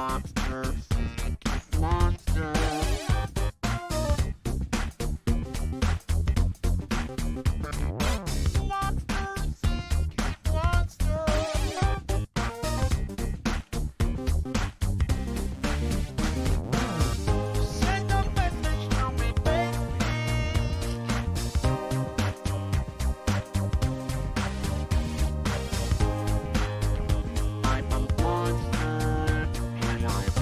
monsters, monsters. I'm a monster, and I'm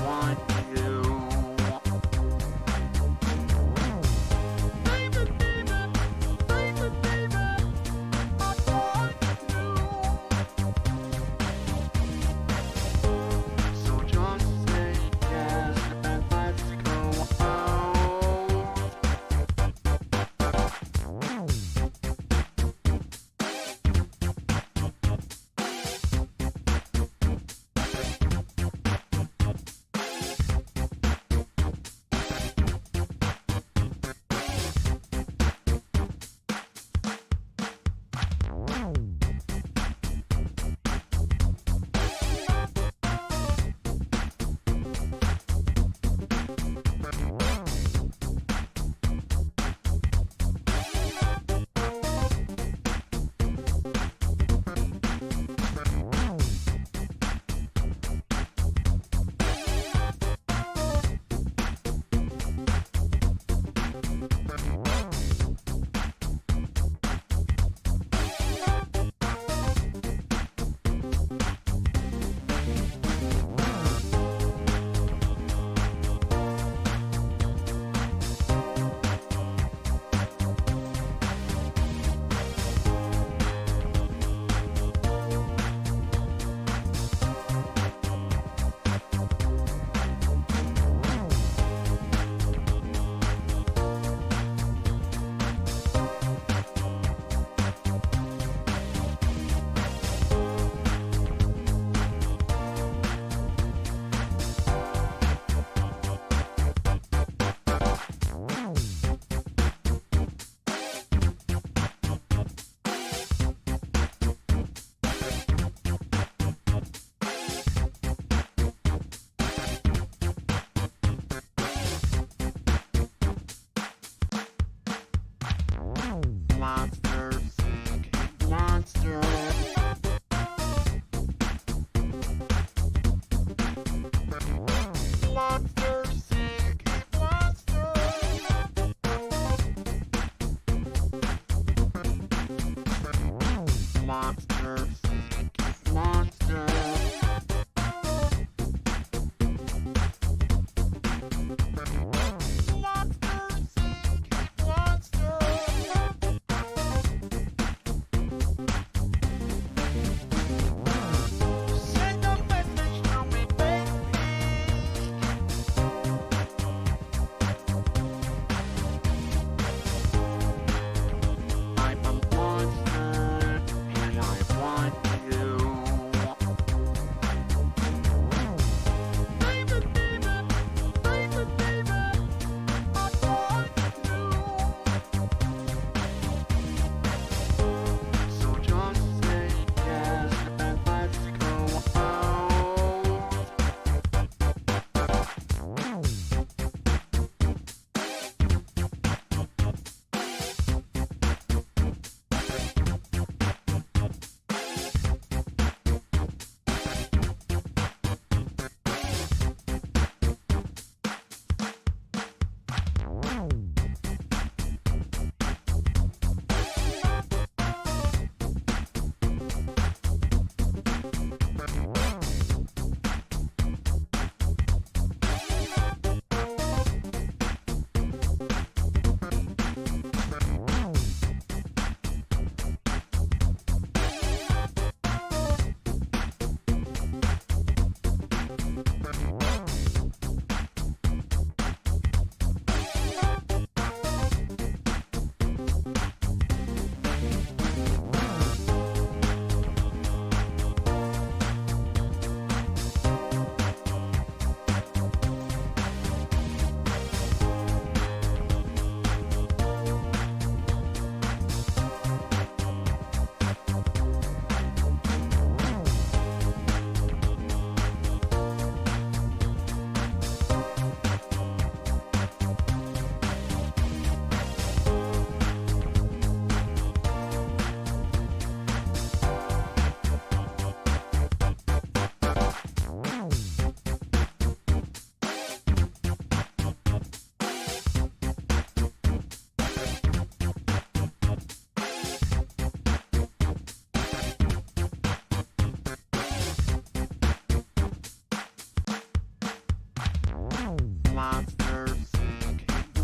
Monsters,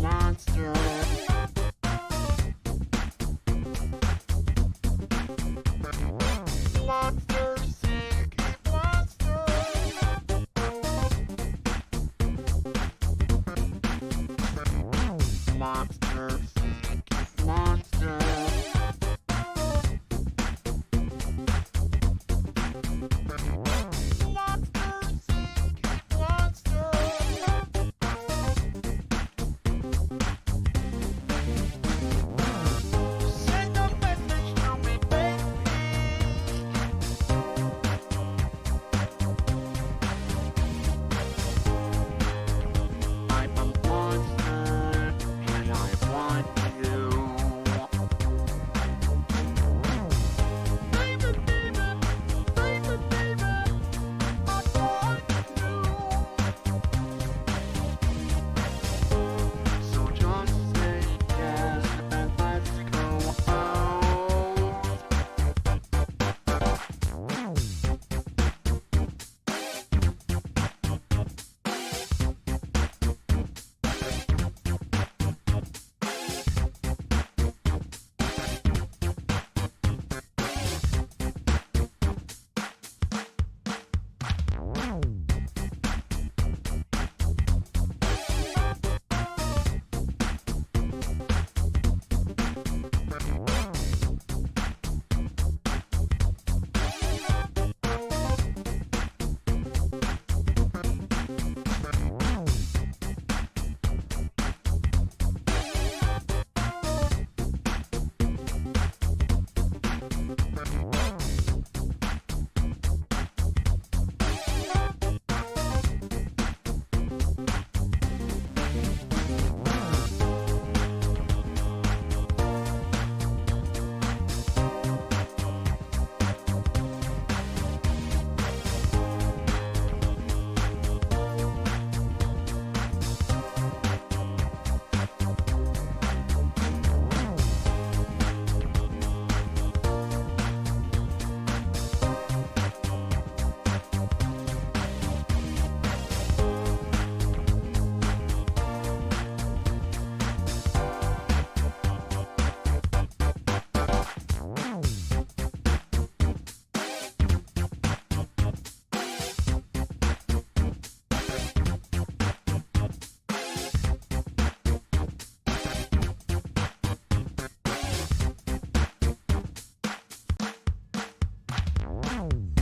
monsters. Monsters, monsters.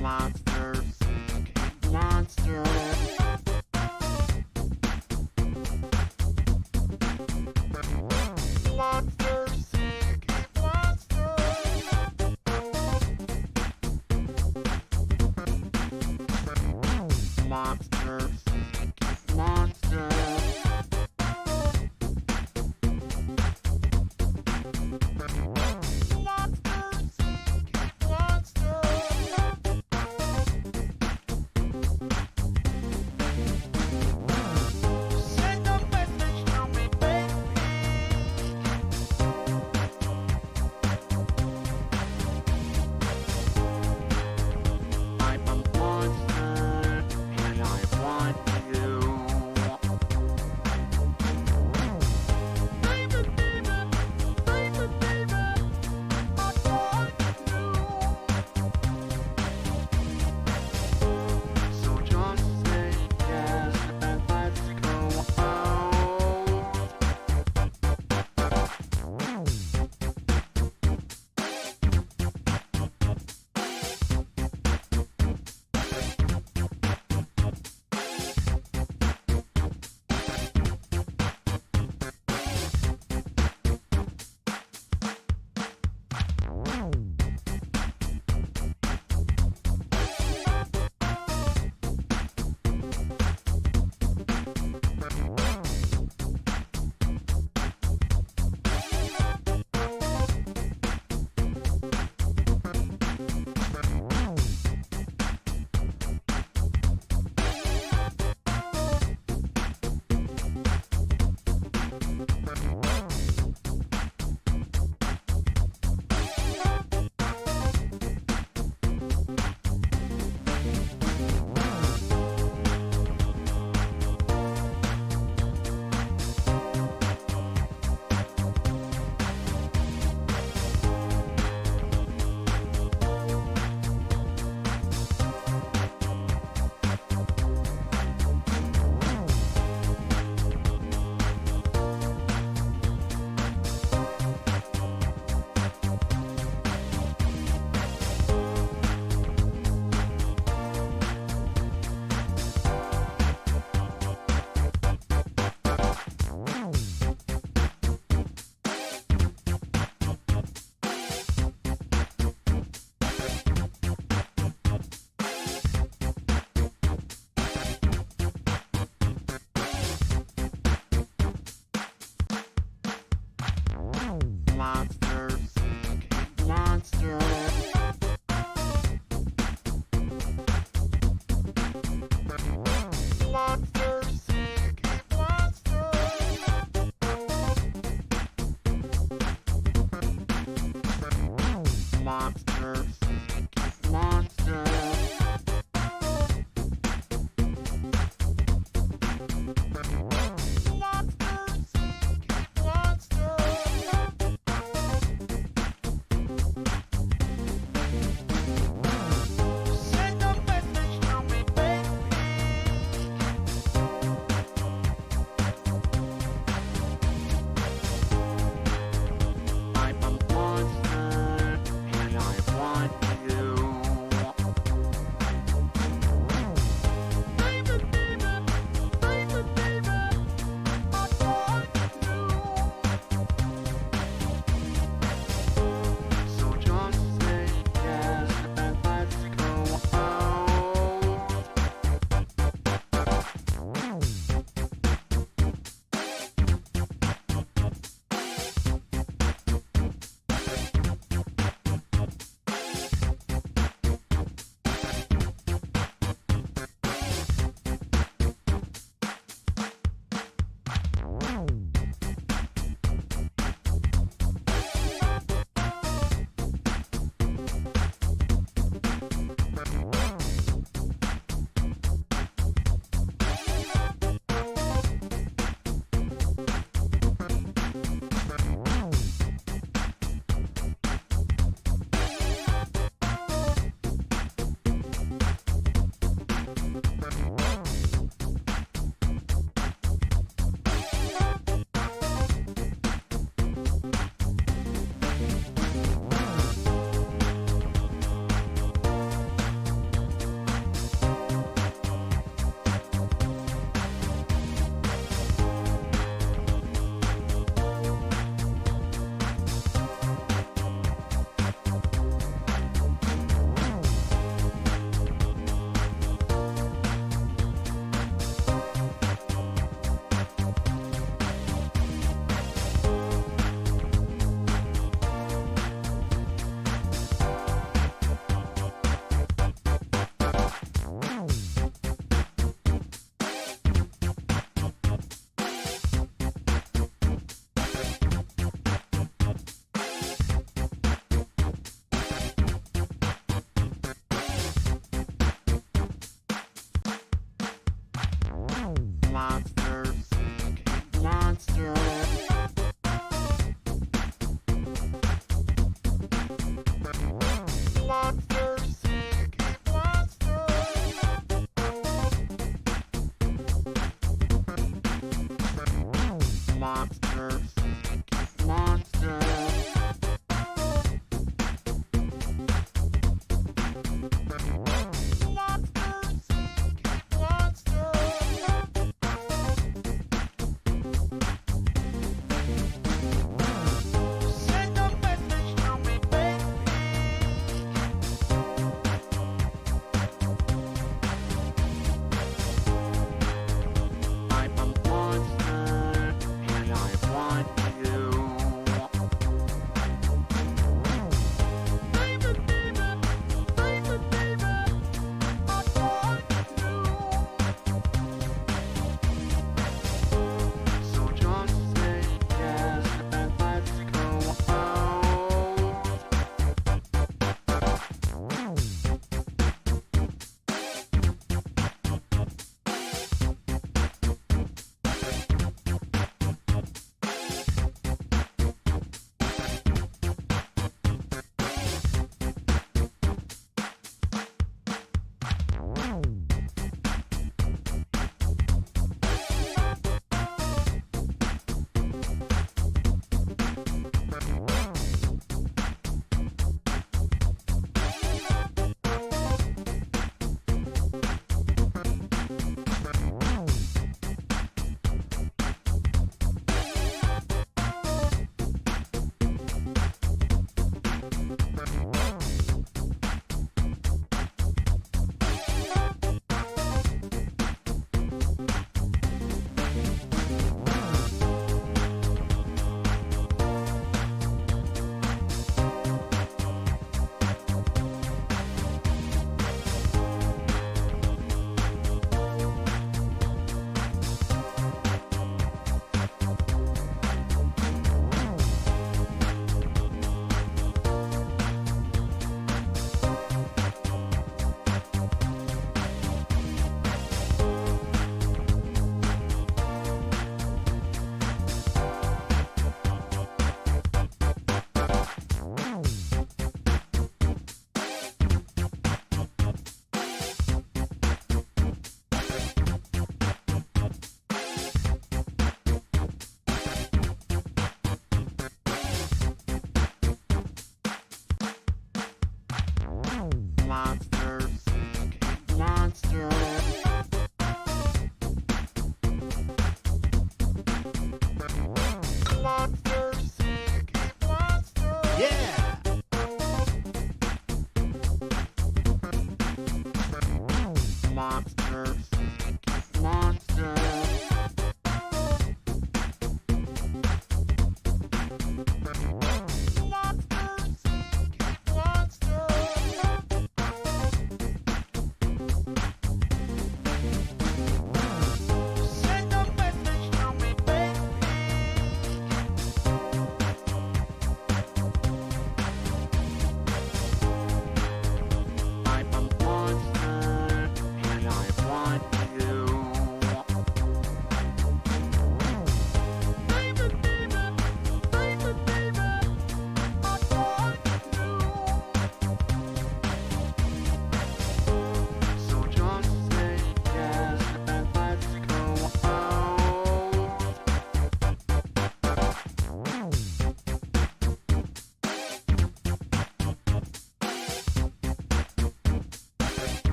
Monsters, monsters. Monsters, monsters. Monsters, monsters. Monsters, monsters. I'm a monster, and I want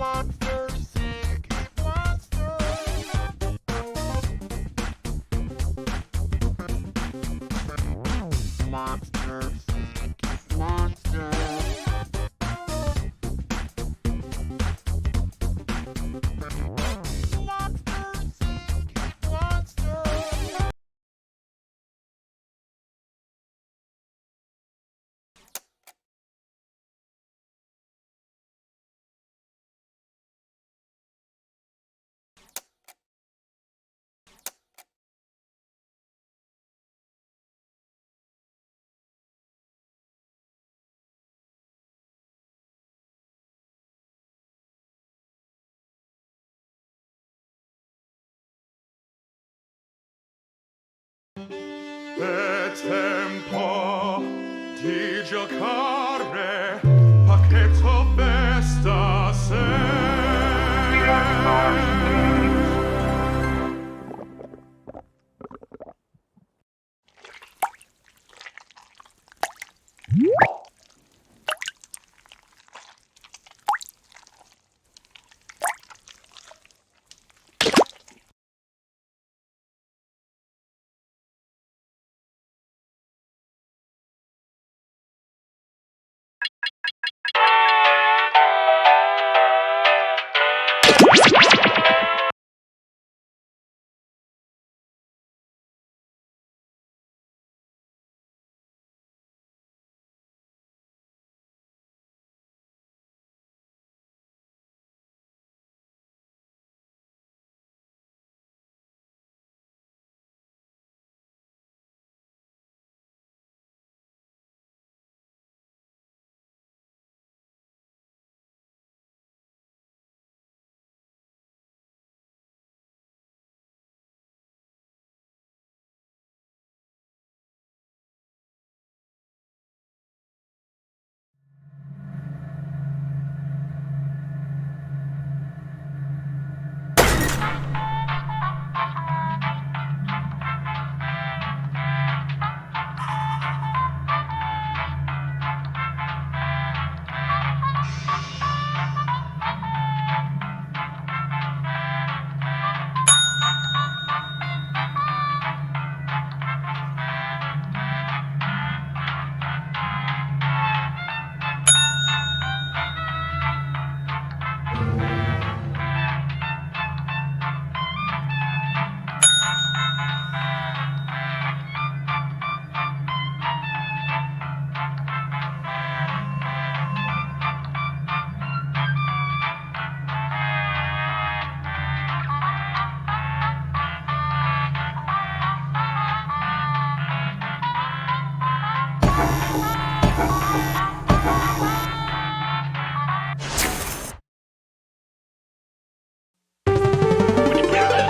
Monster seek. Monster. Monster seek. Monster. Monster seek. Monster. È tempo di giocare, pacchetto festa se.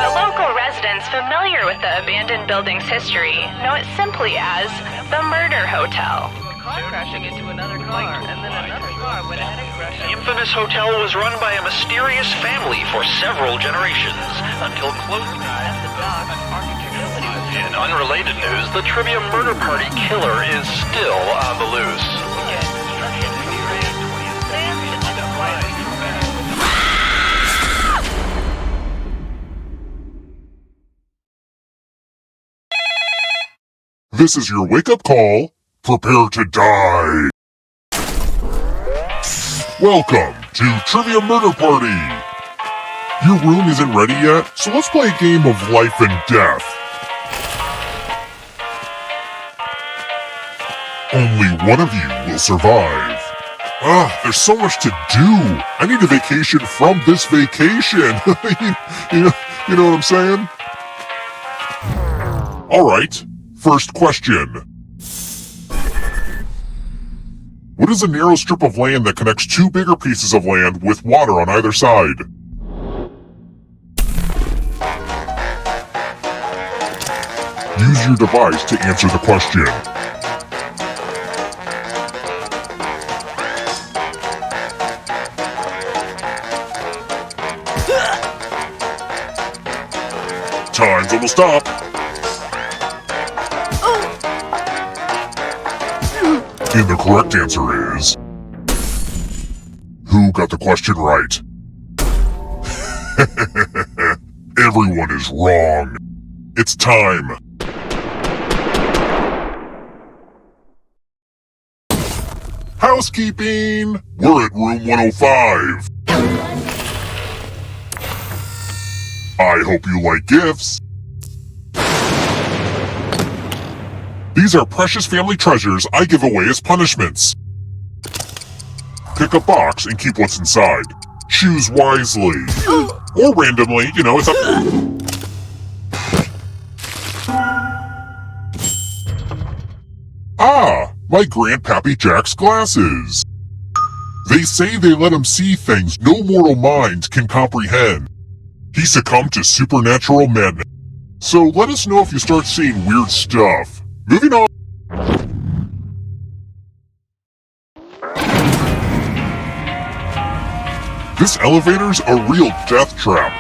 The local residents familiar with the abandoned building's history know it simply as the Murder Hotel. Car crashing into another car, and then another car went ahead and crashed. The infamous hotel was run by a mysterious family for several generations until closed. At the dock, In unrelated news, the trivia murder party killer is still on the loose. This is your wake-up call. Prepare to die. Welcome to Trivia Murder Party. Your room isn't ready yet, so let's play a game of life and death. Only one of you will survive. There's so much to do. I need a vacation from this vacation. you know what I'm saying? Alright, first question. What is a narrow strip of land that connects two bigger pieces of land with water on either side? Use your device to answer the question. Time's almost up. And the correct answer is... Who got the question right? Everyone is wrong. It's time. Housekeeping! We're at room 105. I hope you like gifts. These are precious family treasures I give away as punishments. Pick a box and keep what's inside. Choose wisely. Or randomly, it's up. Ah, my Grandpappy Jack's glasses. They say they let him see things no mortal mind can comprehend. He succumbed to supernatural madness. So let us know if you start seeing weird stuff. Moving on. This elevator's a real death trap.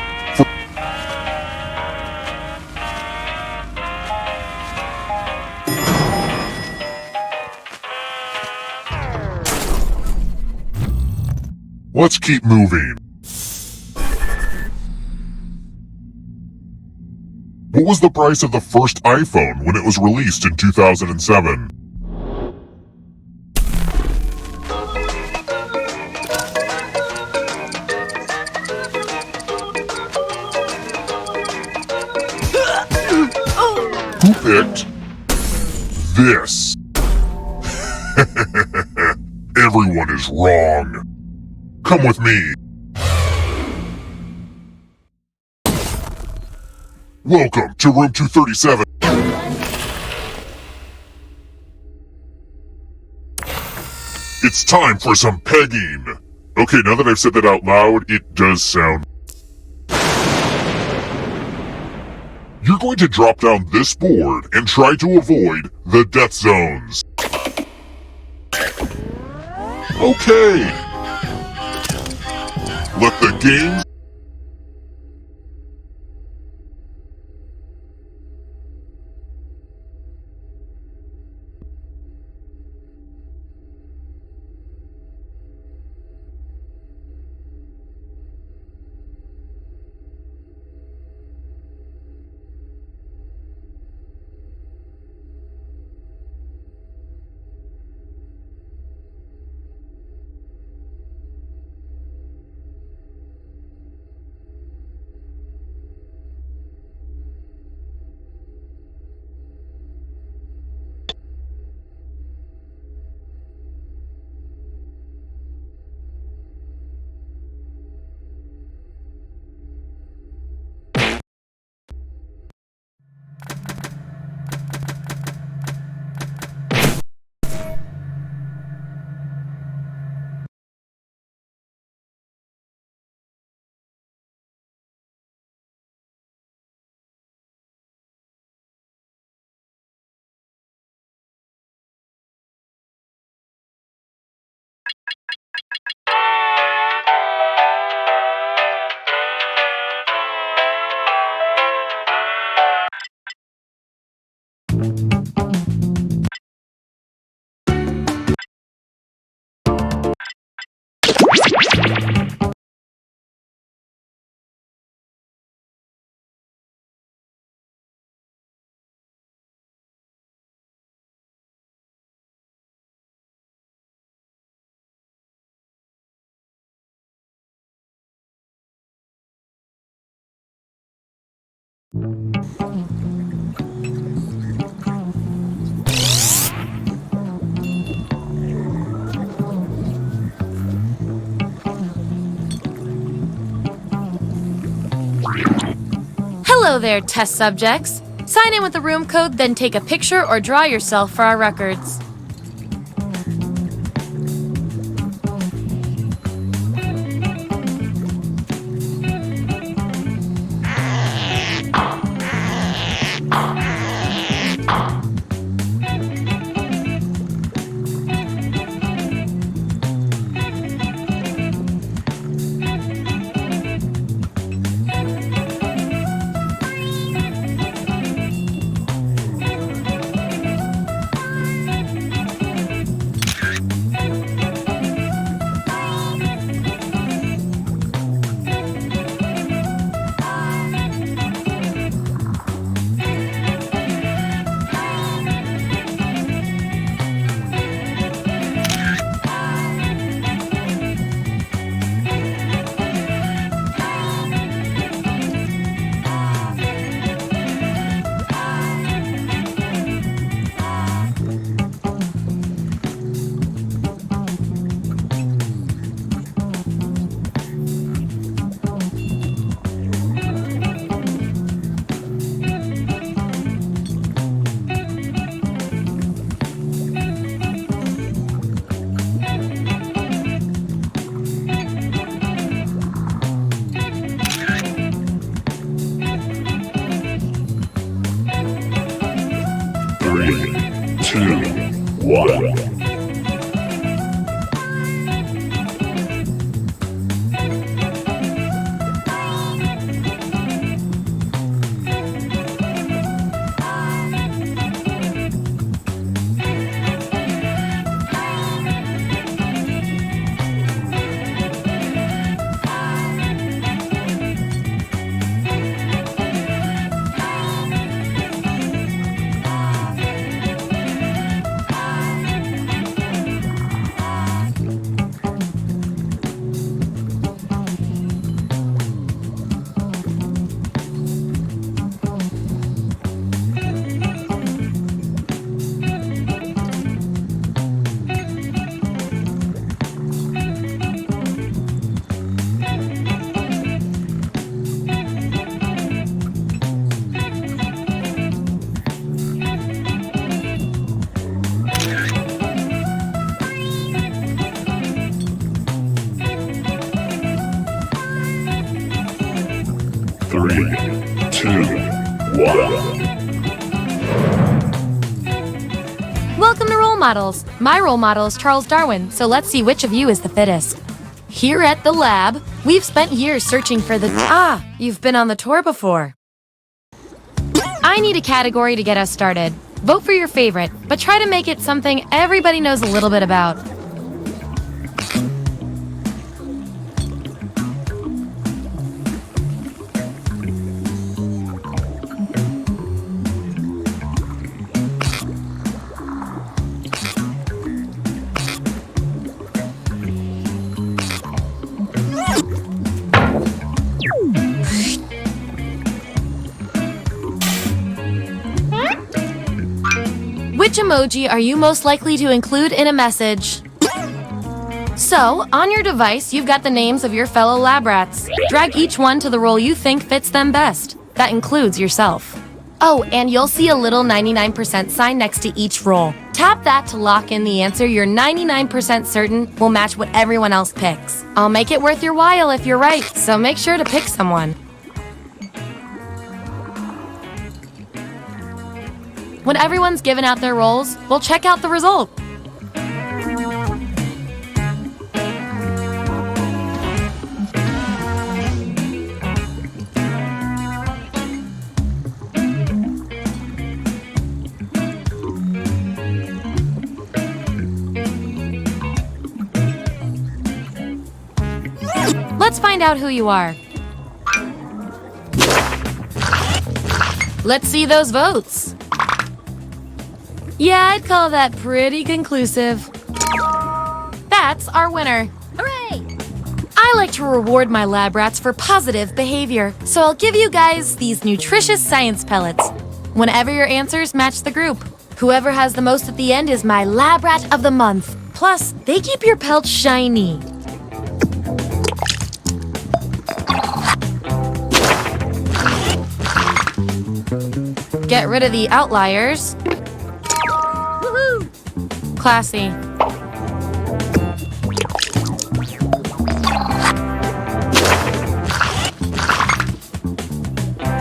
Let's keep moving. What was the price of the first iPhone when it was released in 2007? Who picked this? Everyone is wrong. Come with me. Welcome to room 237. It's time for some pegging. Okay, now that I've said that out loud, it does sound... You're going to drop down this board and try to avoid the death zones. Okay. Let the game... Hello there, test subjects. Sign in with the room code, then take a picture or draw yourself for our records. 1. Three, two, one. Welcome to Role Models. My role model is Charles Darwin, so let's see which of you is the fittest. Here at the lab, we've spent years searching for the... you've been on the tour before. I need a category to get us started. Vote for your favorite, but try to make it something everybody knows a little bit about. Which emoji are you most likely to include in a message? So, on your device, you've got the names of your fellow lab rats. Drag each one to the role you think fits them best. That includes yourself. Oh, and you'll see a little 99% sign next to each role. Tap that to lock in the answer you're 99% certain will match what everyone else picks. I'll make it worth your while if you're right, so make sure to pick someone. When everyone's given out their roles, we'll check out the result. Let's find out who you are. Let's see those votes. Yeah, I'd call that pretty conclusive. That's our winner. Hooray! I like to reward my lab rats for positive behavior, so I'll give you guys these nutritious science pellets whenever your answers match the group. Whoever has the most at the end is my lab rat of the month. Plus, they keep your pelts shiny. Get rid of the outliers. Classy.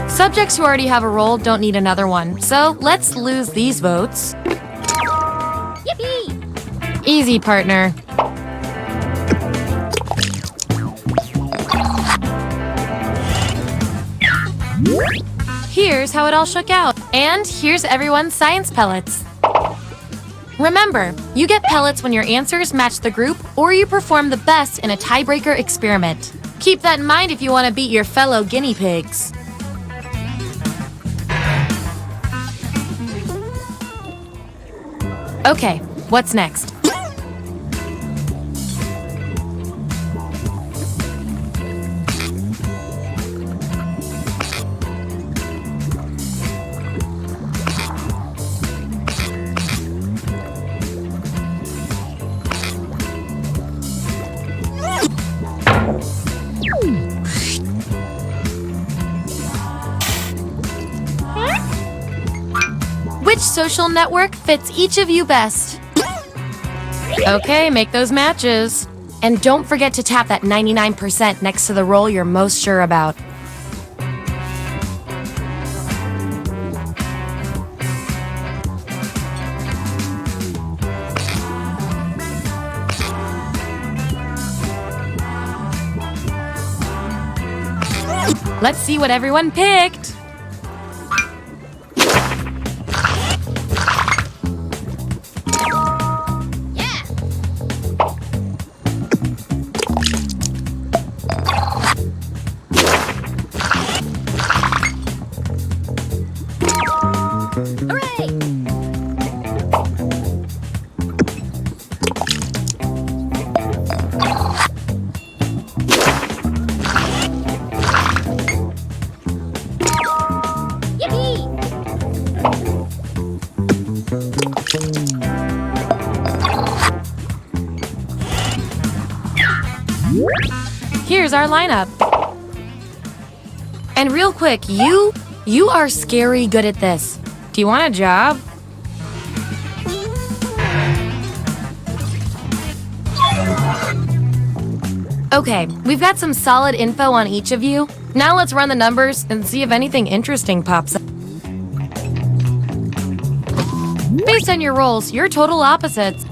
Subjects who already have a role don't need another one, so let's lose these votes. Yippee! Easy, partner. Here's how it all shook out. And here's everyone's science pellets. Remember, you get pellets when your answers match the group or you perform the best in a tiebreaker experiment. Keep that in mind if you want to beat your fellow guinea pigs. Okay, what's next? Which social network fits each of you best? Okay, make those matches. And don't forget to tap that 99% next to the role you're most sure about. Let's see what everyone picked. Here's our lineup. And real quick, you are scary good at this. Do you want a job? Okay, we've got some solid info on each of you. Now let's run the numbers and see if anything interesting pops up. Based on your roles, you're total opposites.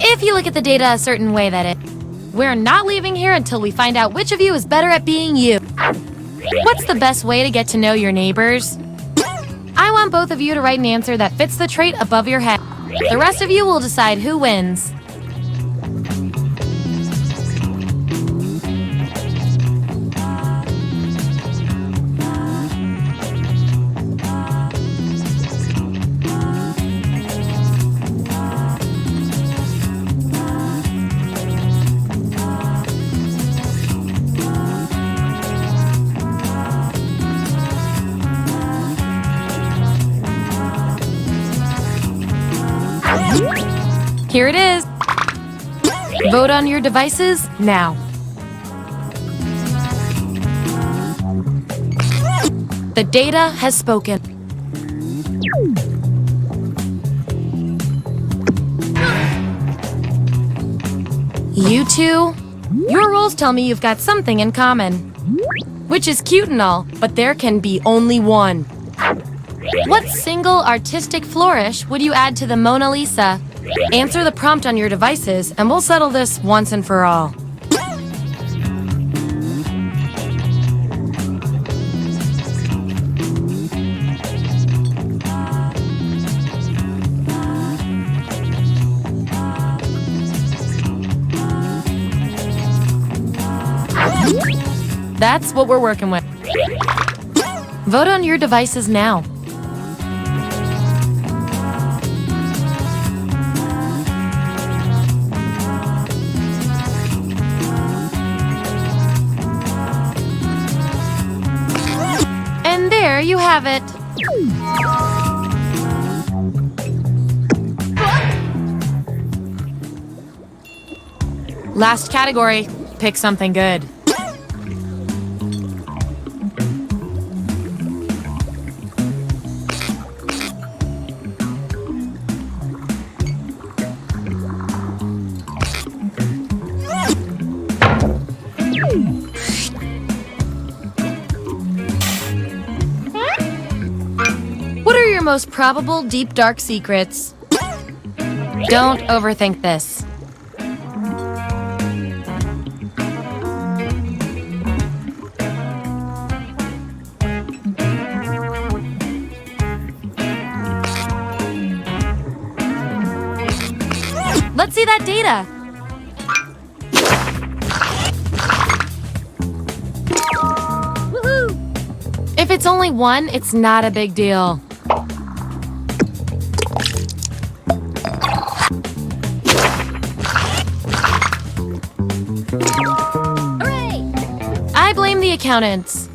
If you look at the data a certain way, that is. We're not leaving here until we find out which of you is better at being you. What's the best way to get to know your neighbors? I want both of you to write an answer that fits the trait above your head. The rest of you will decide who wins. Here it is. Vote on your devices now. The data has spoken. You two, your roles tell me you've got something in common. Which is cute and all, but there can be only one. What single artistic flourish would you add to the Mona Lisa? Answer the prompt on your devices, and we'll settle this once and for all. That's what we're working with. Vote on your devices now. And there you have it. Last category. Pick something good. What are your most probable deep dark secrets? Don't overthink this. Let's see that data. Woohoo! If it's only one, it's not a big deal. Hooray! I blame the accountants.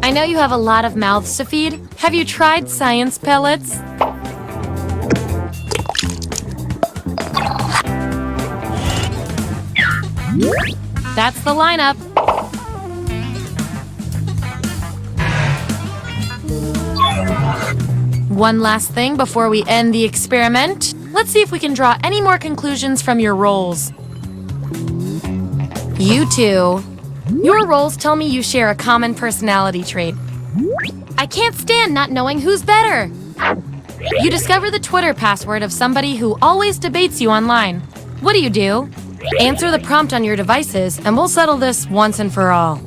I know you have a lot of mouths to feed. Have you tried science pellets? That's the lineup. One last thing before we end the experiment. Let's see if we can draw any more conclusions from your roles. You two. Your roles tell me you share a common personality trait. I can't stand not knowing who's better. You discover the Twitter password of somebody who always debates you online. What do? Answer the prompt on your devices, and we'll settle this once and for all.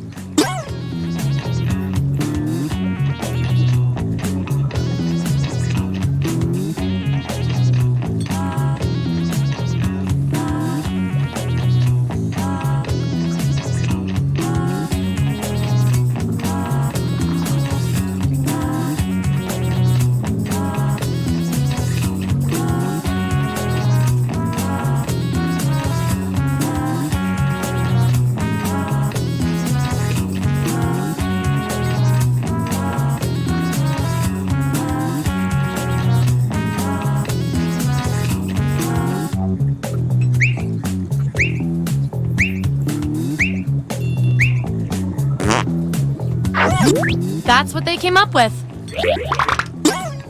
That's what they came up with.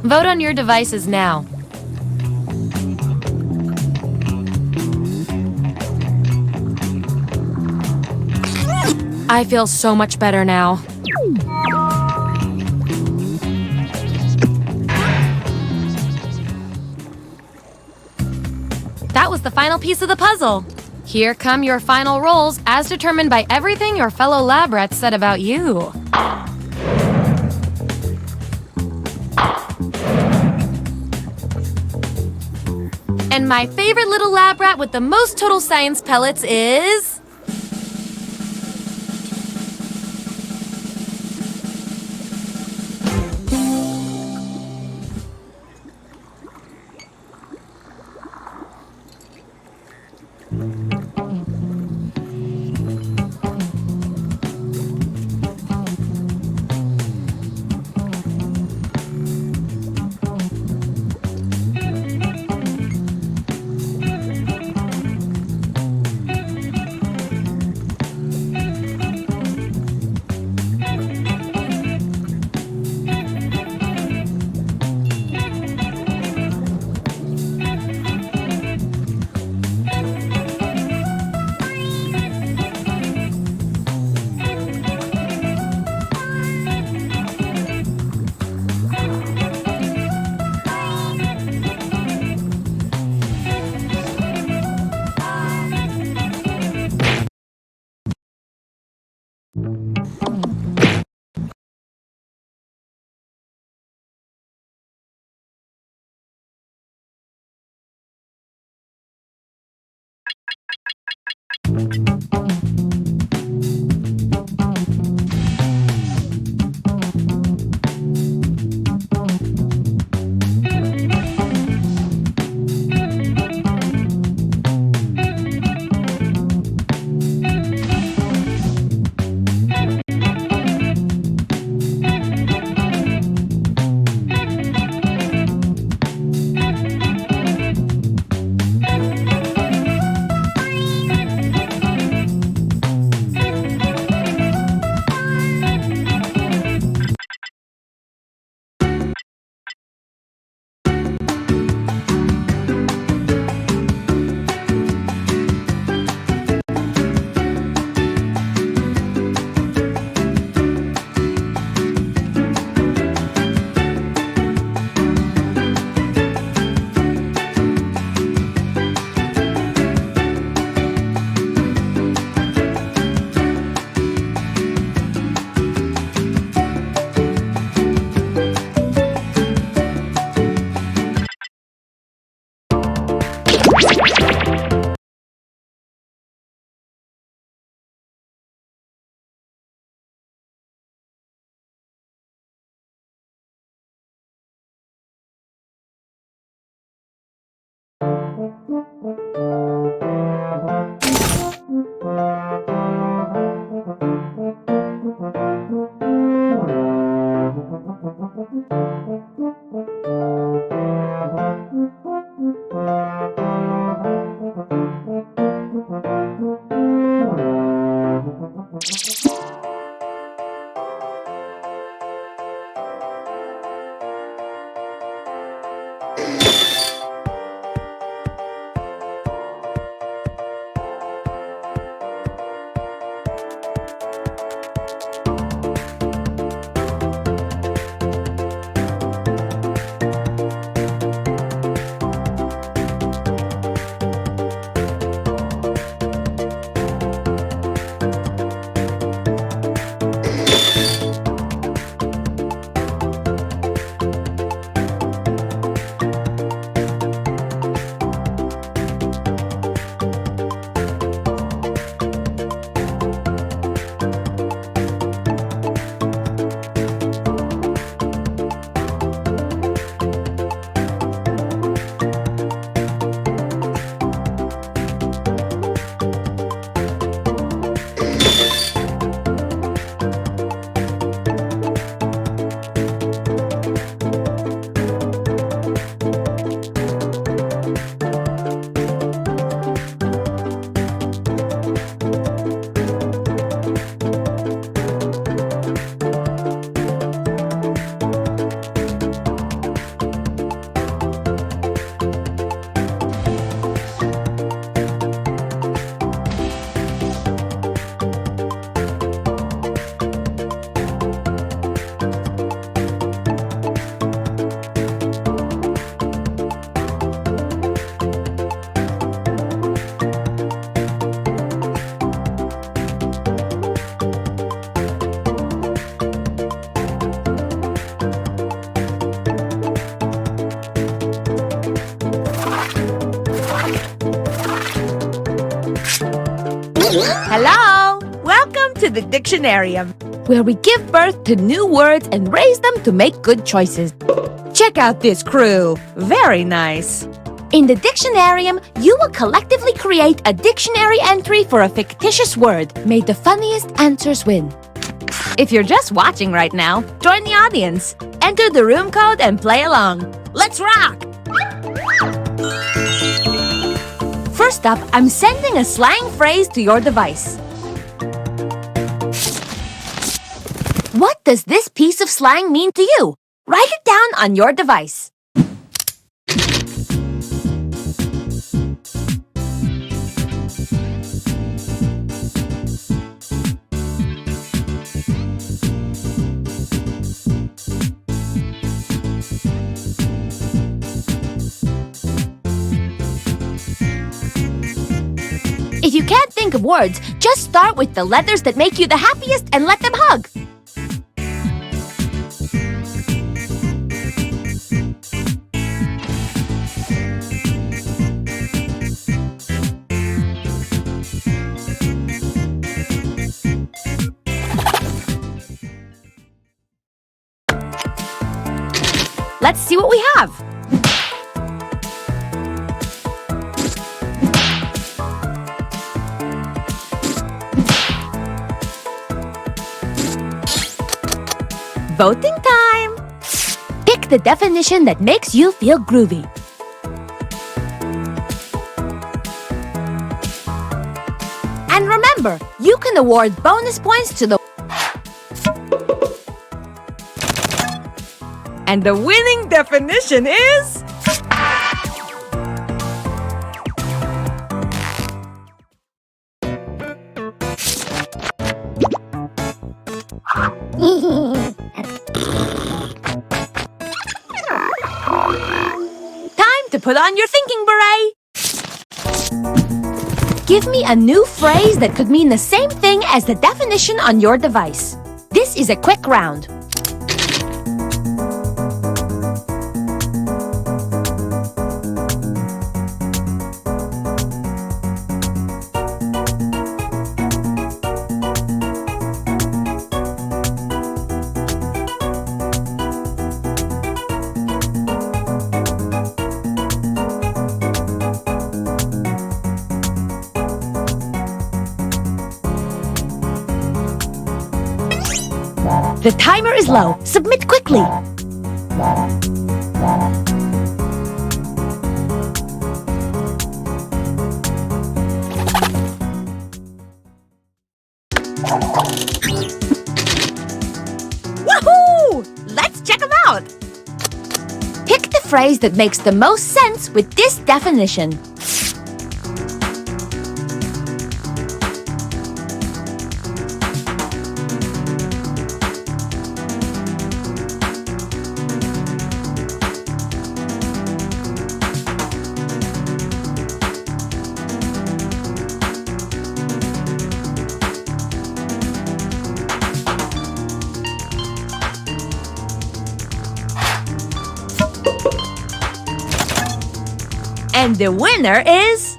Vote on your devices now. I feel so much better now. That was the final piece of the puzzle. Here come your final rolls as determined by everything your fellow lab rats said about you. And my favorite little lab rat with the most total science pellets is... Hello! Welcome to the Dictionarium, where we give birth to new words and raise them to make good choices. Check out this crew. Very nice. In the Dictionarium, you will collectively create a dictionary entry for a fictitious word. May the funniest answers win. If you're just watching right now, join the audience. Enter the room code and play along. Let's rock! First up, I'm sending a slang phrase to your device. What does this piece of slang mean to you? Write it down on your device. If you can't think of words, just start with the letters that make you the happiest and let them hug. Let's see what we have. Voting time! Pick the definition that makes you feel groovy. And remember, you can award bonus points to the... And the winning definition is... Time to put on your thinking beret! Give me a new phrase that could mean the same thing as the definition on your device. This is a quick round. The timer is low. Submit quickly. Woohoo! Let's check them out. Pick the phrase that makes the most sense with this definition. And the winner is...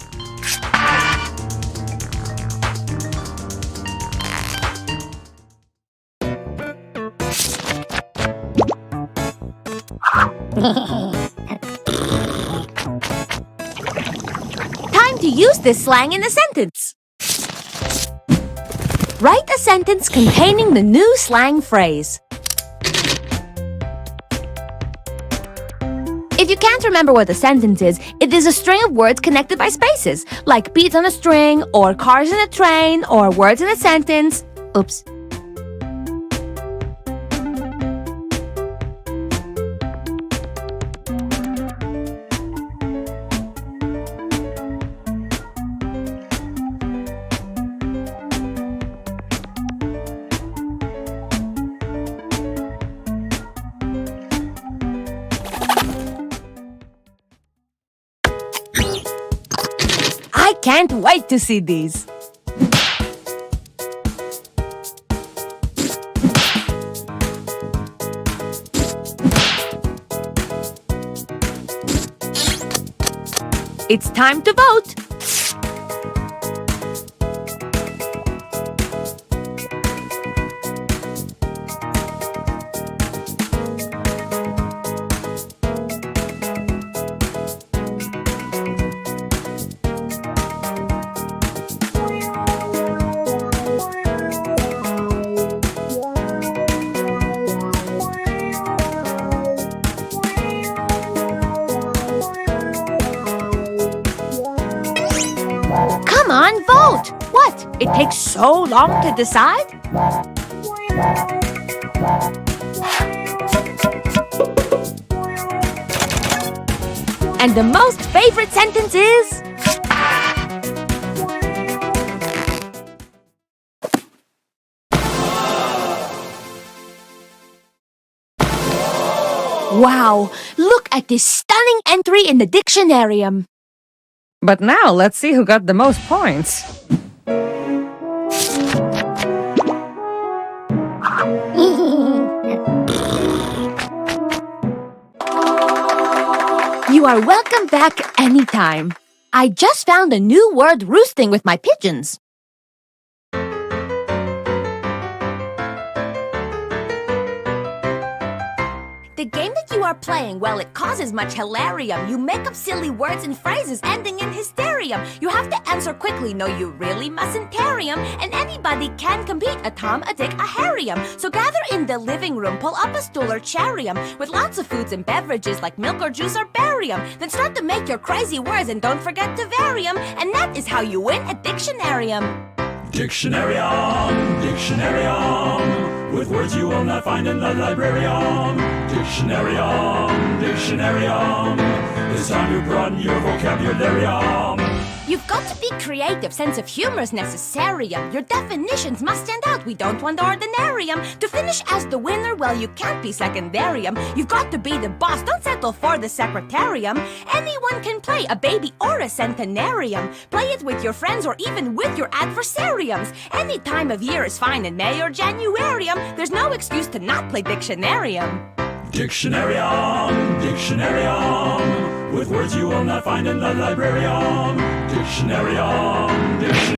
Time to use this slang in a sentence. Write a sentence containing the new slang phrase. If you can't remember what a sentence is, it is a string of words connected by spaces, like beats on a string, or cars in a train, or words in a sentence. Oops. I can't wait to see these. It's time to vote. It takes so long to decide? And the most favorite sentence is... Wow! Look at this stunning entry in the dictionarium. But now, let's see who got the most points. You are welcome back anytime. I just found a new word roosting with my pigeons. The game that you are playing, well, it causes much hilarium. You make up silly words and phrases ending in hysterium. You have to answer quickly, no, you really mustn't tarry 'em. And anybody can compete, a Tom, a Dick, a Harry'em. So gather in the living room, pull up a stool or charium with lots of foods and beverages like milk or juice or barium. Then start to make your crazy words and don't forget to vary 'em. And that is how you win a dictionarium. Dictionarium, dictionarium, with words you will not find in the librarium. Dictionarium, dictionarium, it's time to broaden your vocabularium. You've got to be creative, sense of humor is necessarium. Your definitions must stand out, we don't want ordinarium. To finish as the winner, well, you can't be secondarium. You've got to be the boss, don't settle for the secretarium. Anyone can play, a baby or a centenarium. Play it with your friends or even with your adversariums. Any time of year is fine, in May or Januarium. There's no excuse to not play Dictionarium. Dictionarium, dictionarium, with words you will not find in the librarium. Dictionarium, dictionarium.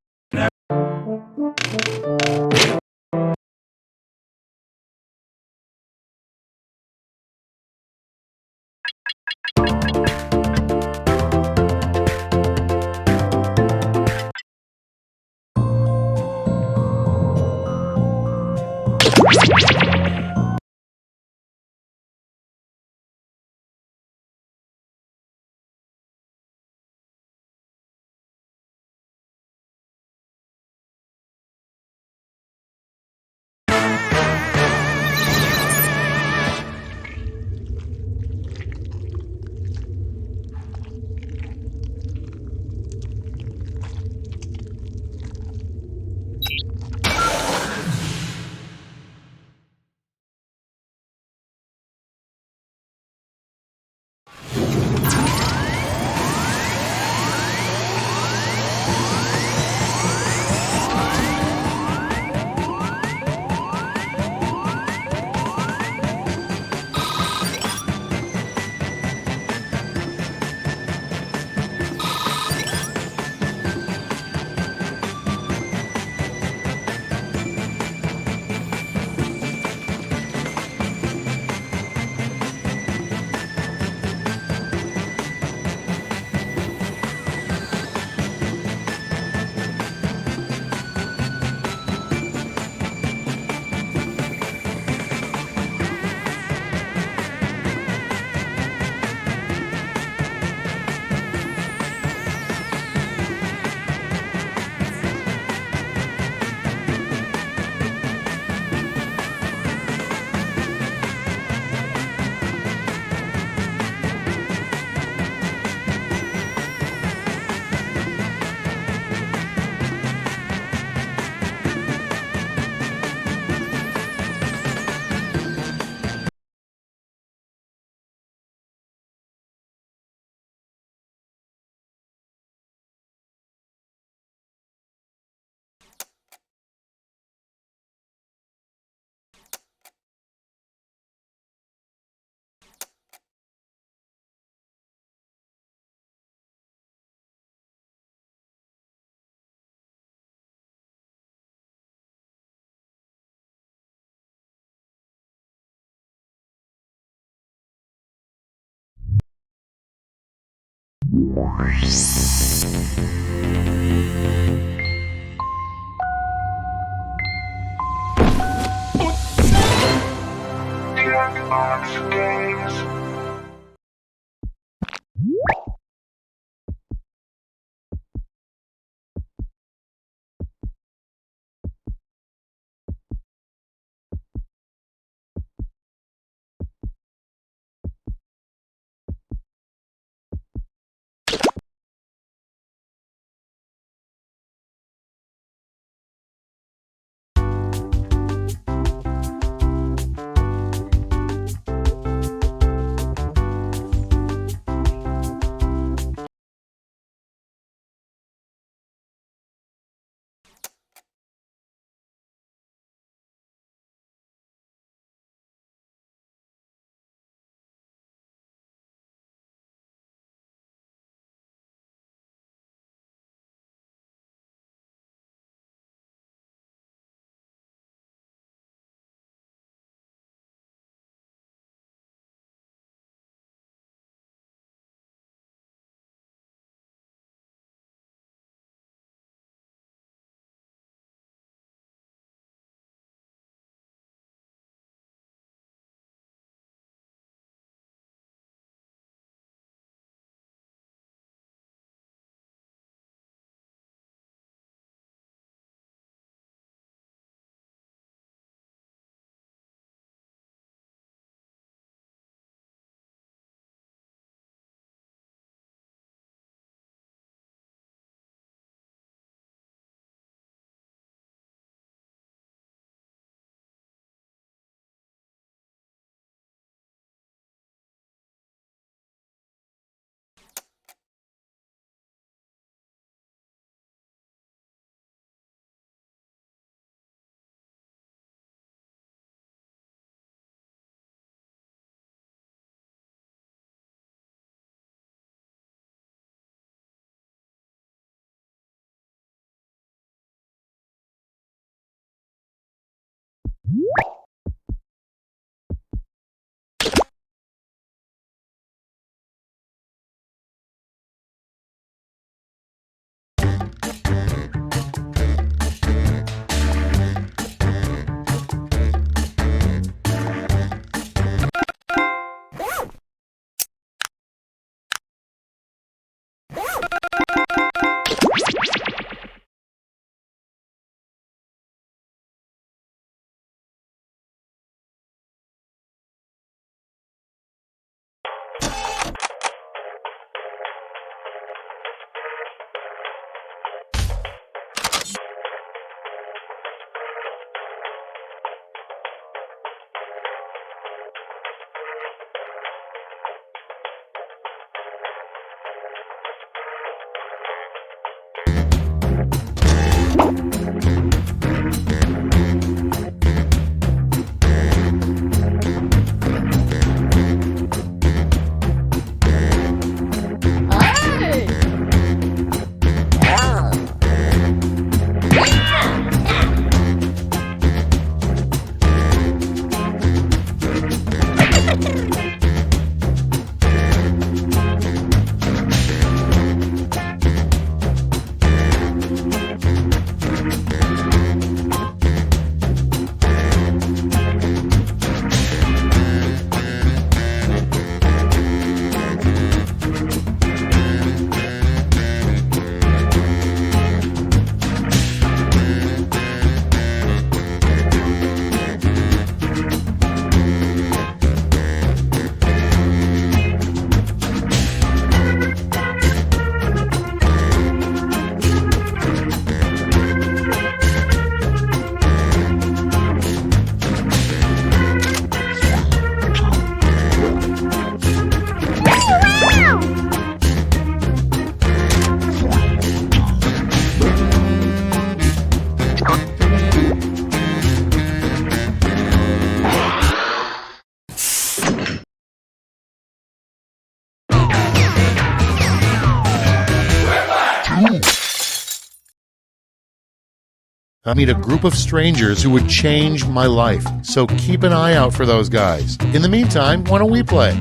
I meet a group of strangers who would change my life, so keep an eye out for those guys. In the meantime, why don't we play?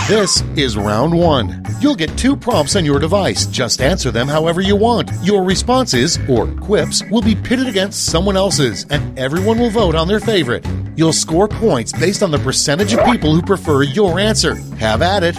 This is round 1. You'll get 2 prompts on your device. Just answer them however you want. Your responses, or quips, will be pitted against someone else's, and everyone will vote on their favorite. You'll score points based on the percentage of people who prefer your answer. Have at it.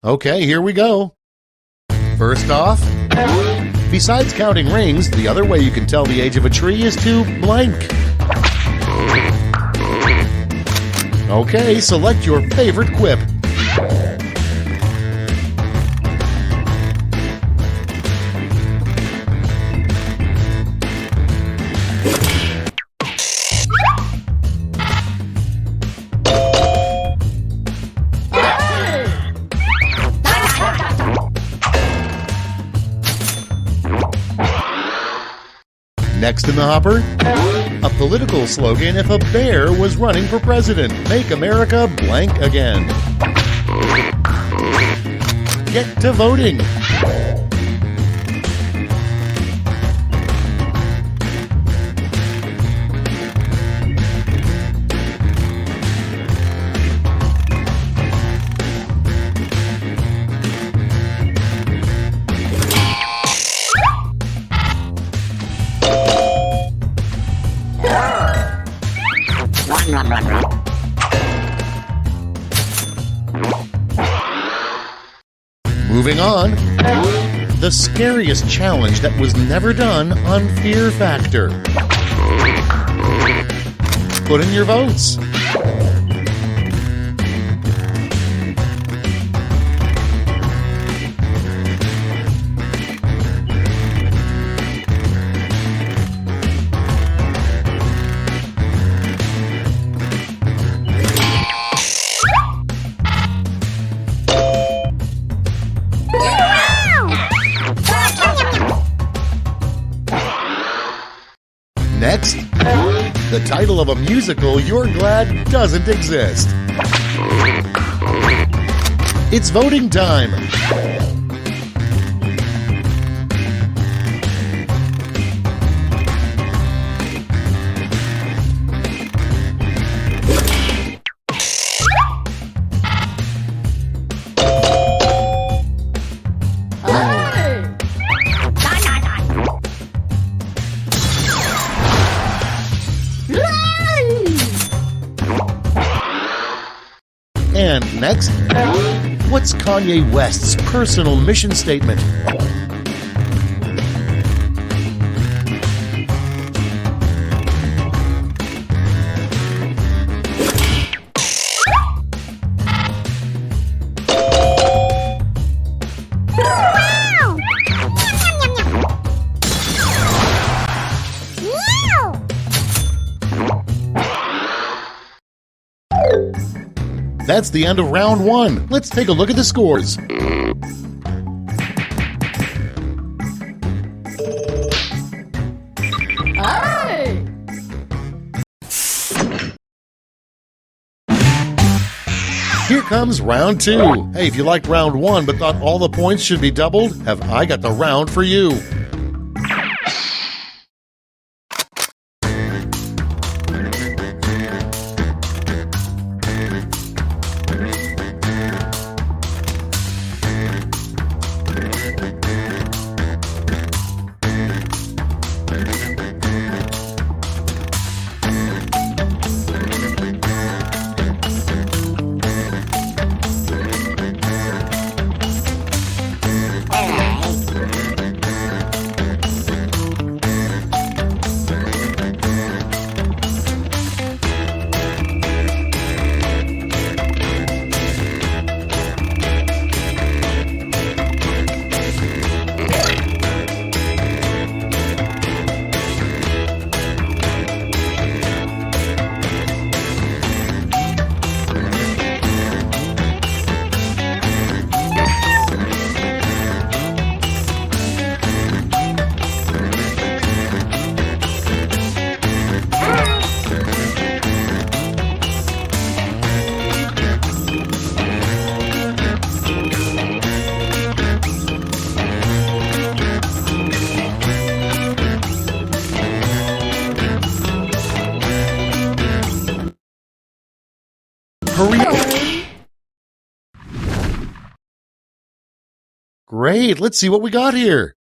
Okay, here we go. First off, besides counting rings, the other way you can tell the age of a tree is to blank. Okay, select your favorite quip. Next in the hopper, a political slogan if a bear was running for president. Make America blank again. Get to voting. Moving on, the scariest challenge that was never done on Fear Factor. Put in your votes. Next, the title of a musical you're glad doesn't exist. It's voting time. And next, what's Kanye West's personal mission statement? That's the end of round one. Let's take a look at the scores. Here comes round two. Hey, if you liked round one but thought all the points should be doubled, have I got the round for you. Great, let's see what we got here.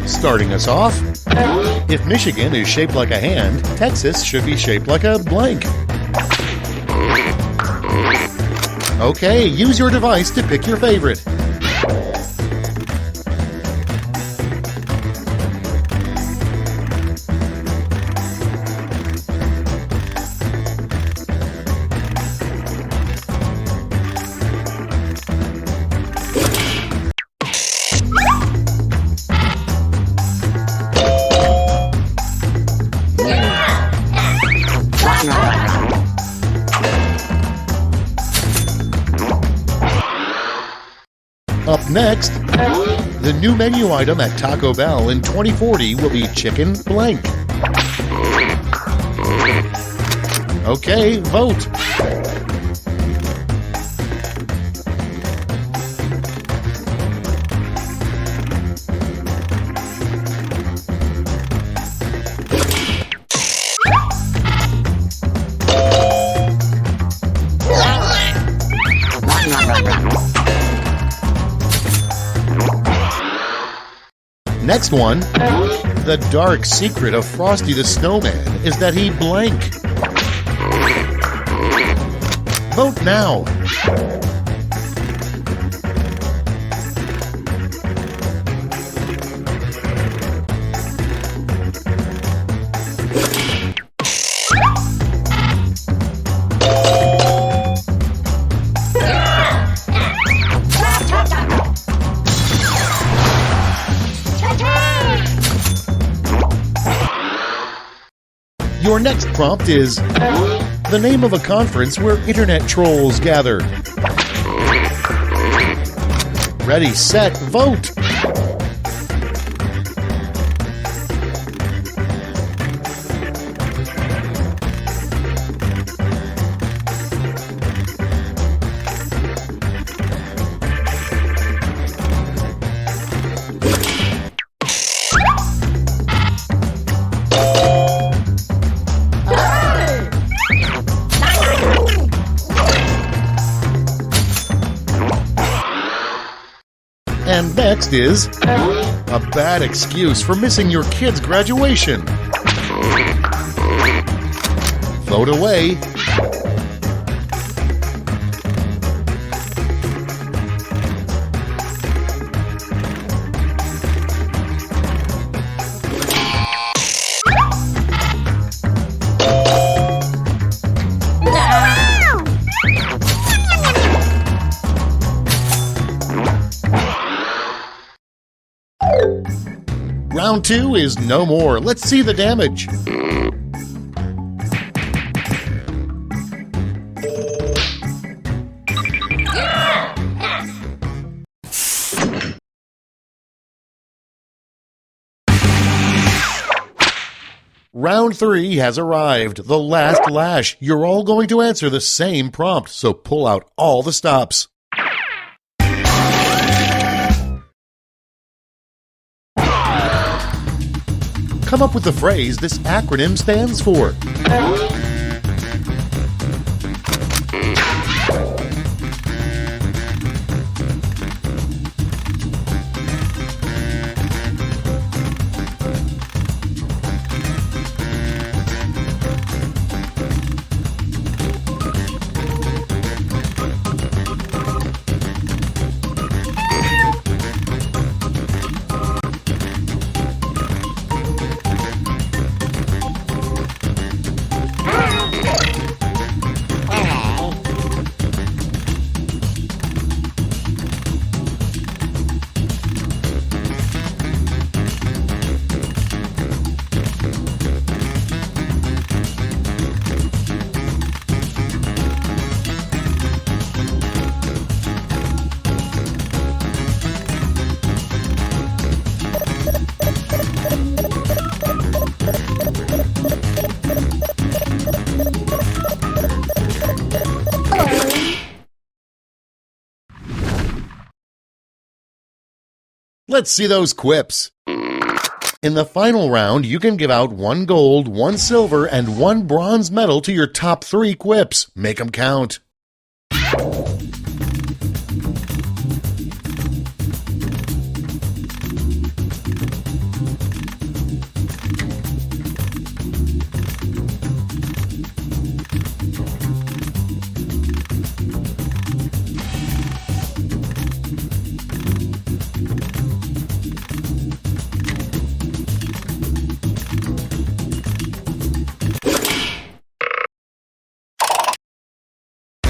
Starting us off, if Michigan is shaped like a hand, Texas should be shaped like a blank. Okay, use your device to pick your favorite. Up next, the new menu item at Taco Bell in 2040 will be chicken blank. Okay, vote. Next one, the dark secret of Frosty the Snowman is that he blank. Vote now. Your next prompt is the name of a conference where internet trolls gather. Ready, set, vote! next is a bad excuse for missing your kid's graduation. Float away. Round 2 is no more. Let's see the damage. Round 3 has arrived. The last lash. You're all going to answer the same prompt, so pull out all the stops. Come up with the phrase this acronym stands for. Let's see those quips. In the final round, you can give out 1 gold, 1 silver, and 1 bronze medal to your top 3 quips. Make them count.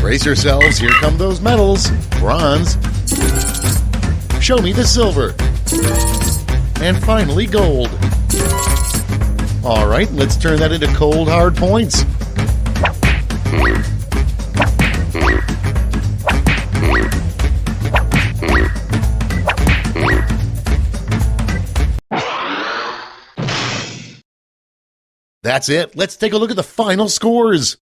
Brace yourselves, here come those medals. Bronze. Show me the silver. And finally, gold. All right, let's turn that into cold, hard points. That's it. Let's take a look at the final scores.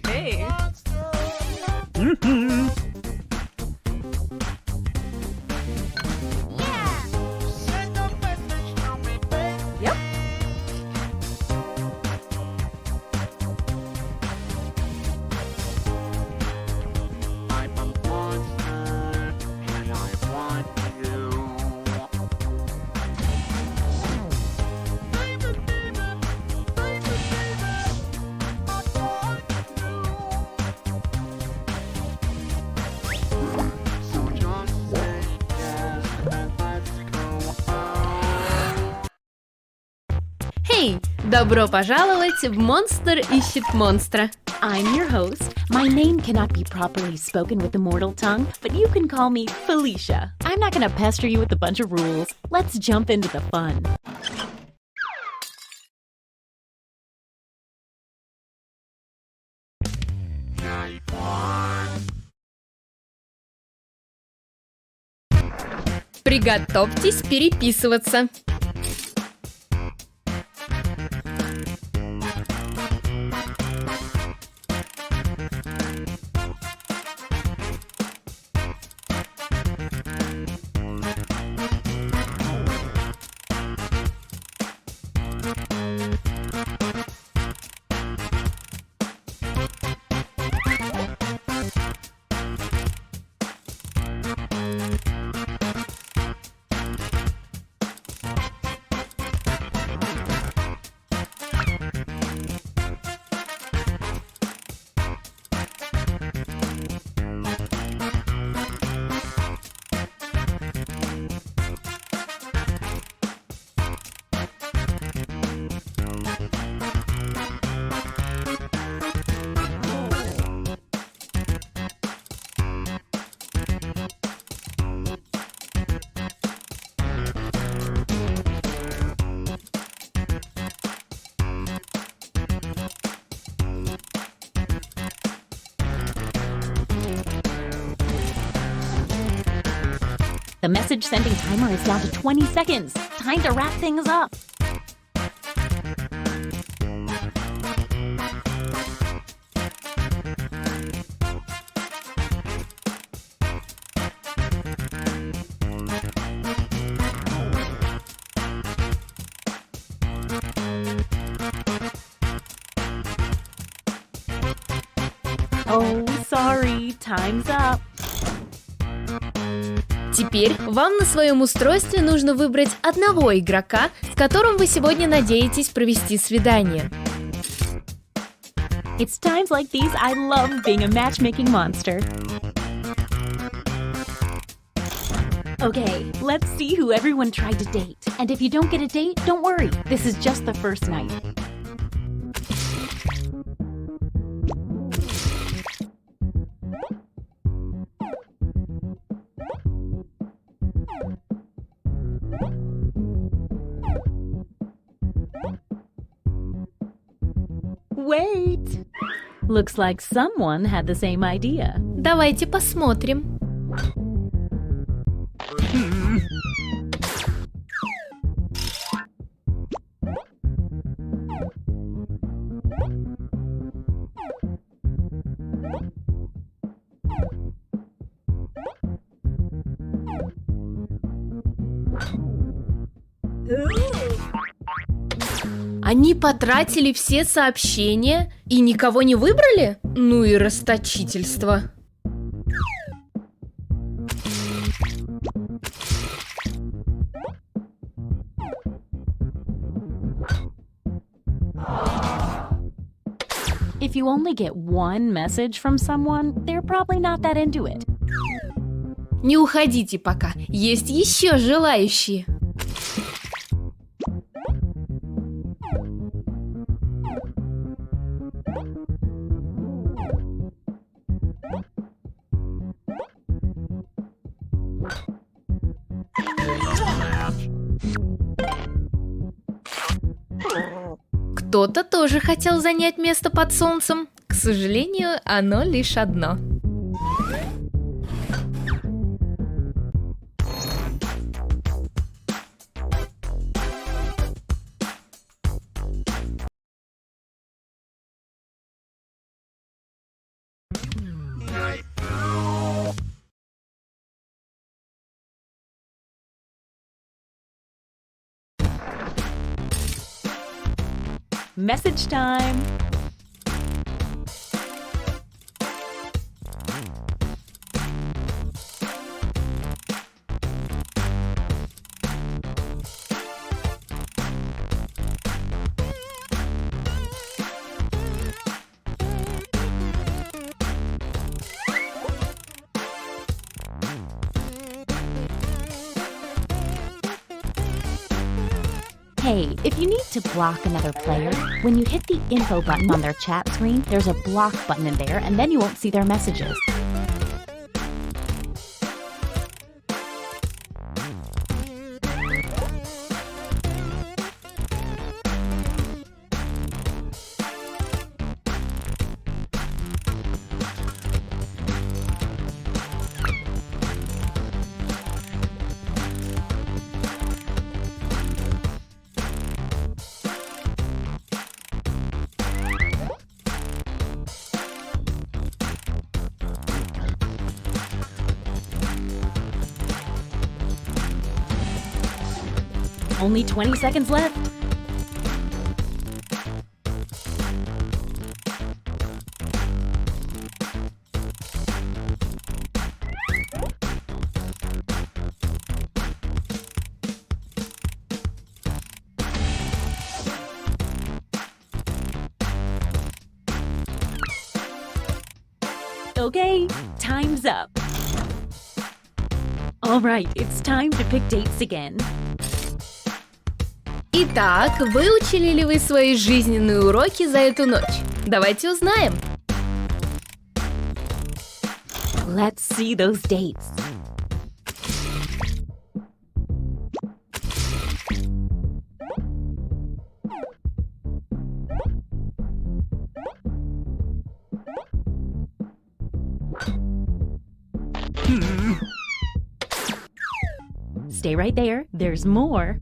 Hey. Yep. I'm a monster, and I want you. Baby, baby, baby, baby, I want you. So just say yes, and let's go out. Hey, добро пожаловать в «Монстр ищет монстра». I'm your host. My name cannot be properly spoken with the mortal tongue, but you can call me Felicia. I'm not gonna pester you with a bunch of rules. Let's jump into the fun. Приготовьтесь переписываться. The message sending timer is down to 20 seconds. Time to wrap things up. Oh, sorry, time's up. Теперь вам на своем устройстве нужно выбрать одного игрока, с которым вы сегодня надеетесь провести свидание. It's times like these I love being a matchmaking monster. Okay, let's see who everyone tried to date. And if you don't get a date, don't worry. This is just the first night. Wait! Looks like someone had the same idea. Давайте посмотрим. Они потратили все сообщения и никого не выбрали? Ну и расточительство. If you only get one message from someone, they're probably not that into it. Не уходите пока, есть еще желающие. Кто-то тоже хотел занять место под солнцем. К сожалению, оно лишь одно. Message time! Hey, if you need to block another player, when you hit the info button on their chat screen, there's a block button in there, and then you won't see their messages. Only 20 seconds left. Okay, time's up. All right, it's time to pick dates again. Итак, выучили ли вы свои жизненные уроки за эту ночь? Давайте узнаем. Let's see those dates. Stay right there. There's more.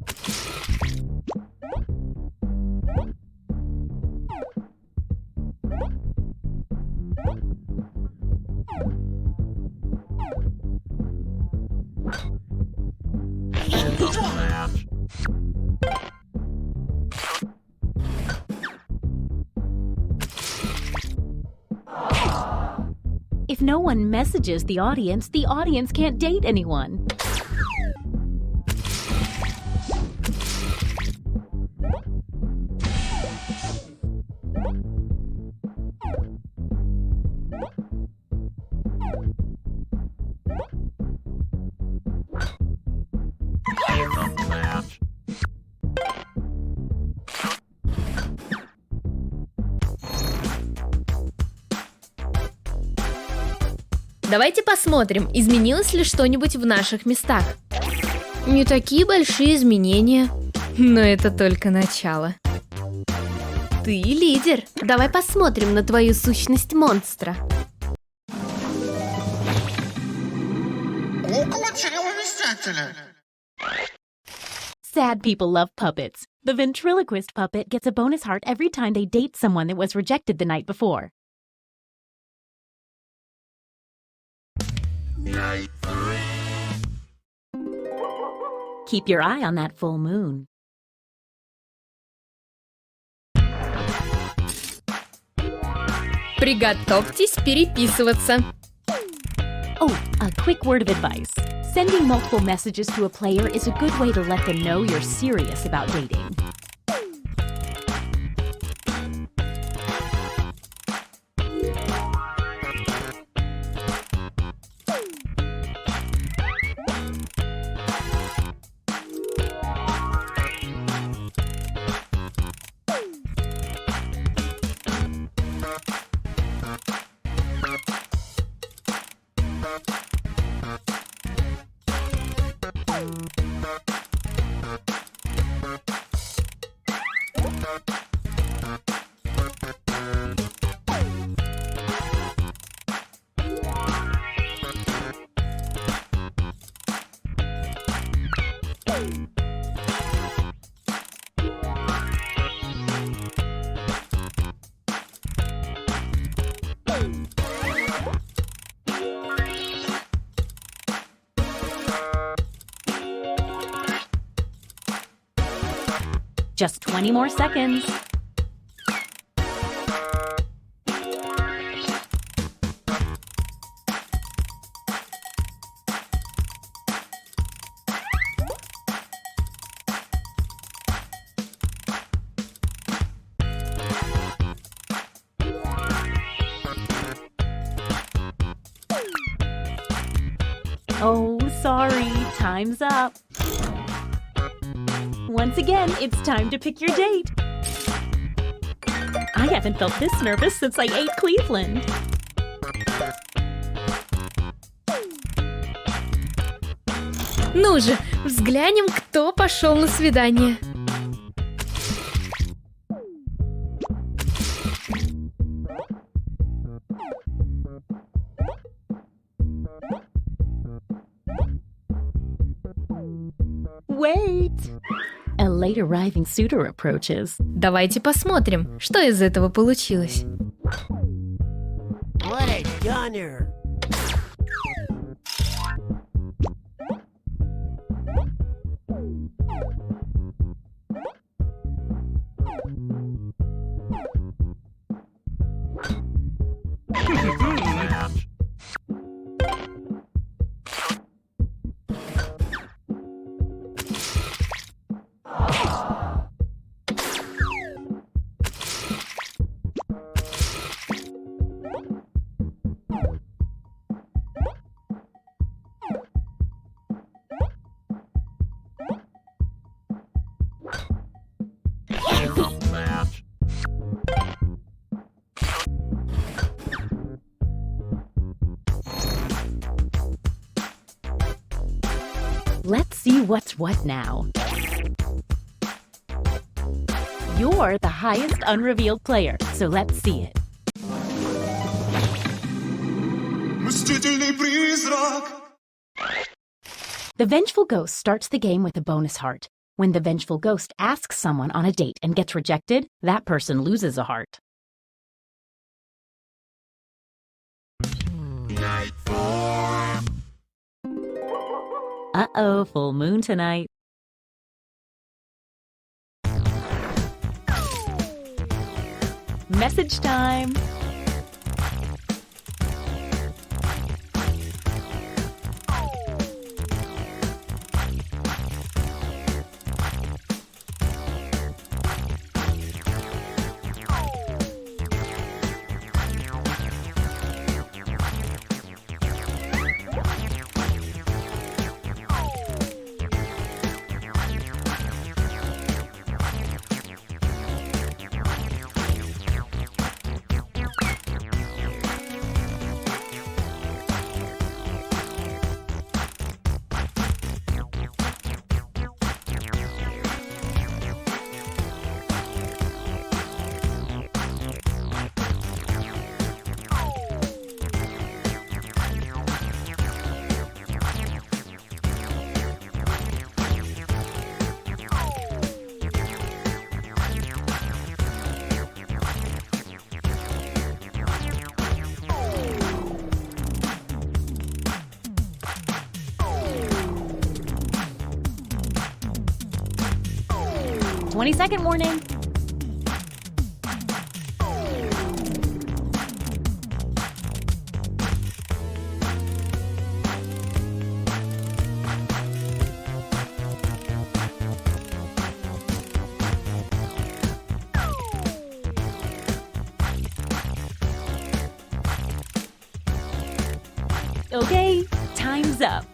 If no one messages the audience can't date anyone. Давайте посмотрим, изменилось ли что-нибудь в наших местах. Не такие большие изменения, но это только начало. Ты лидер. Давай посмотрим на твою сущность монстра. Около чревовещателя. Sad people love puppets. The ventriloquist puppet gets a bonus heart every time they date someone that was rejected the night before. Keep your eye on that full moon. Приготовьтесь переписываться. Oh, a quick word of advice. Sending multiple messages to a player is a good way to let them know you're serious about dating. Just 20 more seconds. Oh, sorry, time's up. Once again, it's time to pick your date. I haven't felt this nervous since I ate Cleveland. Ну же, взглянем, кто пошел на свидание. Wait! A late arriving suitor approaches. Давайте посмотрим, что из этого получилось. What a gunner! Let's see what's what now. You're the highest unrevealed player, so let's see it. Мстительный призрак. The Vengeful Ghost starts the game with a bonus heart. When the Vengeful Ghost asks someone on a date and gets rejected, that person loses a heart. Uh-oh, full moon tonight. Message time. ...20-second warning. Okay, time's up.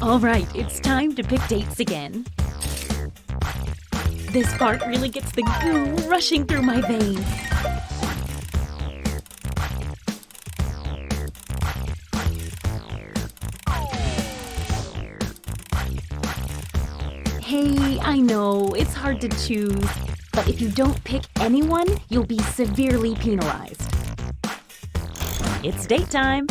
All right, it's time to pick dates again. This part really gets the goo rushing through my veins. Hey, I know, it's hard to choose, but if you don't pick anyone, you'll be severely penalized. It's date time.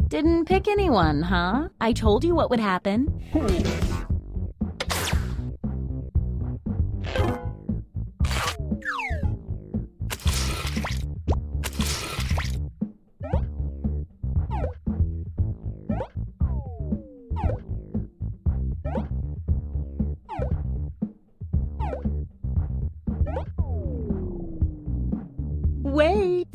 Didn't pick anyone, huh? I told you what would happen. Wait!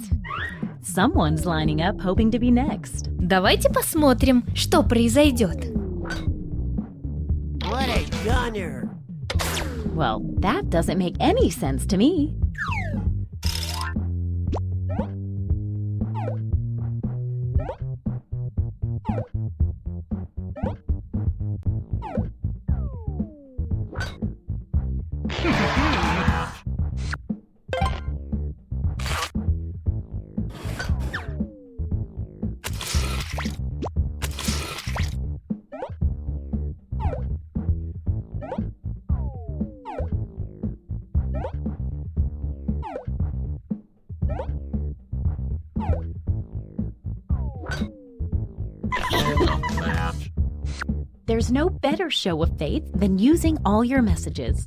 Someone's lining up hoping to be next. Давайте посмотрим, что произойдет. What a gunner! Well, that doesn't make any sense to me. There's no better show of faith than using all your messages.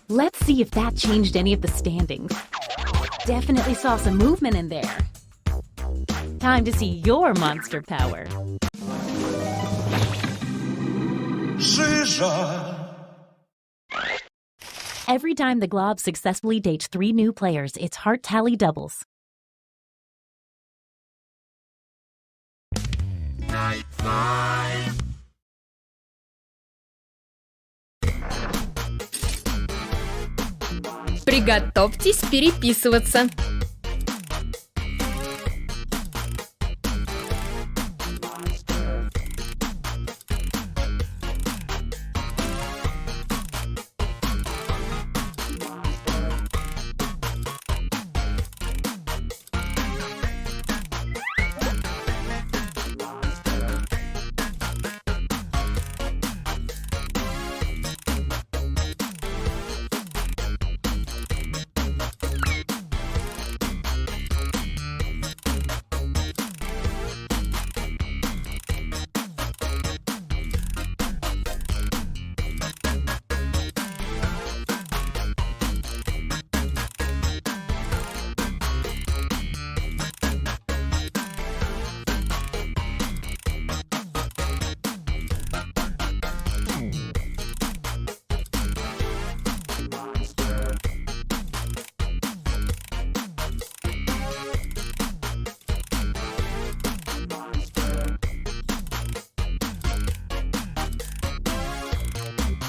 Let's see if that changed any of the standings. Definitely saw some movement in there. Time to see your monster power. Жиза. Every time the Glob successfully dates 3 new players, its heart tally doubles. Night fly. Приготовьтесь переписываться.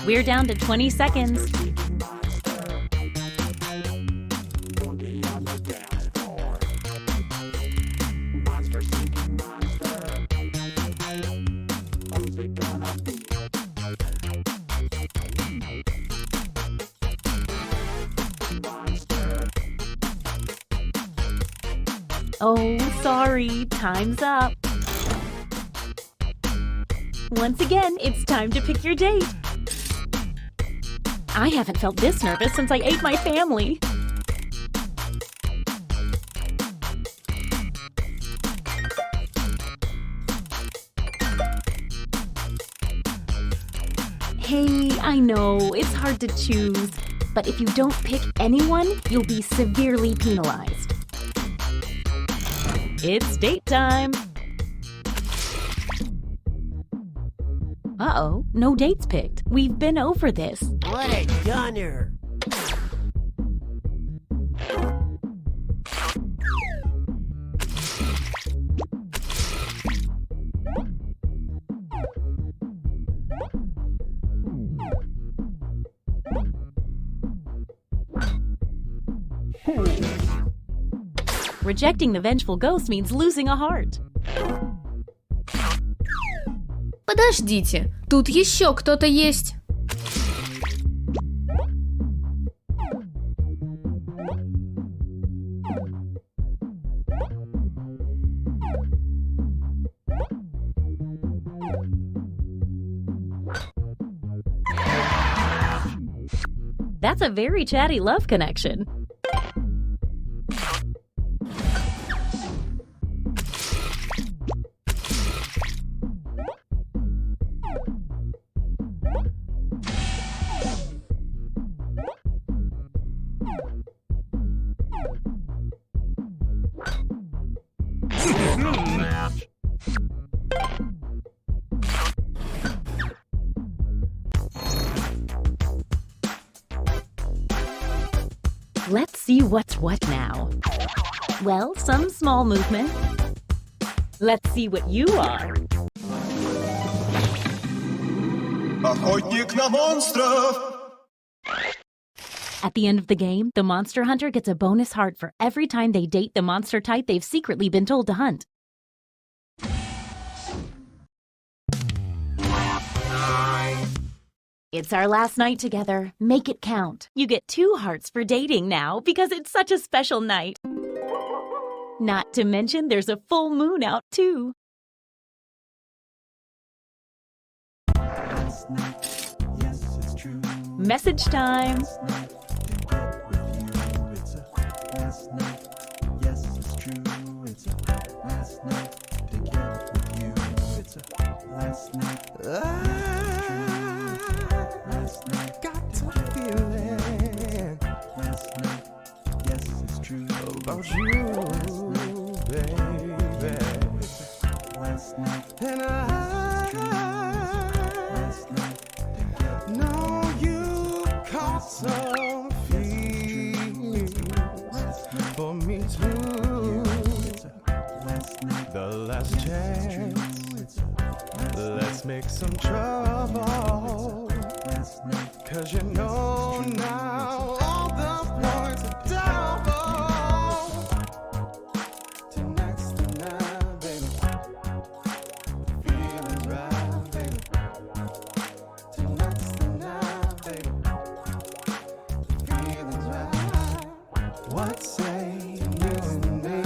We're down to 20 seconds. Oh, sorry, time's up. Once again, it's time to pick your date. I haven't felt this nervous since I ate my family. Hey, I know, it's hard to choose, but if you don't pick anyone, you'll be severely penalized. It's date time! Uh-oh, no dates picked. We've been over this. What a gunner! Rejecting the vengeful ghost means losing a heart. Подождите, тут еще кто-то есть. That's a very chatty love connection. Let's see what's what now. Well, some small movement. Let's see what you are. Охотник на монстров! At the end of the game, the monster hunter gets a bonus heart for every time they date the monster type they've secretly been told to hunt. It's our last night together. Make it count. You get 2 hearts for dating now because it's such a special night. Not to mention there's a full moon out too. Message time. Got to feel it. Yes, it's true about you, baby. And I know you caught some feelings for me too. The last chance, let's make some trouble. 'Cause you know now all the points are double. Tonight's the night, baby. Feeling's right, baby. Tonight's the night, baby. Feeling's right. What say you and me?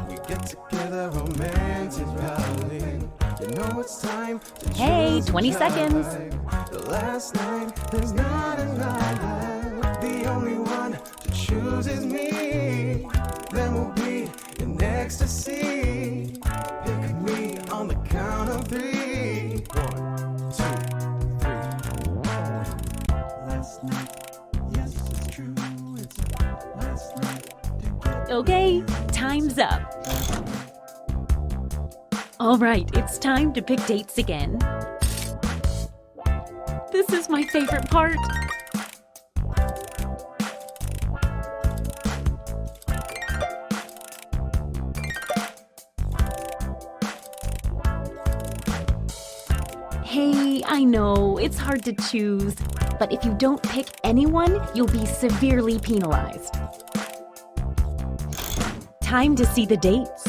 We get together romantically. You know it's time to Hey, choose 20 a seconds. tribe. The last night, there's not a night. The only one to choose is me. Then we'll be in ecstasy. Pick me on the count of 3. 1, 2, 3. Last night, yes, it's true. It's last night. Okay, time's up. All right, it's time to pick dates again. This is my favorite part. Hey, I know, it's hard to choose, but if you don't pick anyone, you'll be severely penalized. Time to see the dates.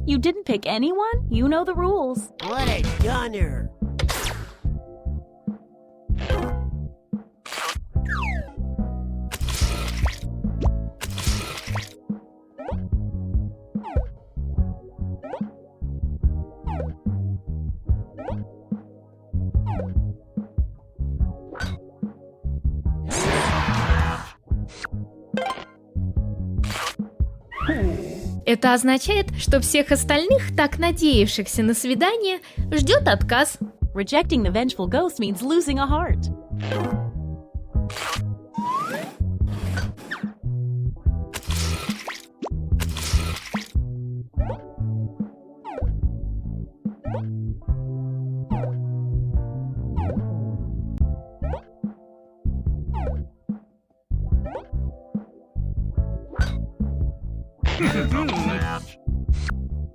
You didn't pick anyone? You know the rules. What a gunner! Это означает, что всех остальных, так надеявшихся на свидание, ждет отказ. Rejecting the vengeful ghost means losing a heart.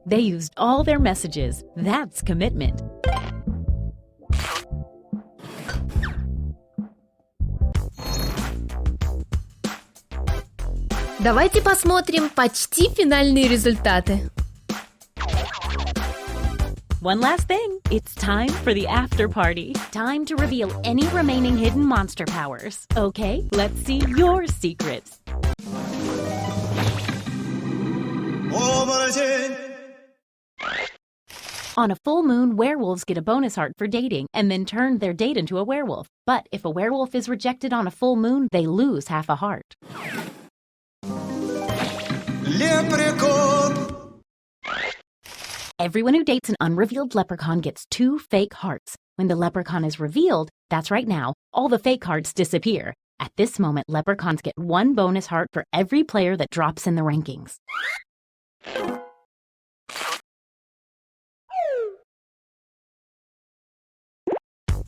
They used all their messages. That's commitment. Давайте посмотрим почти финальные результаты. One last thing. It's time for the after party. Time to reveal any remaining hidden monster powers. Okay, let's see your secrets. On a full moon, werewolves get a bonus heart for dating and then turn their date into a werewolf. But if a werewolf is rejected on a full moon, they lose half a heart. Leprechaun. Everyone who dates an unrevealed leprechaun gets 2 fake hearts. When the leprechaun is revealed, that's right now, all the fake hearts disappear. At this moment, leprechauns get 1 bonus heart for every player that drops in the rankings.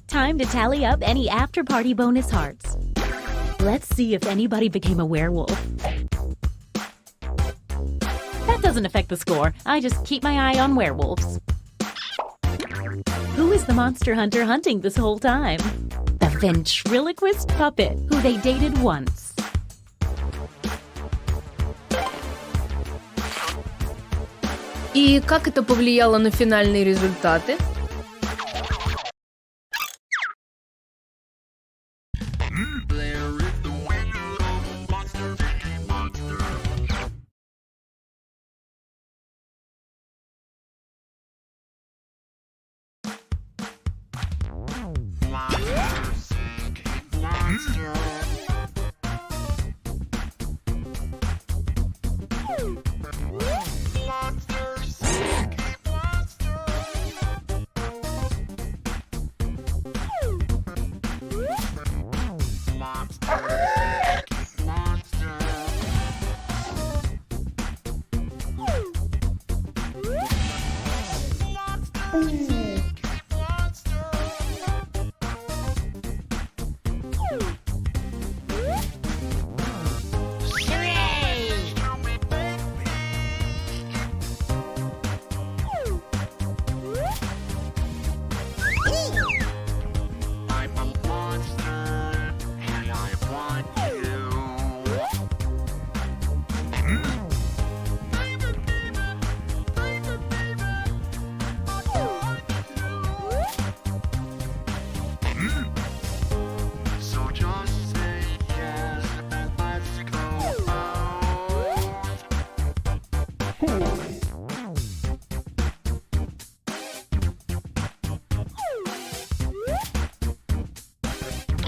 Time to tally up any after-party bonus hearts. Let's see if anybody became a werewolf. That doesn't affect the score. I just keep my eye on werewolves. Who is the monster hunter hunting this whole time? The ventriloquist puppet, who they dated once. И как это повлияло на финальные результаты?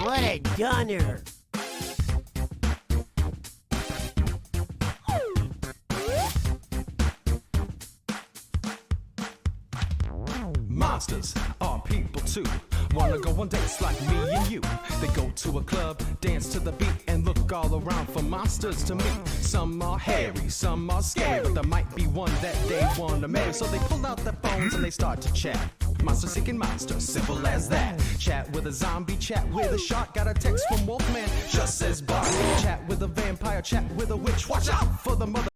What a gunner! Monsters are people too. Wanna go on dates like me and you. They go to a club, dance to the beat, and look all around for monsters to meet. Some are hairy, some are scary, but there might be one that they wanna marry. So they pull out their phones and they start to chat. Monster seeking monster, simple as that. Chat with a zombie, chat with a shark. Got a text from Wolfman, just says bark. Chat with a vampire, chat with a witch. Watch out for the mother.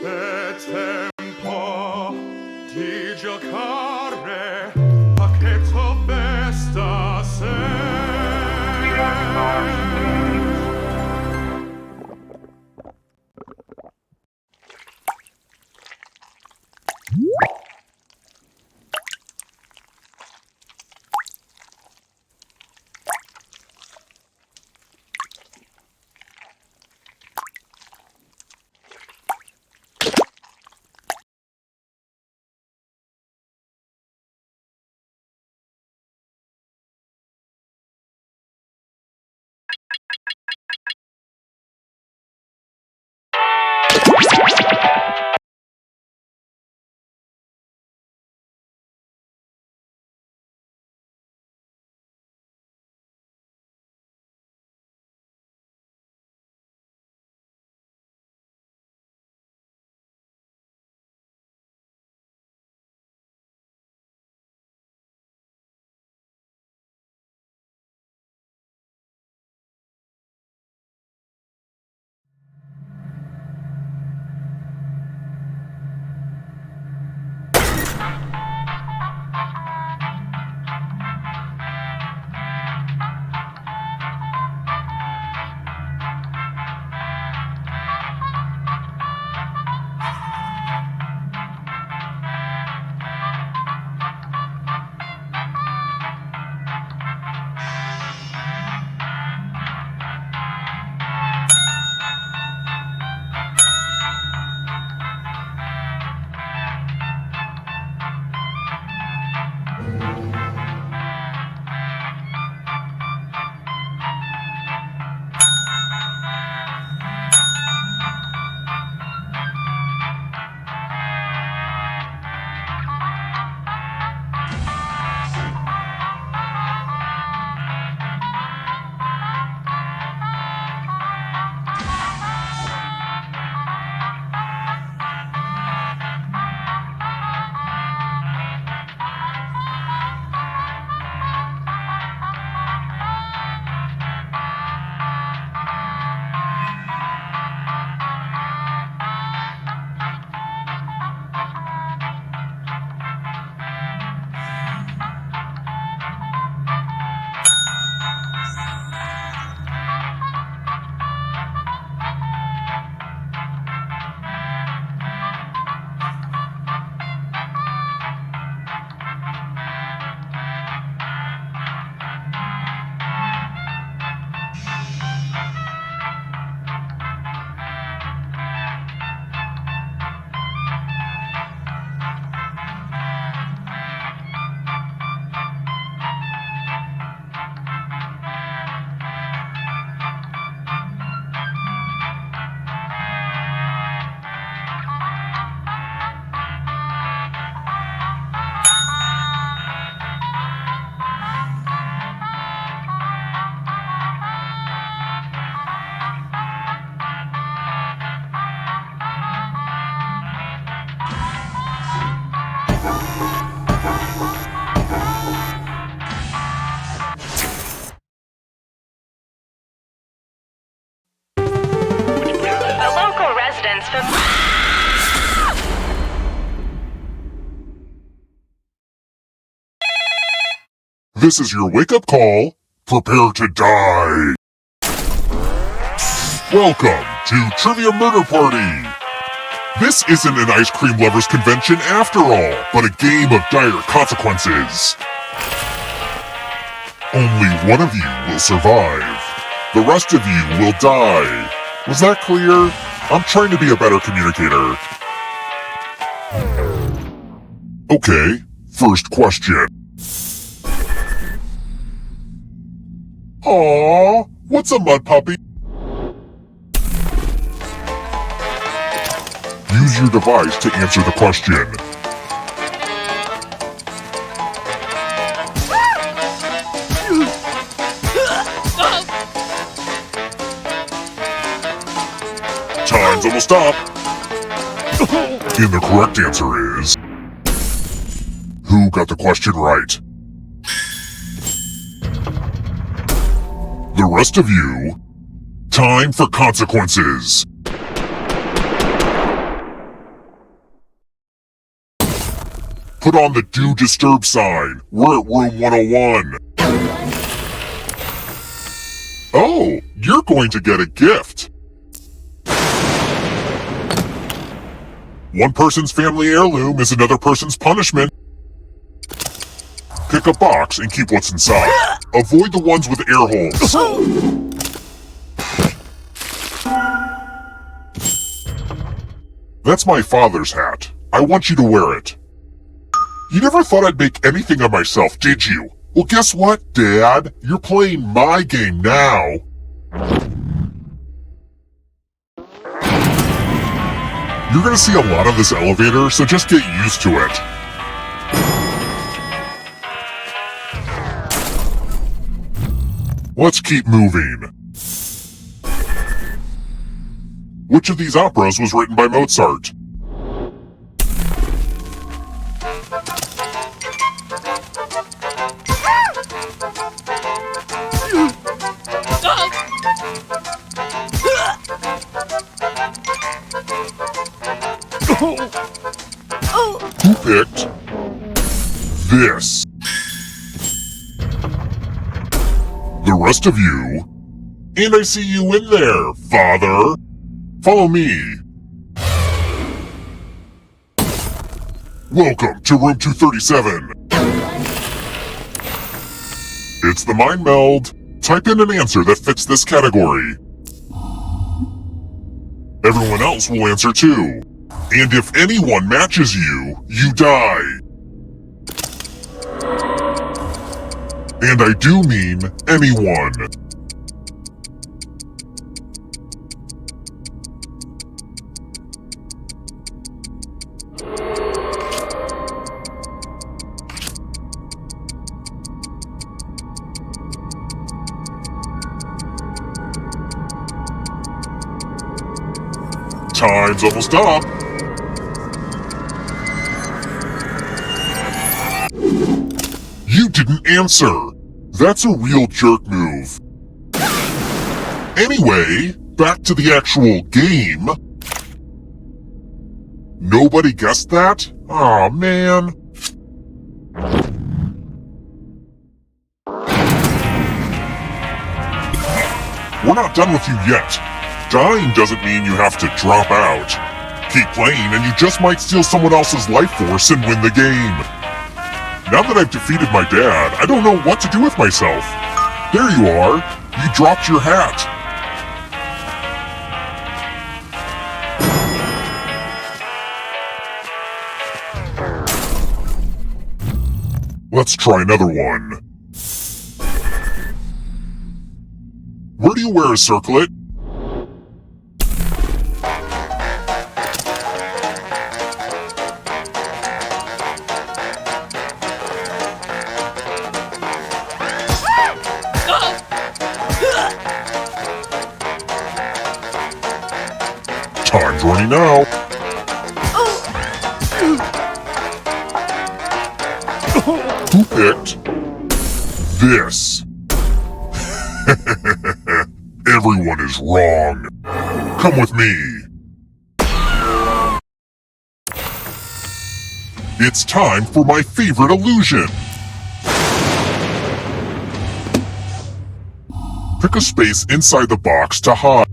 È tempo di giocare It's familiar. This is your wake-up call. Prepare to die. Welcome to Trivia Murder Party. This isn't an ice cream lovers convention after all, but a game of dire consequences. Only one of you will survive. The rest of you will die. Was that clear? I'm trying to be a better communicator. Okay, first question. Aww, what's a mud puppy? Use your device to answer the question. Time's almost up. And the correct answer is... Who got the question right? The rest of you, time for consequences. Put on the Do Disturb sign. We're at room 101. Oh, you're going to get a gift. One person's family heirloom is another person's punishment. Pick a box and keep what's inside. Avoid the ones with air holes. That's my father's hat. I want you to wear it. You never thought I'd make anything of myself, did you? Well, guess what, Dad? You're playing my game now. You're gonna see a lot of this elevator, so just get used to it. Let's keep moving. Which of these operas was written by Mozart? Who picked this? The rest of you, and I see you in there, Father. Follow me. Welcome to room 237. It's the mind meld. Type in an answer that fits this category. Everyone else will answer too. And if anyone matches you, you die. And I do mean anyone. Time's almost up. You didn't answer. That's a real jerk move. Anyway, back to the actual game. Nobody guessed that? Aw, man. We're not done with you yet. Dying doesn't mean you have to drop out. Keep playing and you just might steal someone else's life force and win the game. Now that I've defeated my dad, I don't know what to do with myself. There you are. You dropped your hat. Let's try another one. Where do you wear a circlet? Time's running out. Who picked this? Everyone is wrong. Come with me. It's time for my favorite illusion. Pick a space inside the box to hide.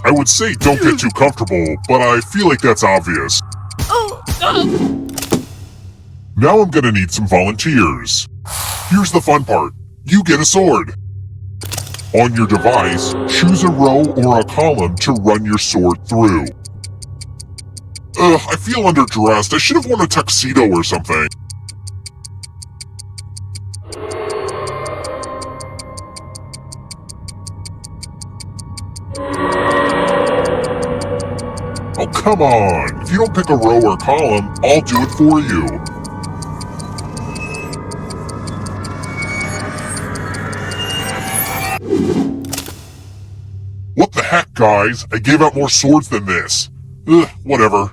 I would say don't get too comfortable, but I feel like that's obvious. Now I'm gonna need some volunteers. Here's the fun part. You get a sword. On your device, choose a row or a column to run your sword through. I feel underdressed. I should have worn a tuxedo or something. Oh, come on. If you don't pick a row or column, I'll do it for you. What the heck, guys? I gave out more swords than this. Whatever.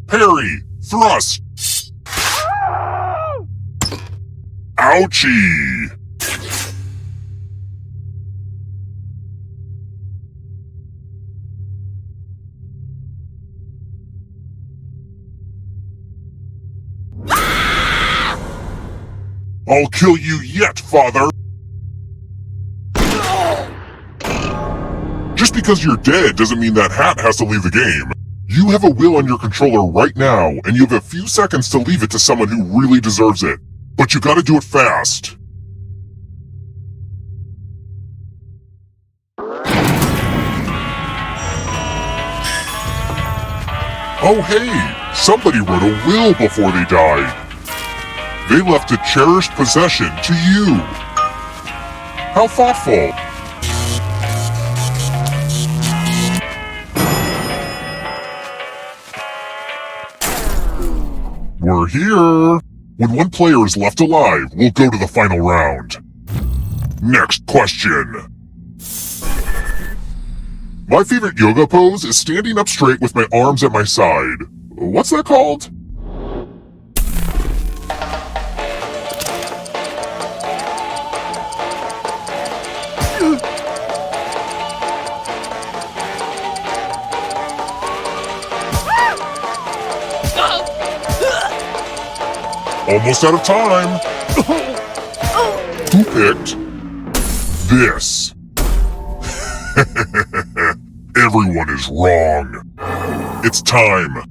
Parry! Thrust! Ouchie! I'll kill you yet, father! Just because you're dead doesn't mean that hat has to leave the game. You have a will on your controller right now, and you have a few seconds to leave it to someone who really deserves it. But you gotta do it fast. Oh hey, somebody wrote a will before they died. They left a cherished possession to you. How thoughtful. We're here! When one player is left alive, we'll go to the final round. Next question. My favorite yoga pose is standing up straight with my arms at my side. What's that called? Almost out of time. Who picked this? Everyone is wrong. It's time.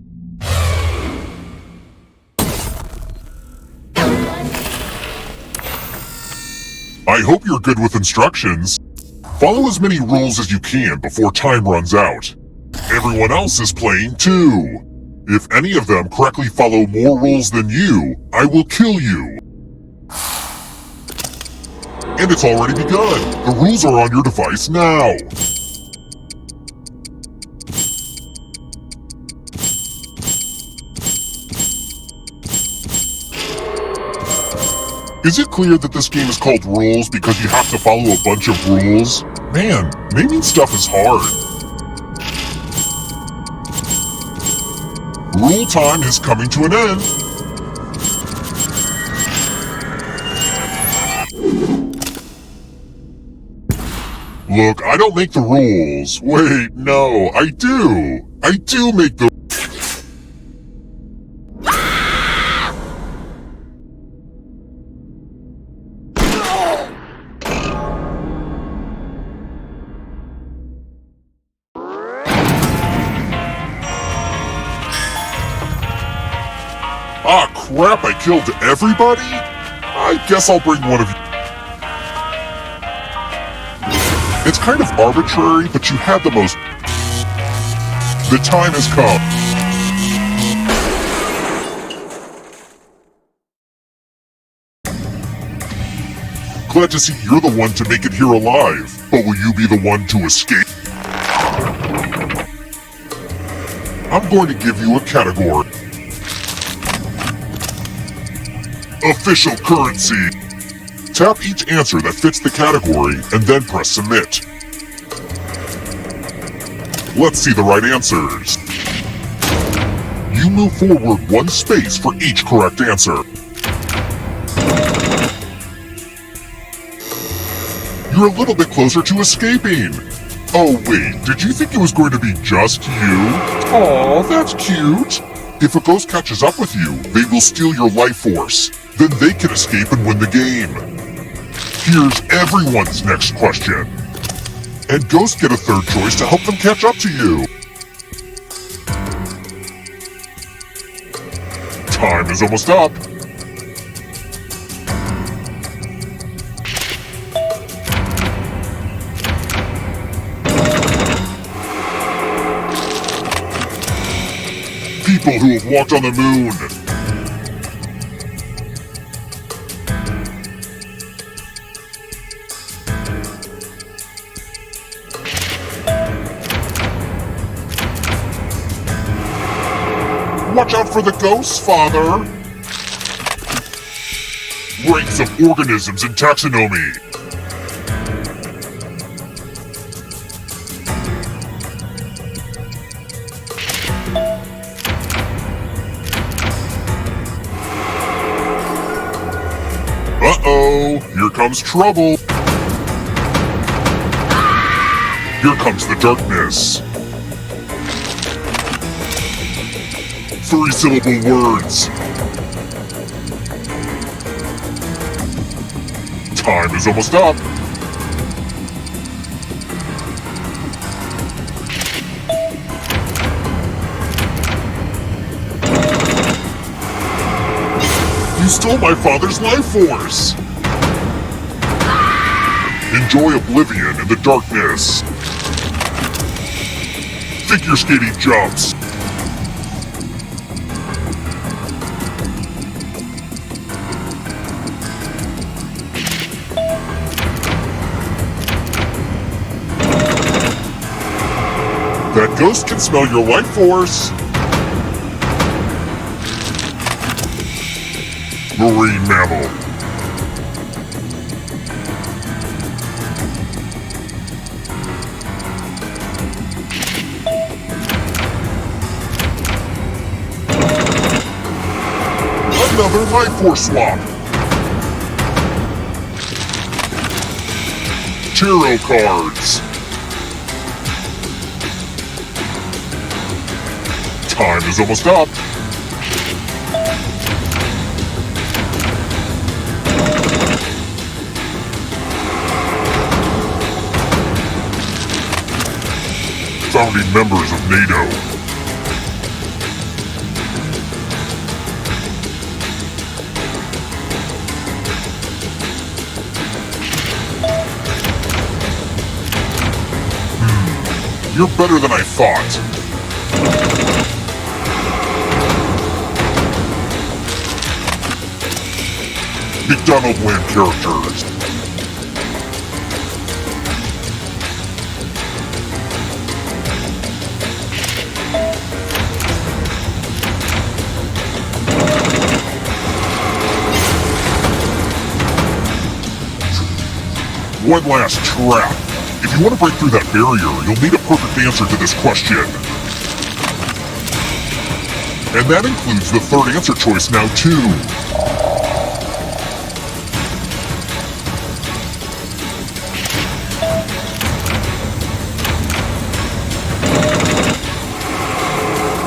I hope you're good with instructions. Follow as many rules as you can before time runs out. Everyone else is playing too. If any of them correctly follow more rules than you, I will kill you. And it's already begun. The rules are on your device now. Is it clear that this game is called Rules because you have to follow a bunch of rules? Man, naming stuff is hard. Rule time is coming to an end. Look, I don't make the rules. Wait, no, I do. I do make the... Ah, crap, I killed everybody? I guess I'll bring one of you. It's kind of arbitrary, but you had the most... The time has come. Glad to see you're the one to make it here alive, but will you be the one to escape? I'm going to give you a category. Official currency. Tap each answer that fits the category and then press submit. Let's see the right answers. You move forward one space for each correct answer. You're a little bit closer to escaping. Oh wait, did you think it was going to be just you? Aw, that's cute. If a ghost catches up with you, they will steal your life force. Then they can escape and win the game. Here's everyone's next question. And ghosts get a third choice to help them catch up to you. Time is almost up. People who have walked on the moon. Watch out for the ghosts, Father! Ranks of organisms in taxonomy. Uh-oh, here comes trouble. Here comes the darkness. 3-syllable words. Time is almost up. You stole my father's life force! Enjoy oblivion in the darkness. Figure skating jumps. That ghost can smell your life force. Marine mammal. Another life force swap. Tarot cards. Time is almost up. Founding members of NATO. You're better than I thought. McDonald Land characters. One last trap. If you want to break through that barrier, you'll need a perfect answer to this question. And that includes the third answer choice now, too.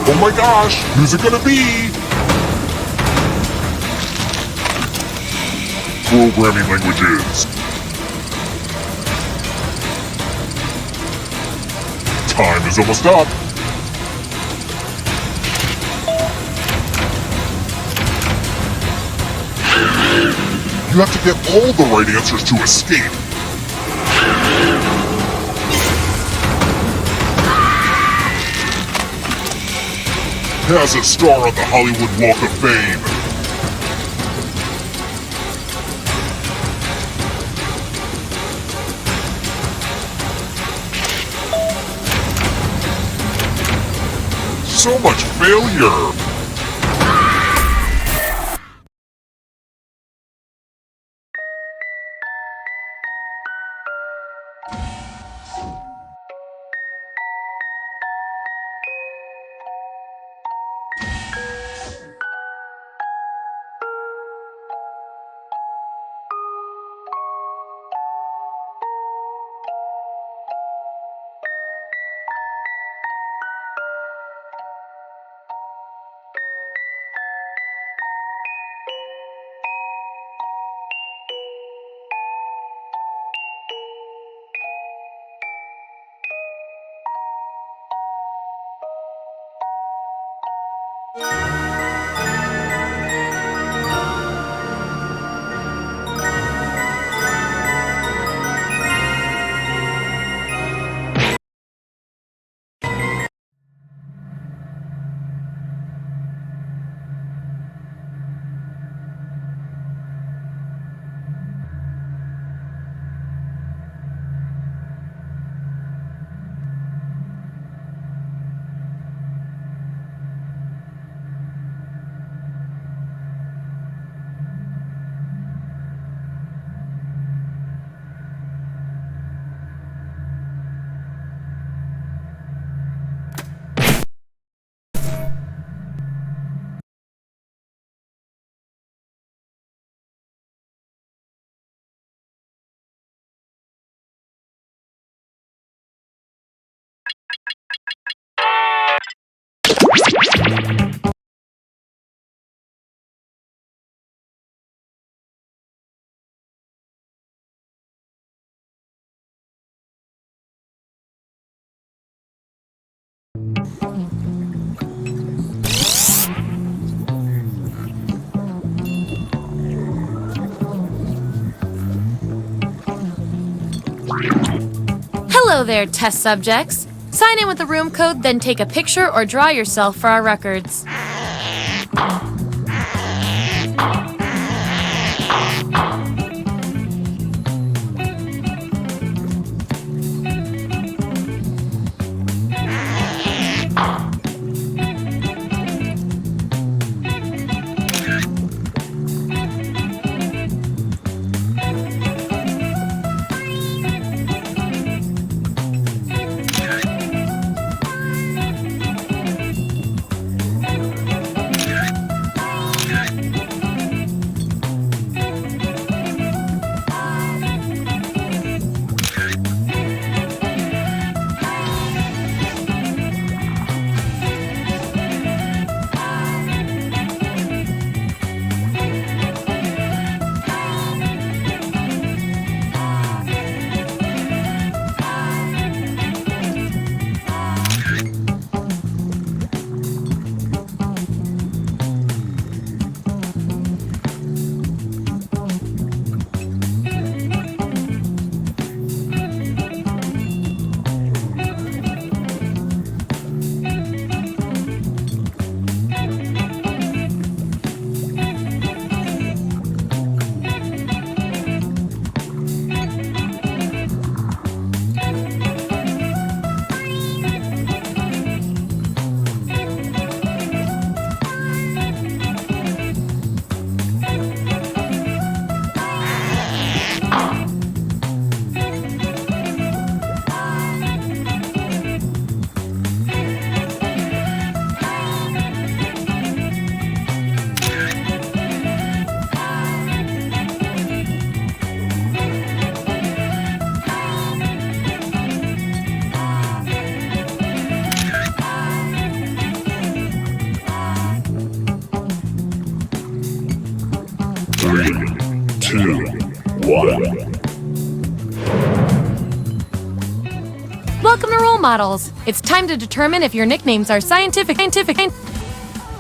Oh my gosh, who's it gonna be? Programming languages. Time is almost up. You have to get all the right answers to escape. Has a star on the Hollywood Walk of Fame. So much failure. Hello there, test subjects. Sign in with the room code, then take a picture or draw yourself for our records. Welcome to Role Models. It's time to determine if your nicknames are scientific.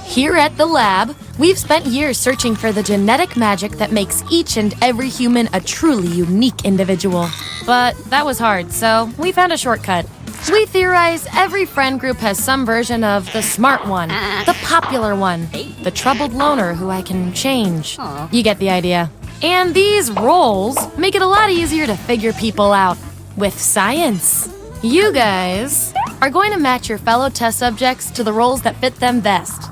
Here at the lab, we've spent years searching for the genetic magic that makes each and every human a truly unique individual. But that was hard, so we found a shortcut. We theorize every friend group has some version of the smart one, the popular one, the troubled loner who I can change. You get the idea. And these roles make it a lot easier to figure people out with science. You guys are going to match your fellow test subjects to the roles that fit them best.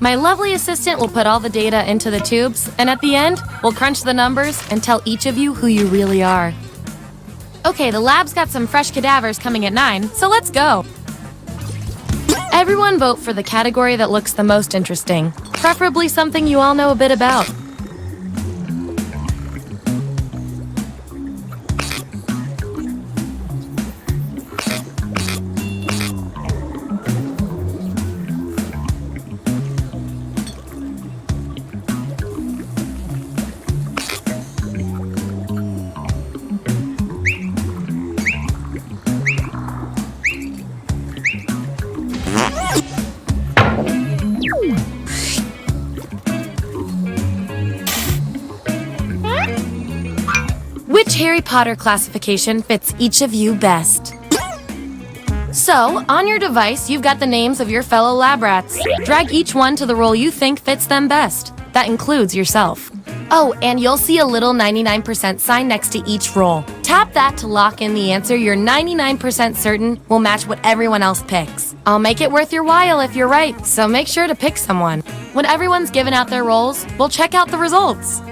My lovely assistant will put all the data into the tubes, and at the end, we'll crunch the numbers and tell each of you who you really are. Okay, the lab's got some fresh cadavers coming at 9, so let's go. Everyone vote for the category that looks the most interesting, preferably something you all know a bit about. Which Harry Potter classification fits each of you best? So, on your device, you've got the names of your fellow lab rats. Drag each one to the role you think fits them best. That includes yourself. Oh, and you'll see a little 99% sign next to each role. Tap that to lock in the answer you're 99% certain will match what everyone else picks. I'll make it worth your while if you're right, so make sure to pick someone. When everyone's given out their roles, we'll check out the results.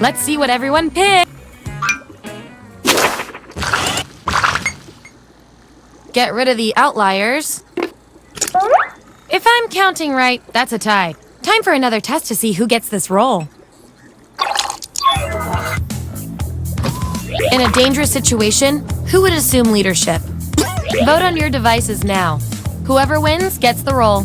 Let's see what everyone picked. Get rid of the outliers. If I'm counting right, that's a tie. Time for another test to see who gets this role. In a dangerous situation, who would assume leadership? Vote on your devices now. Whoever wins gets the role.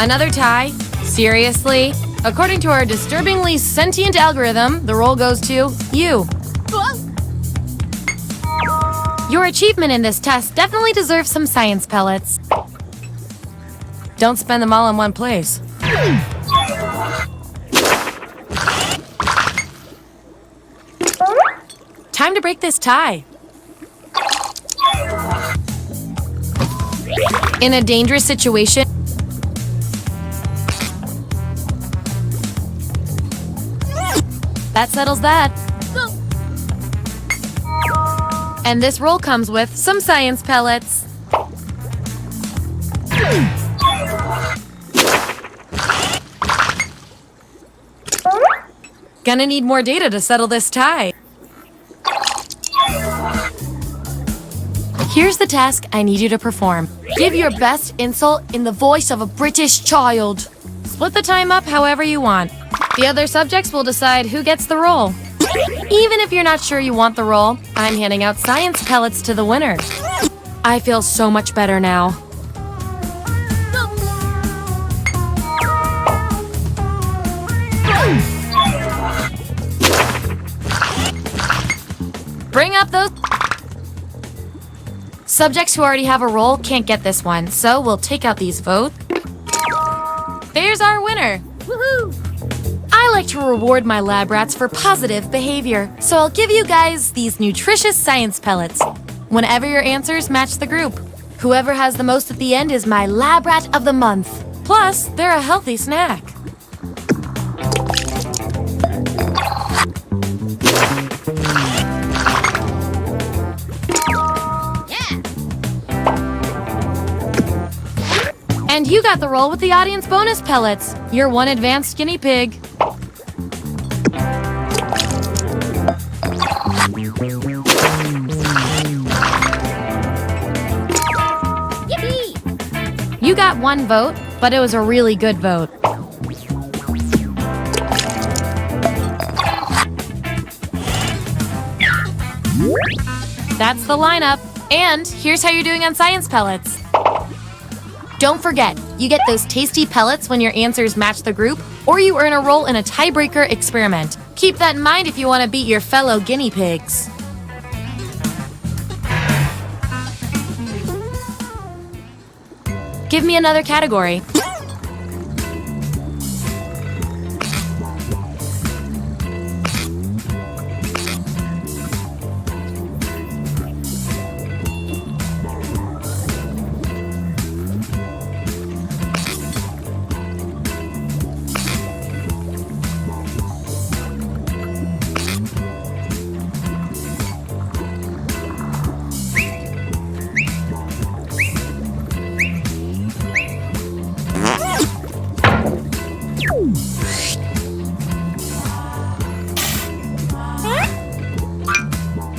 Another tie? Seriously? According to our disturbingly sentient algorithm, the role goes to you. Your achievement in this test definitely deserves some science pellets. Don't spend them all in one place. Time to break this tie. In a dangerous situation, that settles that. And this roll comes with some science pellets. Gonna need more data to settle this tie. Here's the task I need you to perform. Give your best insult in the voice of a British child. Split the time up however you want. The other subjects will decide who gets the role. Even if you're not sure you want the role, I'm handing out science pellets to the winner. I feel so much better now. Bring up those... Subjects who already have a role can't get this one, so we'll take out these votes. There's our winner! Woohoo! I like to reward my lab rats for positive behavior, so I'll give you guys these nutritious science pellets. Whenever your answers match the group. Whoever has the most at the end is my lab rat of the month. Plus, they're a healthy snack. And you got the role with the audience bonus pellets. You're one advanced guinea pig. Yippee! You got one vote, but it was a really good vote. That's the lineup. And here's how you're doing on science pellets. Don't forget, you get those tasty pellets when your answers match the group, or you earn a role in a tiebreaker experiment. Keep that in mind if you want to beat your fellow guinea pigs. Give me another category.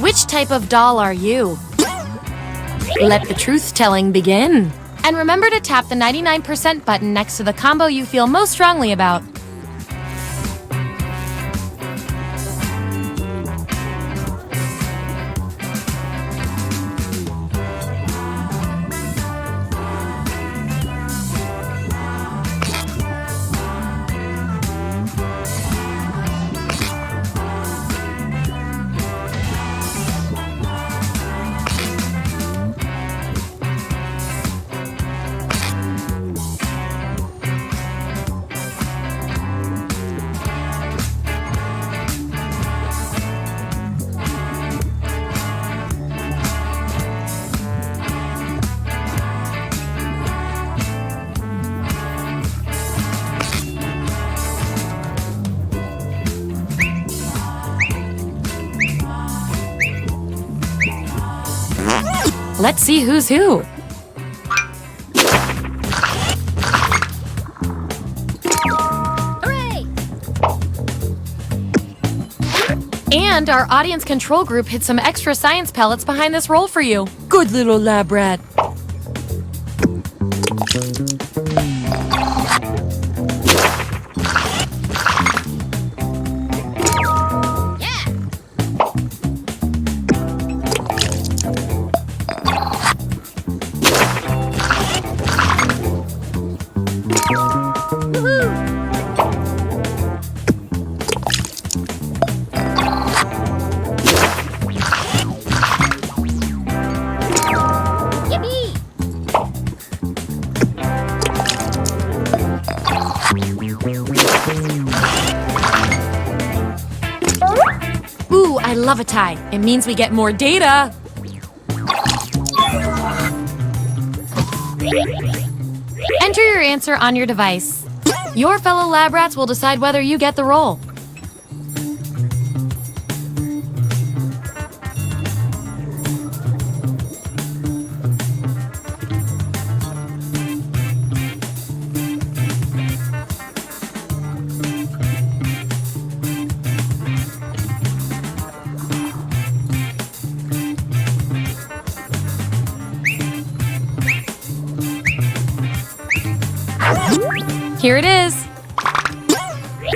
Which type of doll are you? Let the truth-telling begin. And remember to tap the 99% button next to the combo you feel most strongly about. Let's see who's who. Hooray! And our audience control group hid some extra science pellets behind this roll for you. Good little lab rat. Ooh, I love a tie. It means we get more data. Enter your answer on your device. Your fellow lab rats will decide whether you get the role. Here it is.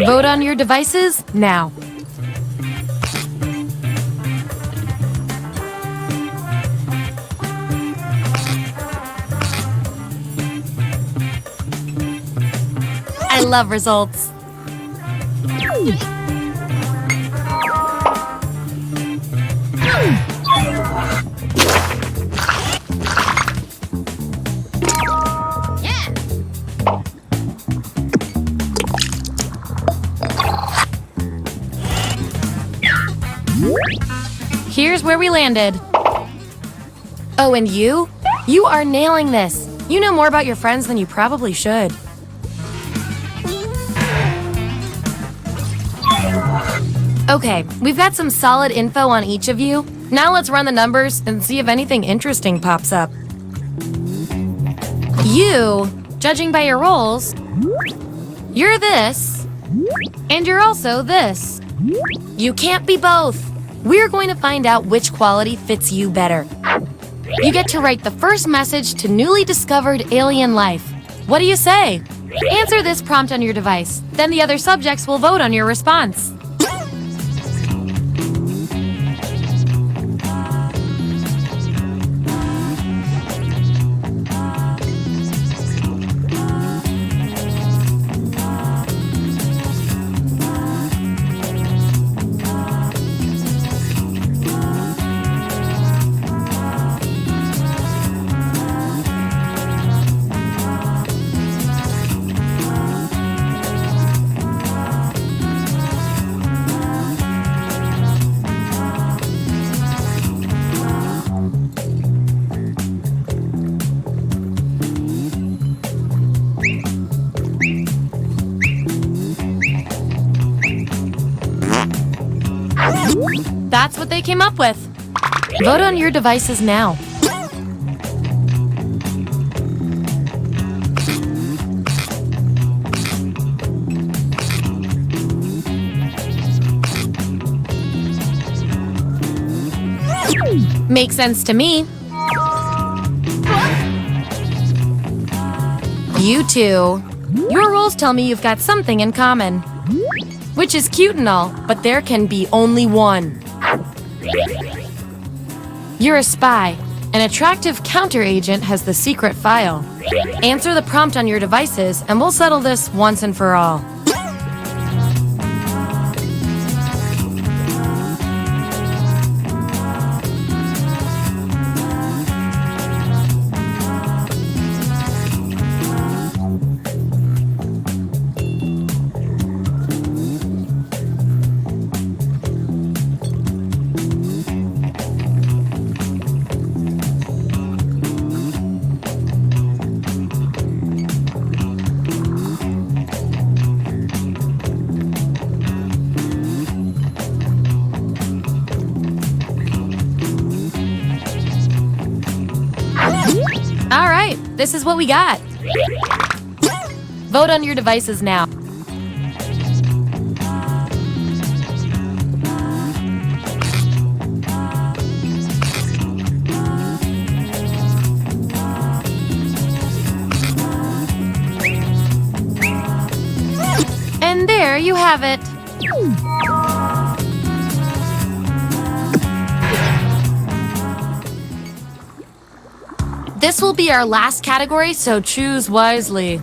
Vote on your devices now. I love results. Here's where we landed. Oh, and you? You are nailing this. You know more about your friends than you probably should. Okay, we've got some solid info on each of you. Now let's run the numbers and see if anything interesting pops up. You, judging by your rolls, you're this, and you're also this. You can't be both. We're going to find out which quality fits you better. You get to write the first message to newly discovered alien life. What do you say? Answer this prompt on your device. Then the other subjects will vote on your response. That's what they came up with. Vote on your devices now. Makes sense to me. You two. Your roles tell me you've got something in common. Which is cute and all, but there can be only one. You're a spy. An attractive counteragent has the secret file. Answer the prompt on your devices, and we'll settle this once and for all. This is what we got. Vote on your devices now. And there you have it. This will be our last category, so choose wisely.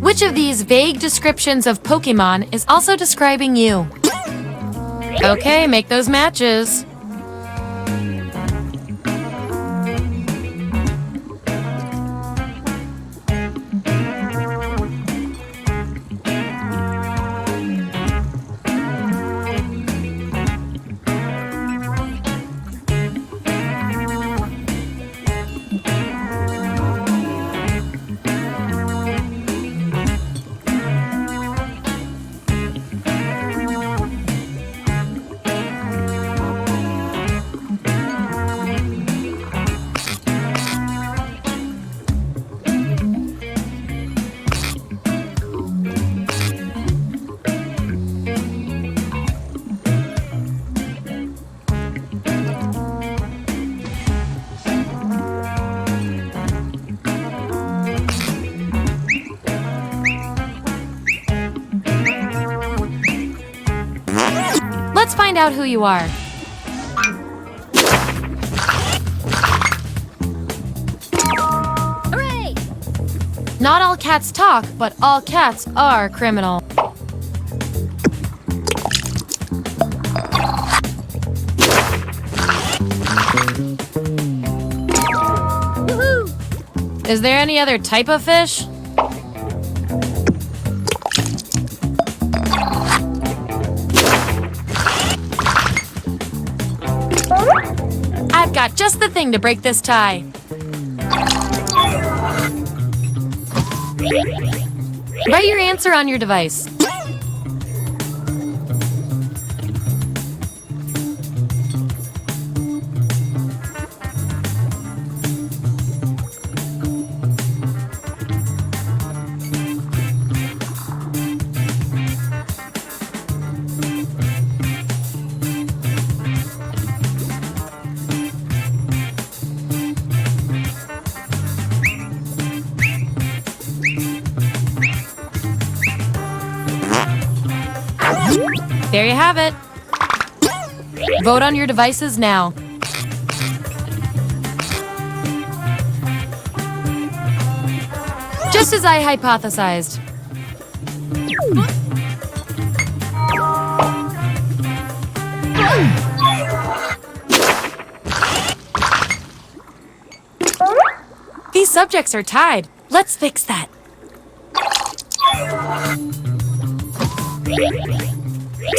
Which of these vague descriptions of Pokemon is also describing you? Okay, make those matches. Let's find out who you are. Hooray! Not all cats talk, but all cats are criminal. Woohoo! Is there any other type of fish? I've got just the thing to break this tie. Write your answer on your device. There you have it. Vote on your devices now. Just as I hypothesized. These subjects are tied. Let's fix that.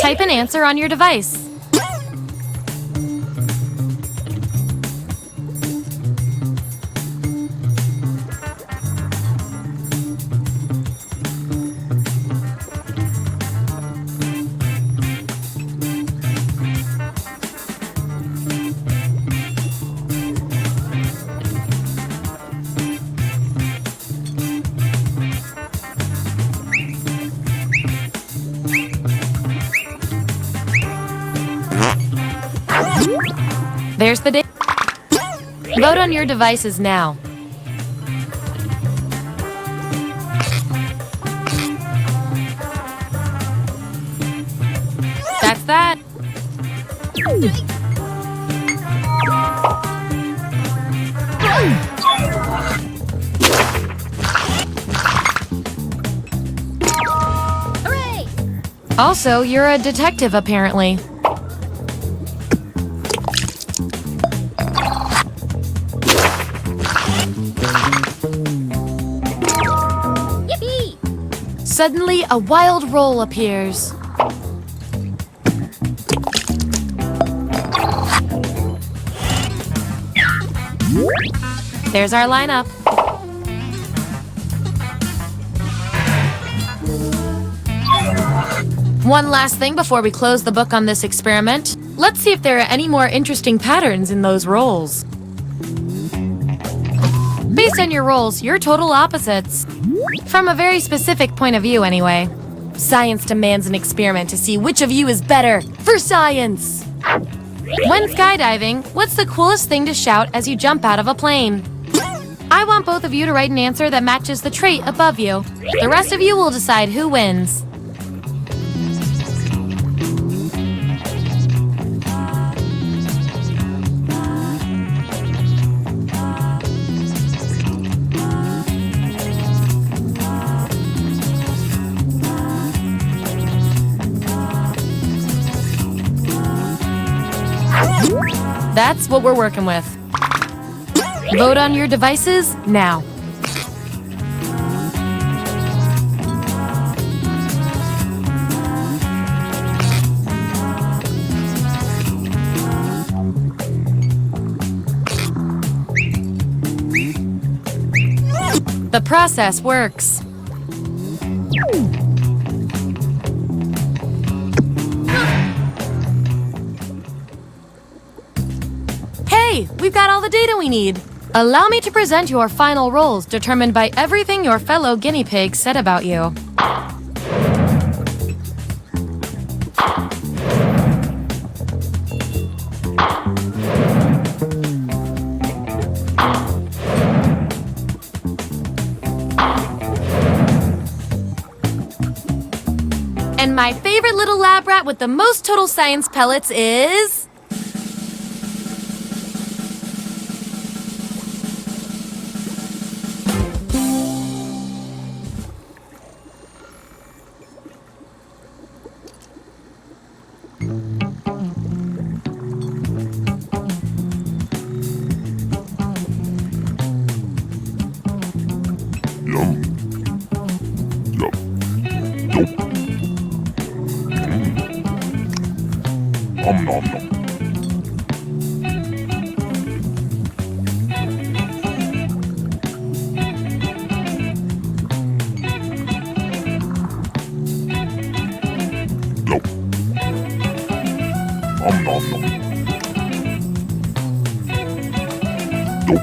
Type an answer on your device. There's the date. Vote on your devices now. That's that. Hooray! Also, you're a detective, apparently. Yippee! Suddenly, a wild roll appears. There's our lineup. One last thing before we close the book on this experiment. Let's see if there are any more interesting patterns in those rolls. Based on your rolls, you're total opposites. From a very specific point of view, anyway. Science demands an experiment to see which of you is better. For science! When skydiving, what's the coolest thing to shout as you jump out of a plane? I want both of you to write an answer that matches the trait above you. The rest of you will decide who wins. That's what we're working with. Vote on your devices now. The process works. Hey, we've got all the data we need. Allow me to present your final rolls, determined by everything your fellow guinea pigs said about you. And my favorite little lab rat with the most total science pellets is... Nom nom nom. Nope. Nom nom nom. Nope.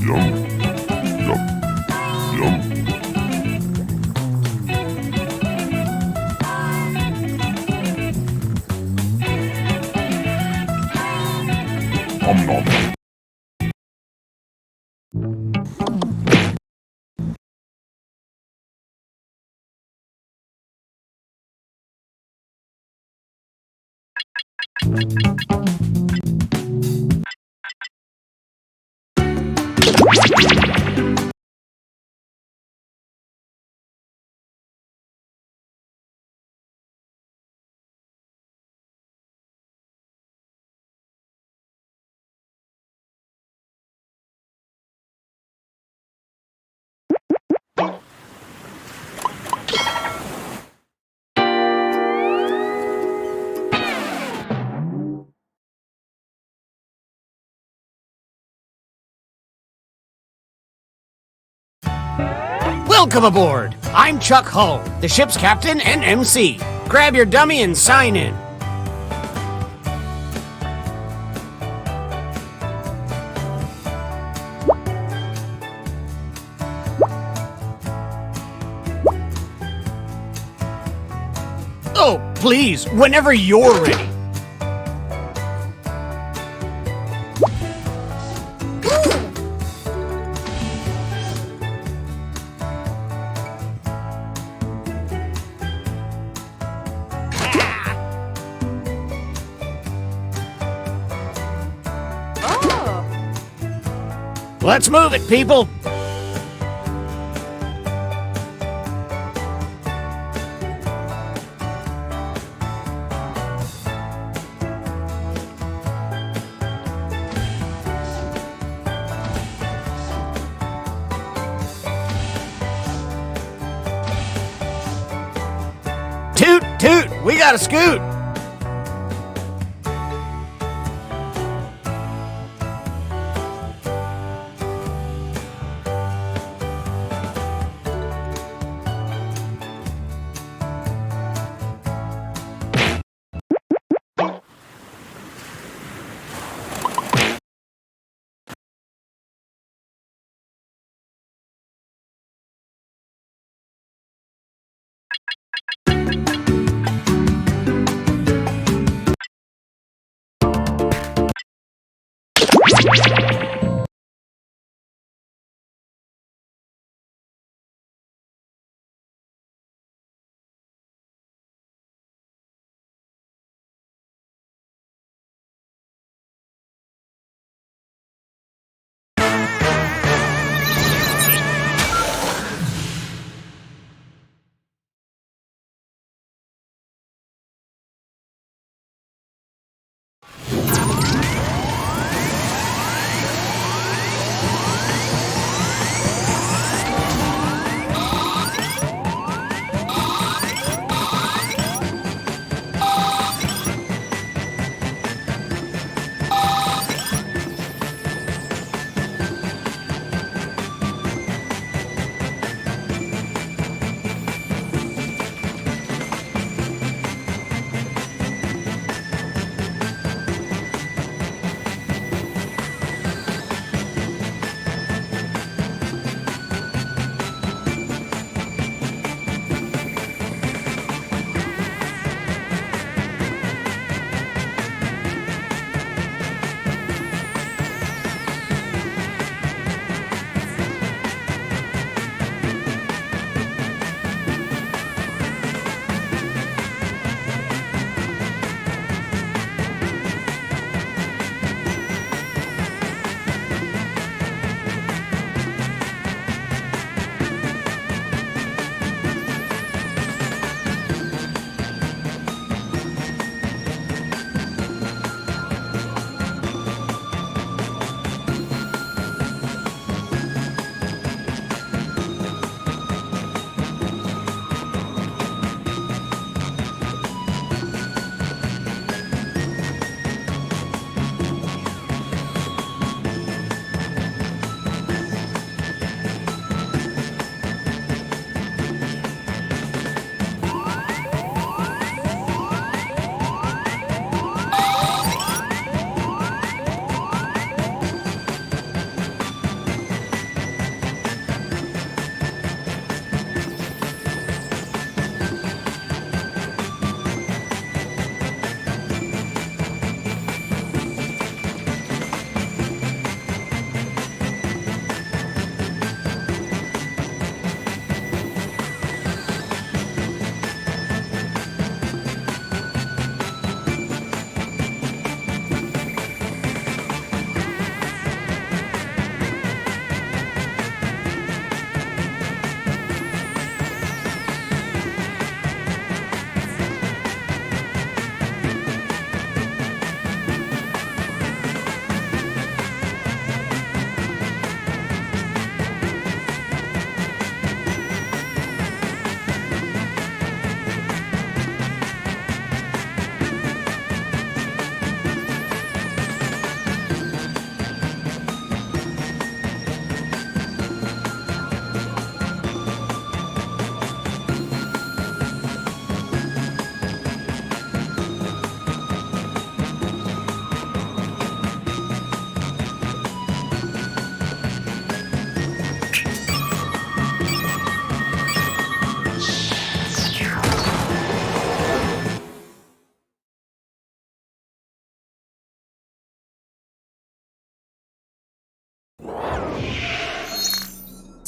Yum. Yum. Yum. Nom nom. Welcome aboard! I'm Chuck Hull, the ship's captain and MC. Grab your dummy and sign in. Oh, please, whenever you're ready. Let's move it, people! gotta scoot.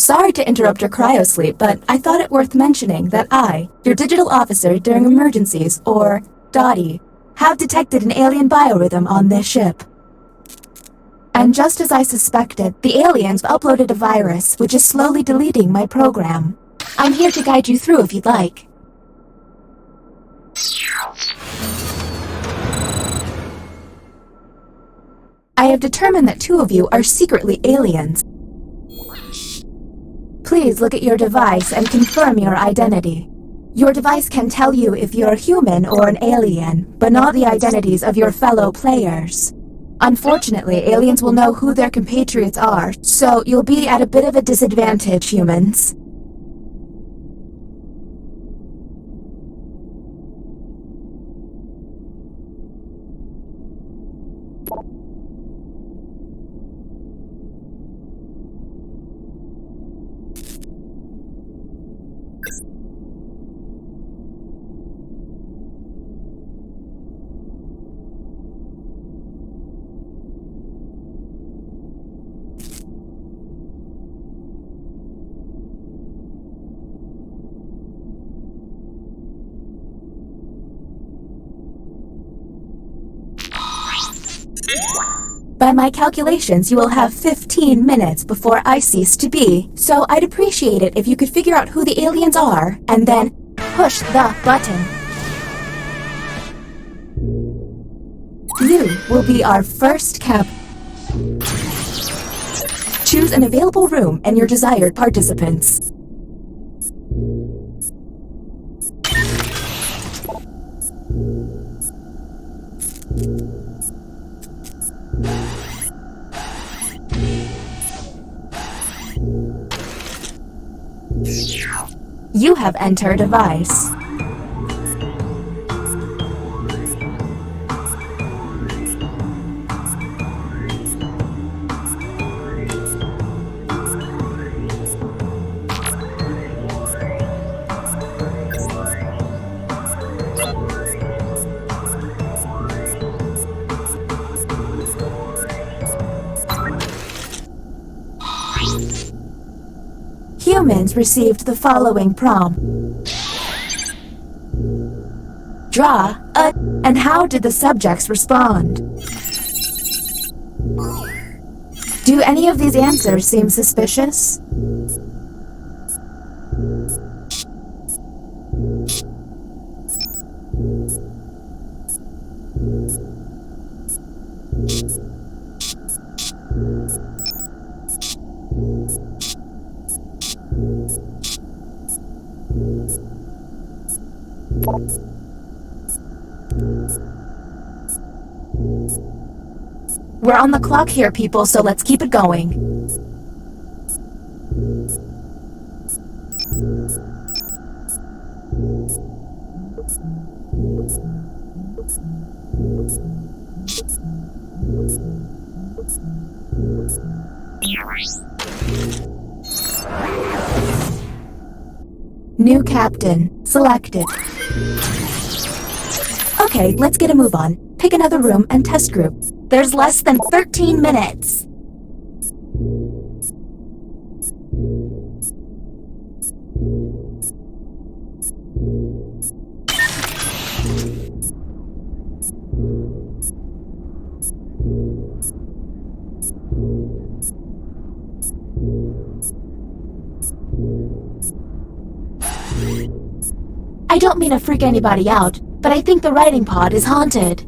Sorry to interrupt your cryosleep, but I thought it worth mentioning that I, your digital officer during emergencies, or Dottie, have detected an alien biorhythm on this ship. And just as I suspected, the aliens uploaded a virus which is slowly deleting my program. I'm here to guide you through if you'd like. I have determined that 2 of you are secretly aliens. Please look at your device and confirm your identity. Your device can tell you if you're human or an alien, but not the identities of your fellow players. Unfortunately, aliens will know who their compatriots are, so you'll be at a bit of a disadvantage, humans. By my calculations, you will have 15 minutes before I cease to be, so I'd appreciate it if you could figure out who the aliens are, and then push the button. You will be our first cap. Choose an available room and your desired participants. You have entered a device. Humans received the following prompt. Draw a... And how did the subjects respond? Do any of these answers seem suspicious? We're on the clock here, people, so let's keep it going. New captain selected. Okay, let's get a move on. Pick another room and test group. There's less than 13 minutes. I don't mean to freak anybody out, but I think the writing pod is haunted.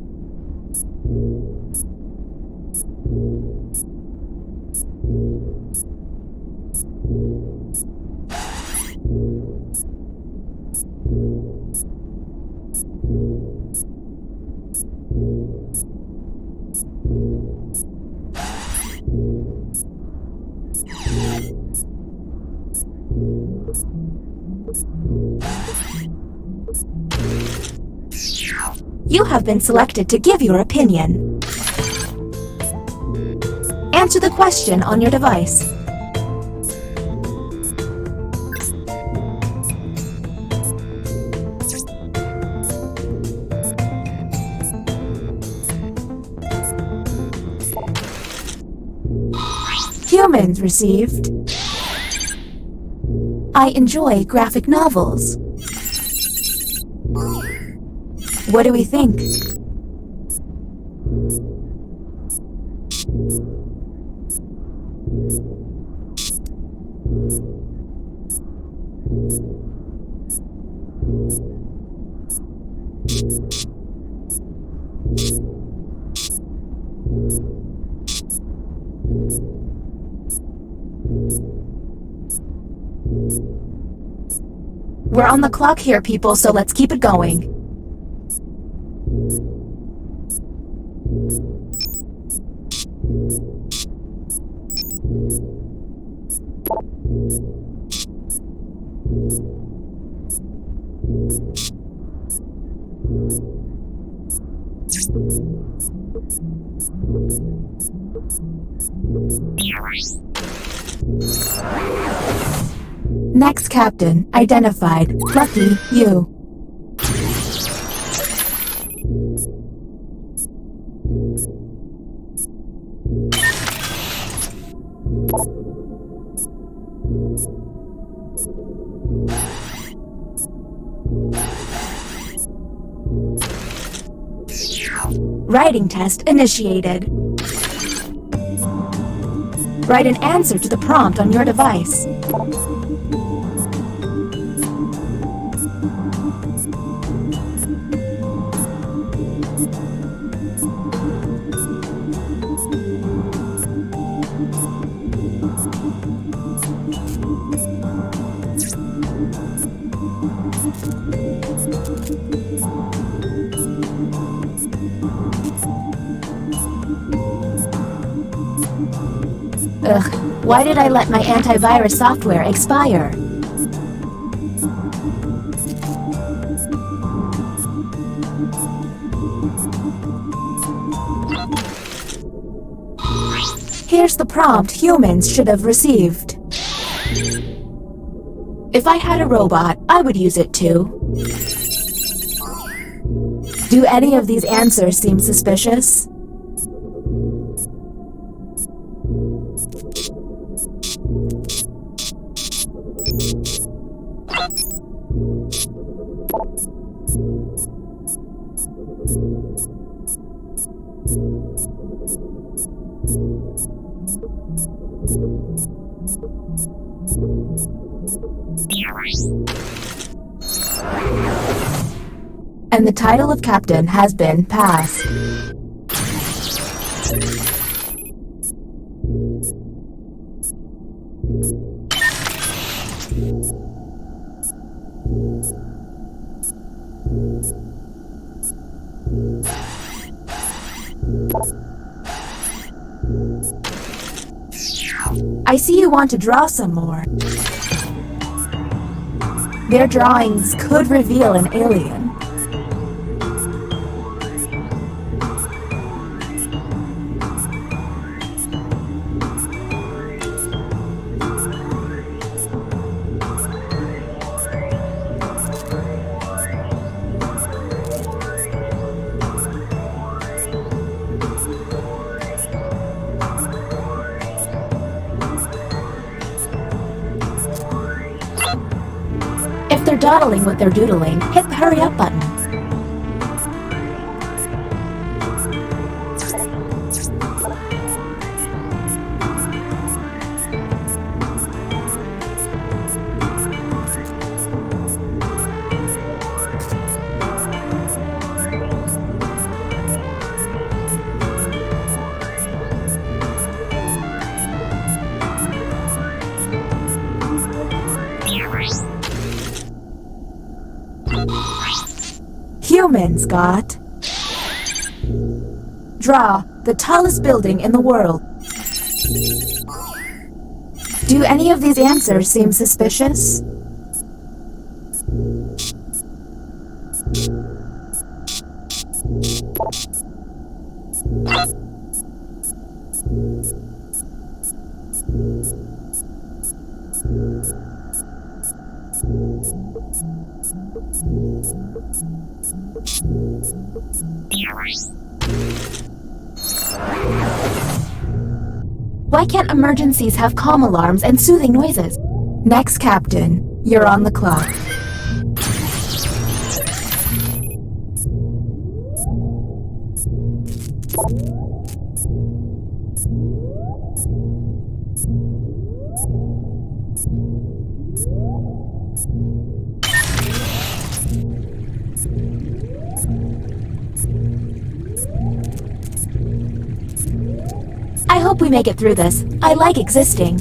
You have been selected to give your opinion. Answer the question on your device. Humans received. I enjoy graphic novels. What do we think? We're on the clock here, people, so let's keep it going. Next captain, identified. Lucky you. Writing test initiated. Write an answer to the prompt on your device. Ugh, why did I let my antivirus software expire? Here's the prompt humans should have received. If I had a robot, I would use it too. Do any of these answers seem suspicious? And the title of captain has been passed. I see you want to draw some more. Their drawings could reveal an alien. If they're dawdling with their doodling, hit the hurry up button. Humans got. Draw the tallest building in the world. Do any of these answers seem suspicious? Why can't emergencies have calm alarms and soothing noises? Next captain, you're on the clock. I hope we make it through this. I like existing.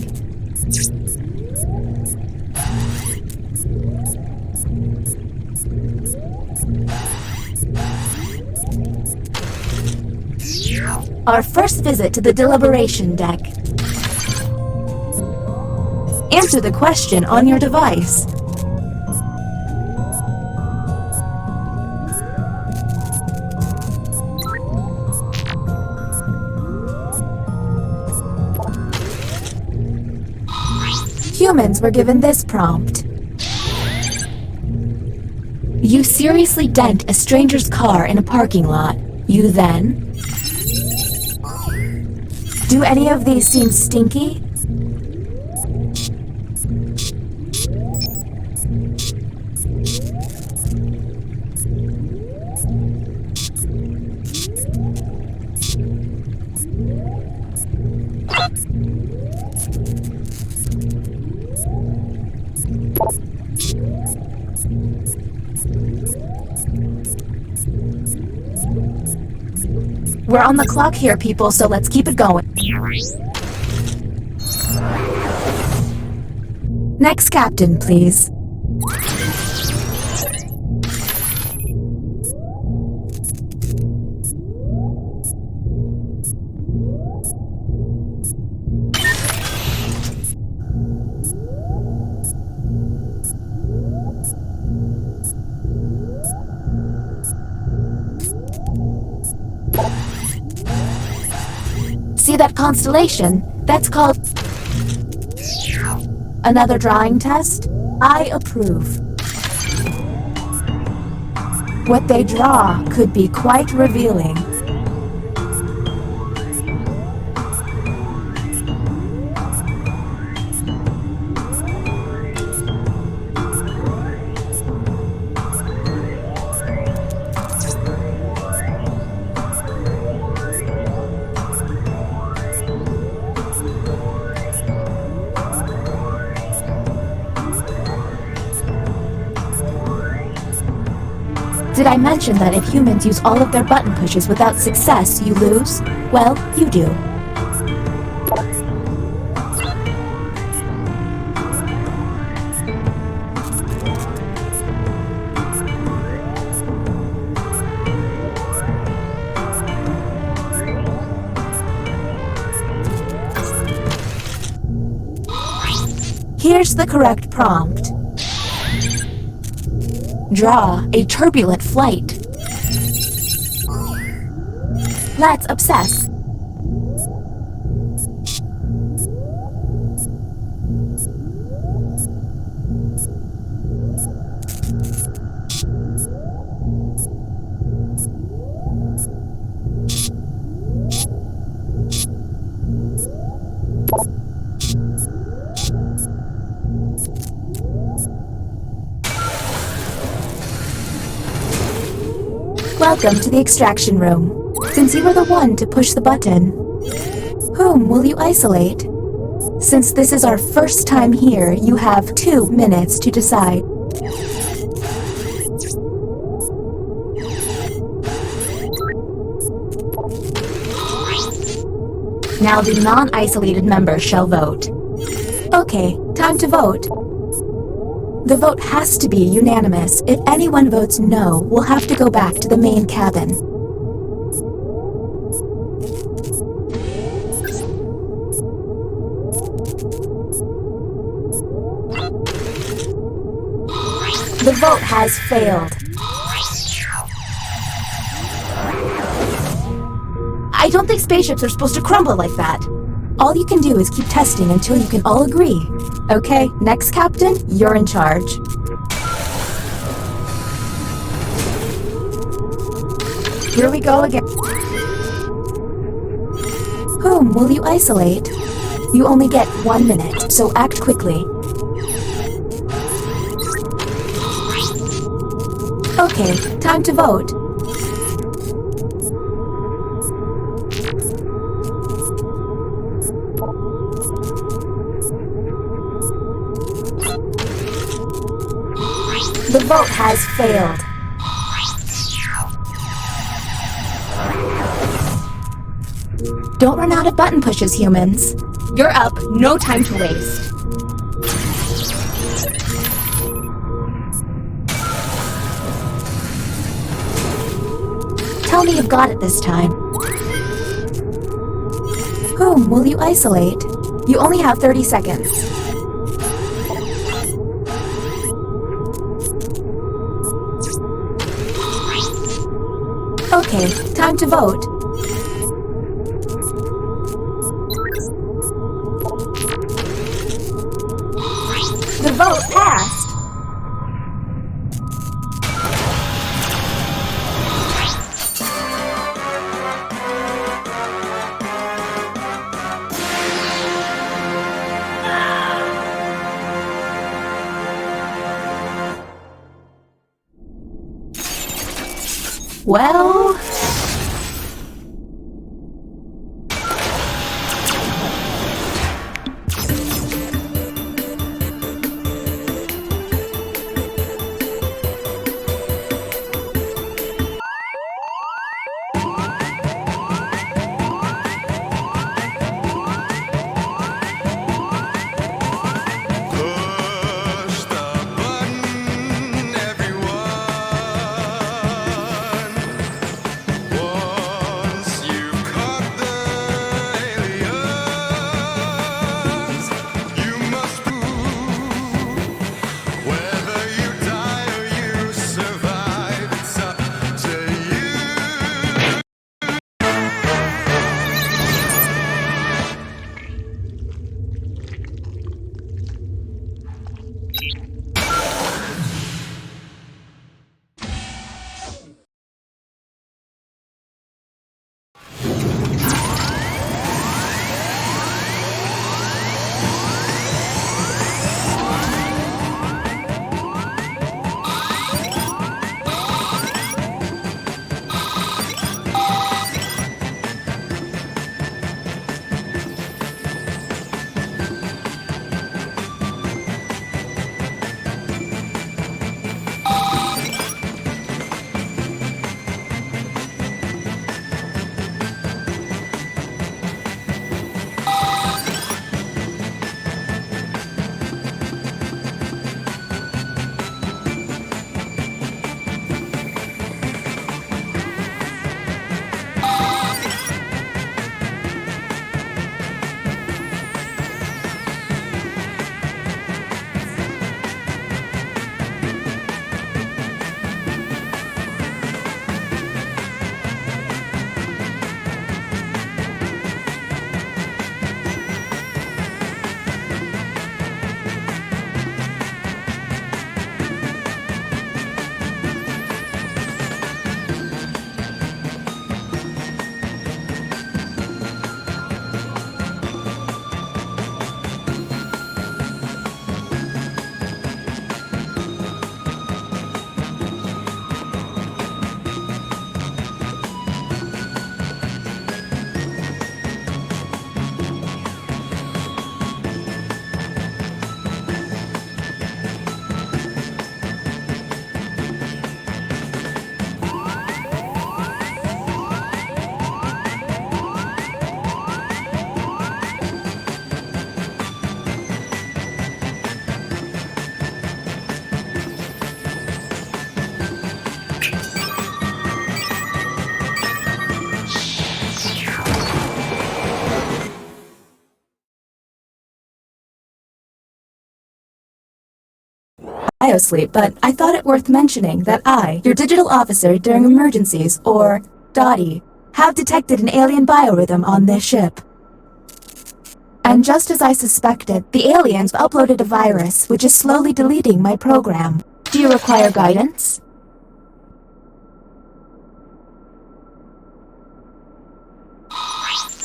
Our first visit to the deliberation deck. Answer the question on your device. Humans were given this prompt. You seriously dent a stranger's car in a parking lot. You then... Do any of these seem stinky? We're on the clock here, people, so let's keep it going. Next captain, please. See that constellation? That's called... Another drawing test? I approve. What they draw could be quite revealing. Did I mention that if humans use all of their button pushes without success, you lose? Well, you do. Here's the correct prompt. Draw a turbulent flight. Let's obsess. Welcome to the extraction room. Since you were the one to push the button, whom will you isolate? Since this is our first time here, you have 2 minutes to decide. Now the non-isolated members shall vote. Okay, time to vote. The vote has to be unanimous. If anyone votes no, we'll have to go back to the main cabin. The vote has failed. I don't think spaceships are supposed to crumble like that. All you can do is keep testing until you can all agree. Okay, next captain, you're in charge. Here we go again. Whom will you isolate? You only get 1 minute, so act quickly. Okay, time to vote. The vote has failed. Don't run out of button pushes, humans. You're up, no time to waste. Tell me you've got it this time. whom will you isolate? You only have 30 seconds. Okay, time to vote. The vote passed. Well... Sleep, but I thought it worth mentioning that I, your digital officer during emergencies, or Dottie, have detected an alien biorhythm on this ship. And just as I suspected, the aliens uploaded a virus which is slowly deleting my program. Do you require guidance?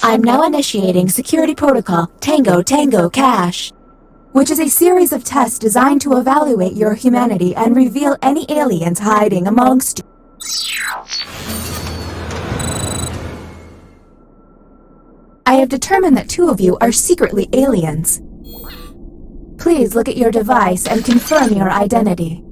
I'm now initiating security protocol Tango Tango Cash, which is a series of tests designed to evaluate your humanity and reveal any aliens hiding amongst you. I have determined that 2 of you are secretly aliens. Please look at your device and confirm your identity.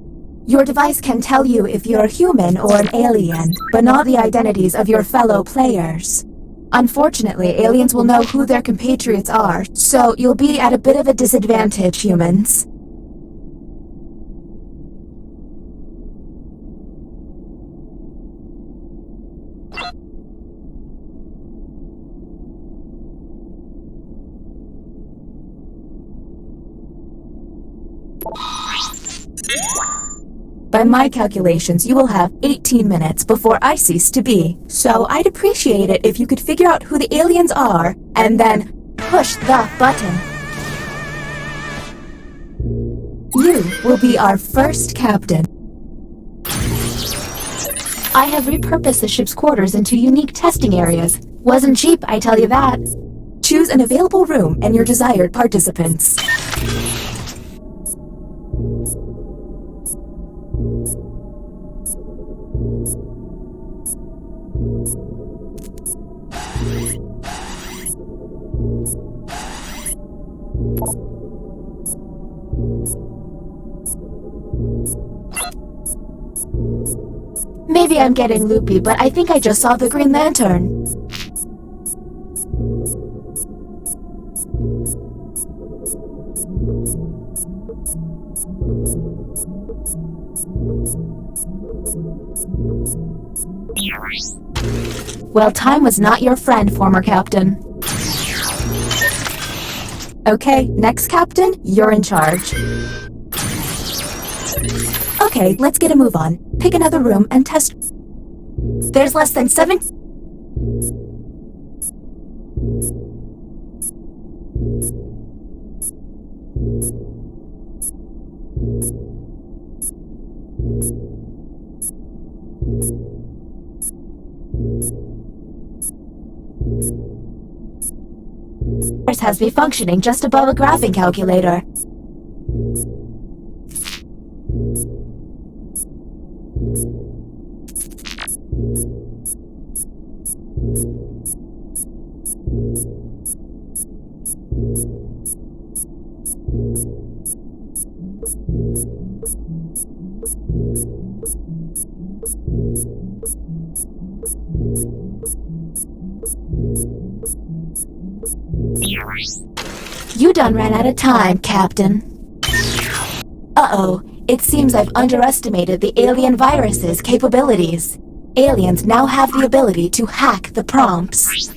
Your device can tell you if you're human or an alien, but not the identities of your fellow players. Unfortunately, aliens will know who their compatriots are, so you'll be at a bit of a disadvantage, humans. By my calculations, you will have 18 minutes before I cease to be. So I'd appreciate it if you could figure out who the aliens are and then push the button. You will be our first captain. I have repurposed the ship's quarters into unique testing areas. Wasn't cheap, I tell you that. Choose an available room and your desired participants. Maybe I'm getting loopy, but I think I just saw the Green Lantern. Well, time was not your friend, former captain. Okay, next captain, you're in charge. Okay, let's get a move on. Pick another room and test. There's less than 7... has me functioning just above a graphing calculator. You done ran out of time, Captain. Uh-oh, it seems I've underestimated the alien virus's capabilities. Aliens now have the ability to hack the prompts.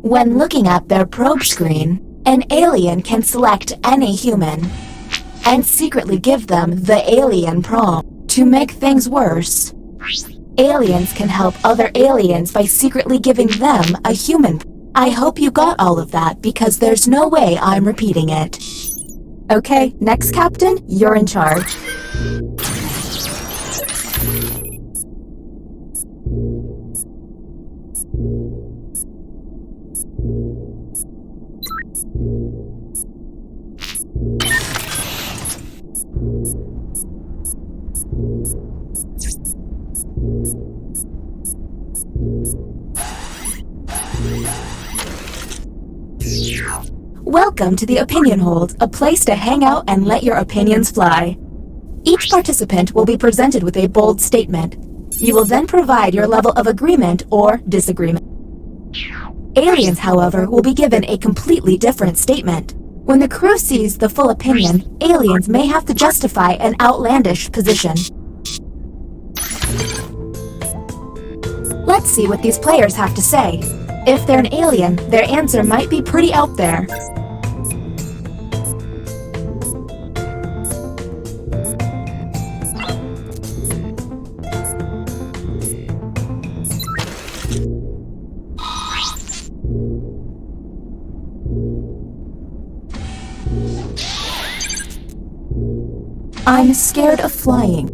When looking at their probe screen, an alien can select any human and secretly give them the alien prompt. To make things worse, aliens can help other aliens by secretly giving them a human. I hope you got all of that because there's no way I'm repeating it. Okay, next captain, you're in charge. Welcome to the Opinion Hold, a place to hang out and let your opinions fly. Each participant will be presented with a bold statement. You will then provide your level of agreement or disagreement. Aliens, however, will be given a completely different statement. When the crew sees the full opinion, aliens may have to justify an outlandish position. Let's see what these players have to say. If they're an alien, their answer might be pretty out there. I'm scared of flying.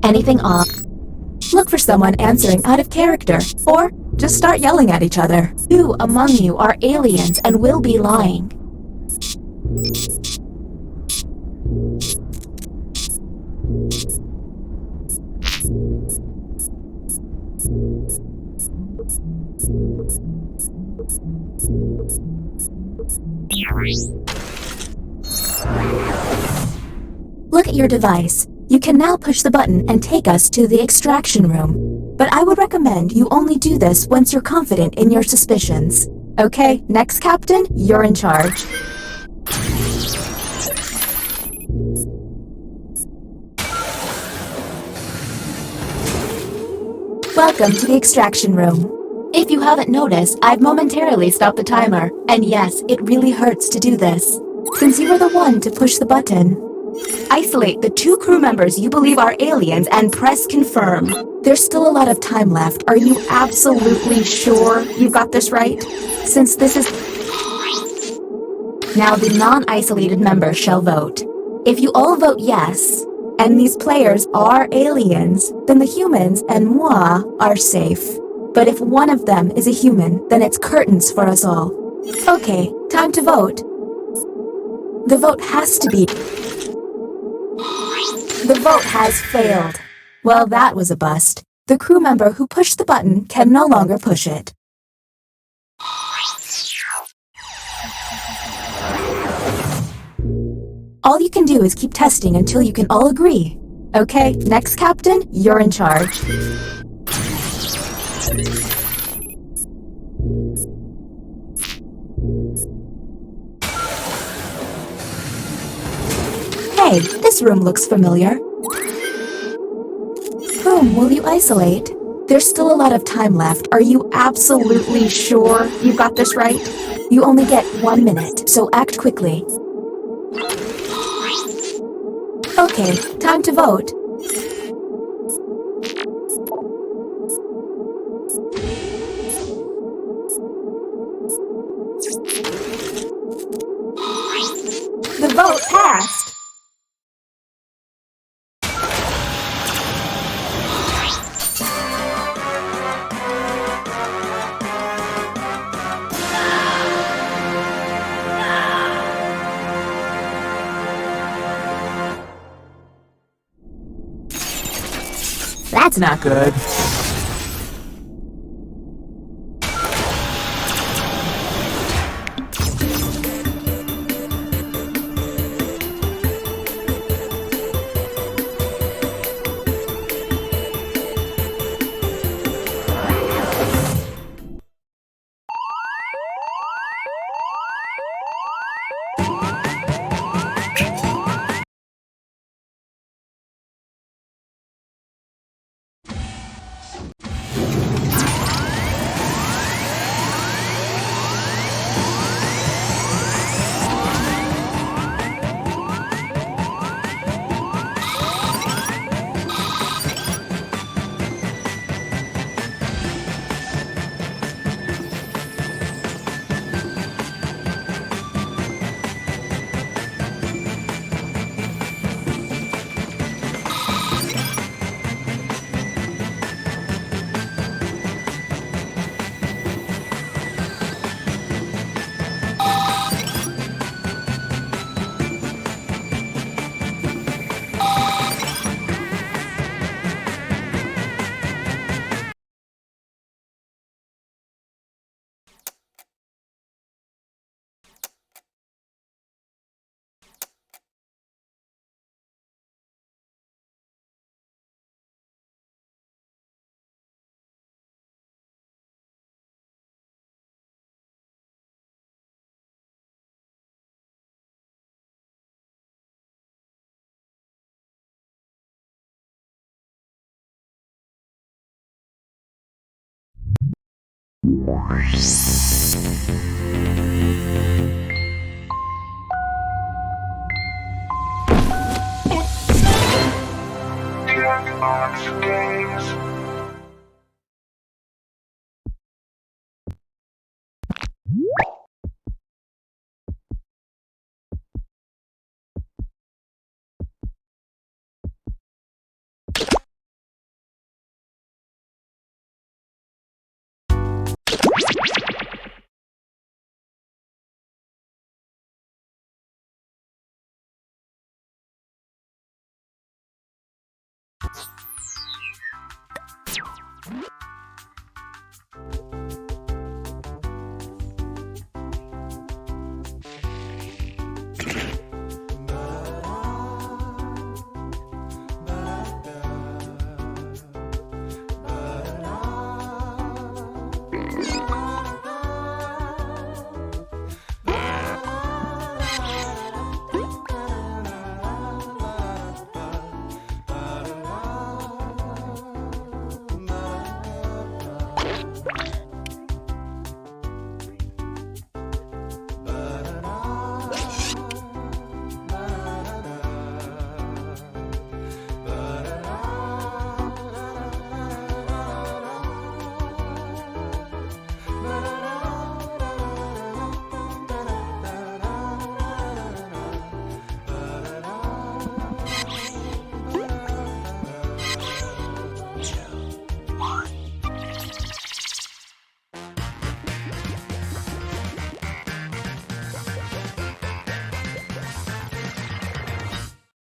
Anything off? Look for someone answering out of character, or just start yelling at each other. Who among you are aliens and will be lying? Look at your device. You can now push the button and take us to the extraction room. But I would recommend you only do this once you're confident in your suspicions. Okay, next captain, you're in charge. Welcome to the extraction room. If you haven't noticed, I've momentarily stopped the timer. And yes, it really hurts to do this. Since you were the one to push the button. Isolate the 2 crew members you believe are aliens and press confirm. There's still a lot of time left. Are you absolutely sure you've got this right? Since this is... Now the non-isolated members shall vote. If you all vote yes, and these players are aliens, then the humans and moi are safe. But if one of them is a human, then it's curtains for us all. Okay, time to vote. The vote has to be... The vote has failed. Well, that was a bust. The crew member who pushed the button can no longer push it. All you can do is keep testing until you can all agree. Okay, next captain, you're in charge. Hey, this room looks familiar. Whom will you isolate? There's still a lot of time left. Are you absolutely sure you've got this right? You only get 1 minute, so act quickly. Okay, time to vote. The vote passed. That's not good.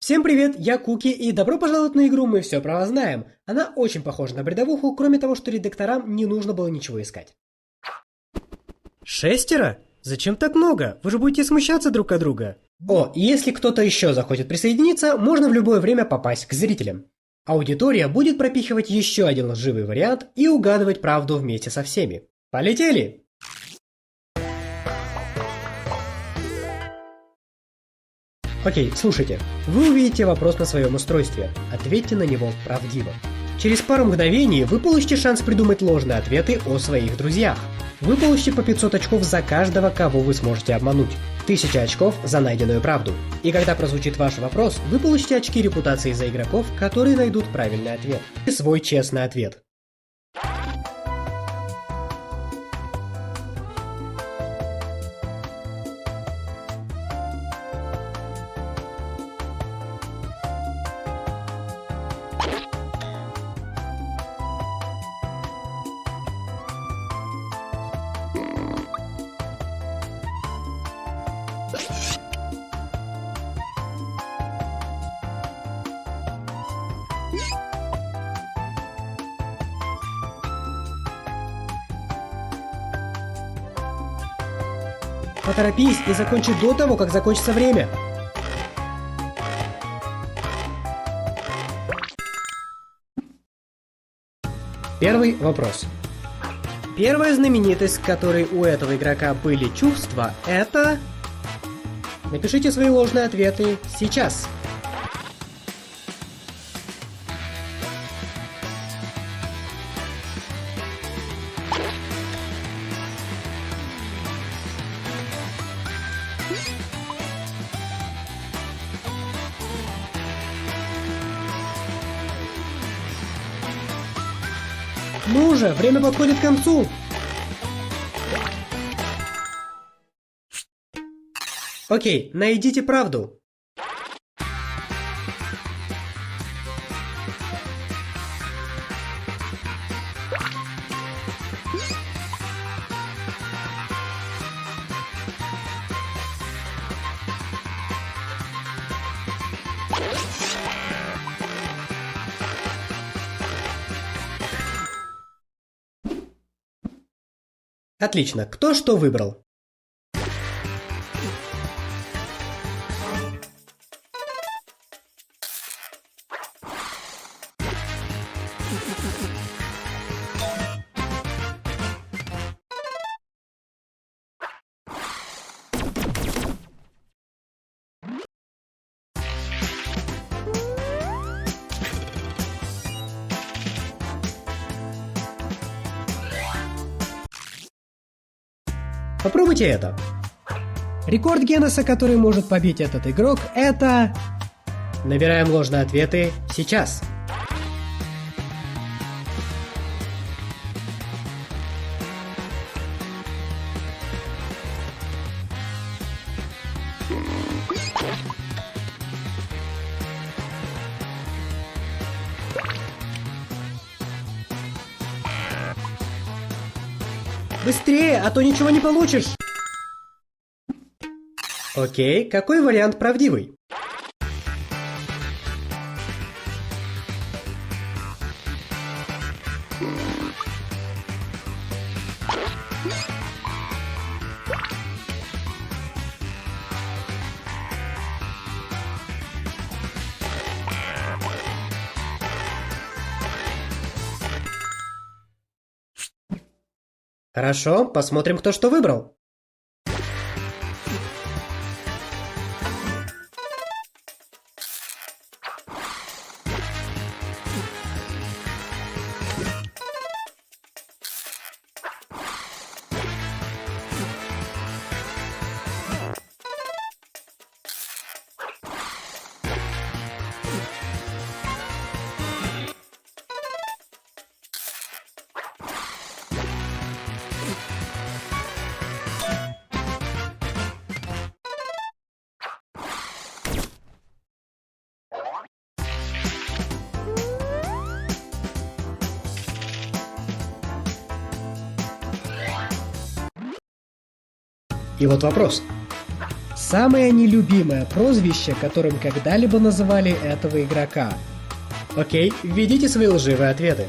Всем привет, я Куки, и добро пожаловать на игру «Мы все про вас знаем». Она очень похожа на бредовуху, кроме того, что редакторам не нужно было ничего искать. 6? Зачем так много? Вы же будете смущаться друг от друга. О, и если кто-то еще захочет присоединиться, можно в любое время попасть к зрителям. Аудитория будет пропихивать еще один лживый вариант и угадывать правду вместе со всеми. Полетели! Окей, слушайте. Вы увидите вопрос на своем устройстве. Ответьте на него правдиво. Через пару мгновений вы получите шанс придумать ложные ответы о своих друзьях. Вы получите по 500 очков за каждого, кого вы сможете обмануть. 1000 очков за найденную правду. И когда прозвучит ваш вопрос, вы получите очки репутации за игроков, которые найдут правильный ответ. И свой честный ответ. Поторопись и закончи до того, как закончится время. Первый вопрос. Первая знаменитость, которой у этого игрока были чувства, это... Напишите свои ложные ответы сейчас. Ну же, время подходит к концу. Окей, найдите правду. Отлично, кто что выбрал? Попробуйте это. Рекорд Гиннесса, который может побить этот игрок, это... Набираем ложные ответы сейчас. Быстрее, а то ничего не получишь! Окей, какой вариант правдивый? Хорошо, посмотрим, кто что выбрал. И вот вопрос. Самое нелюбимое прозвище, которым когда-либо называли этого игрока. Окей, введите свои лживые ответы.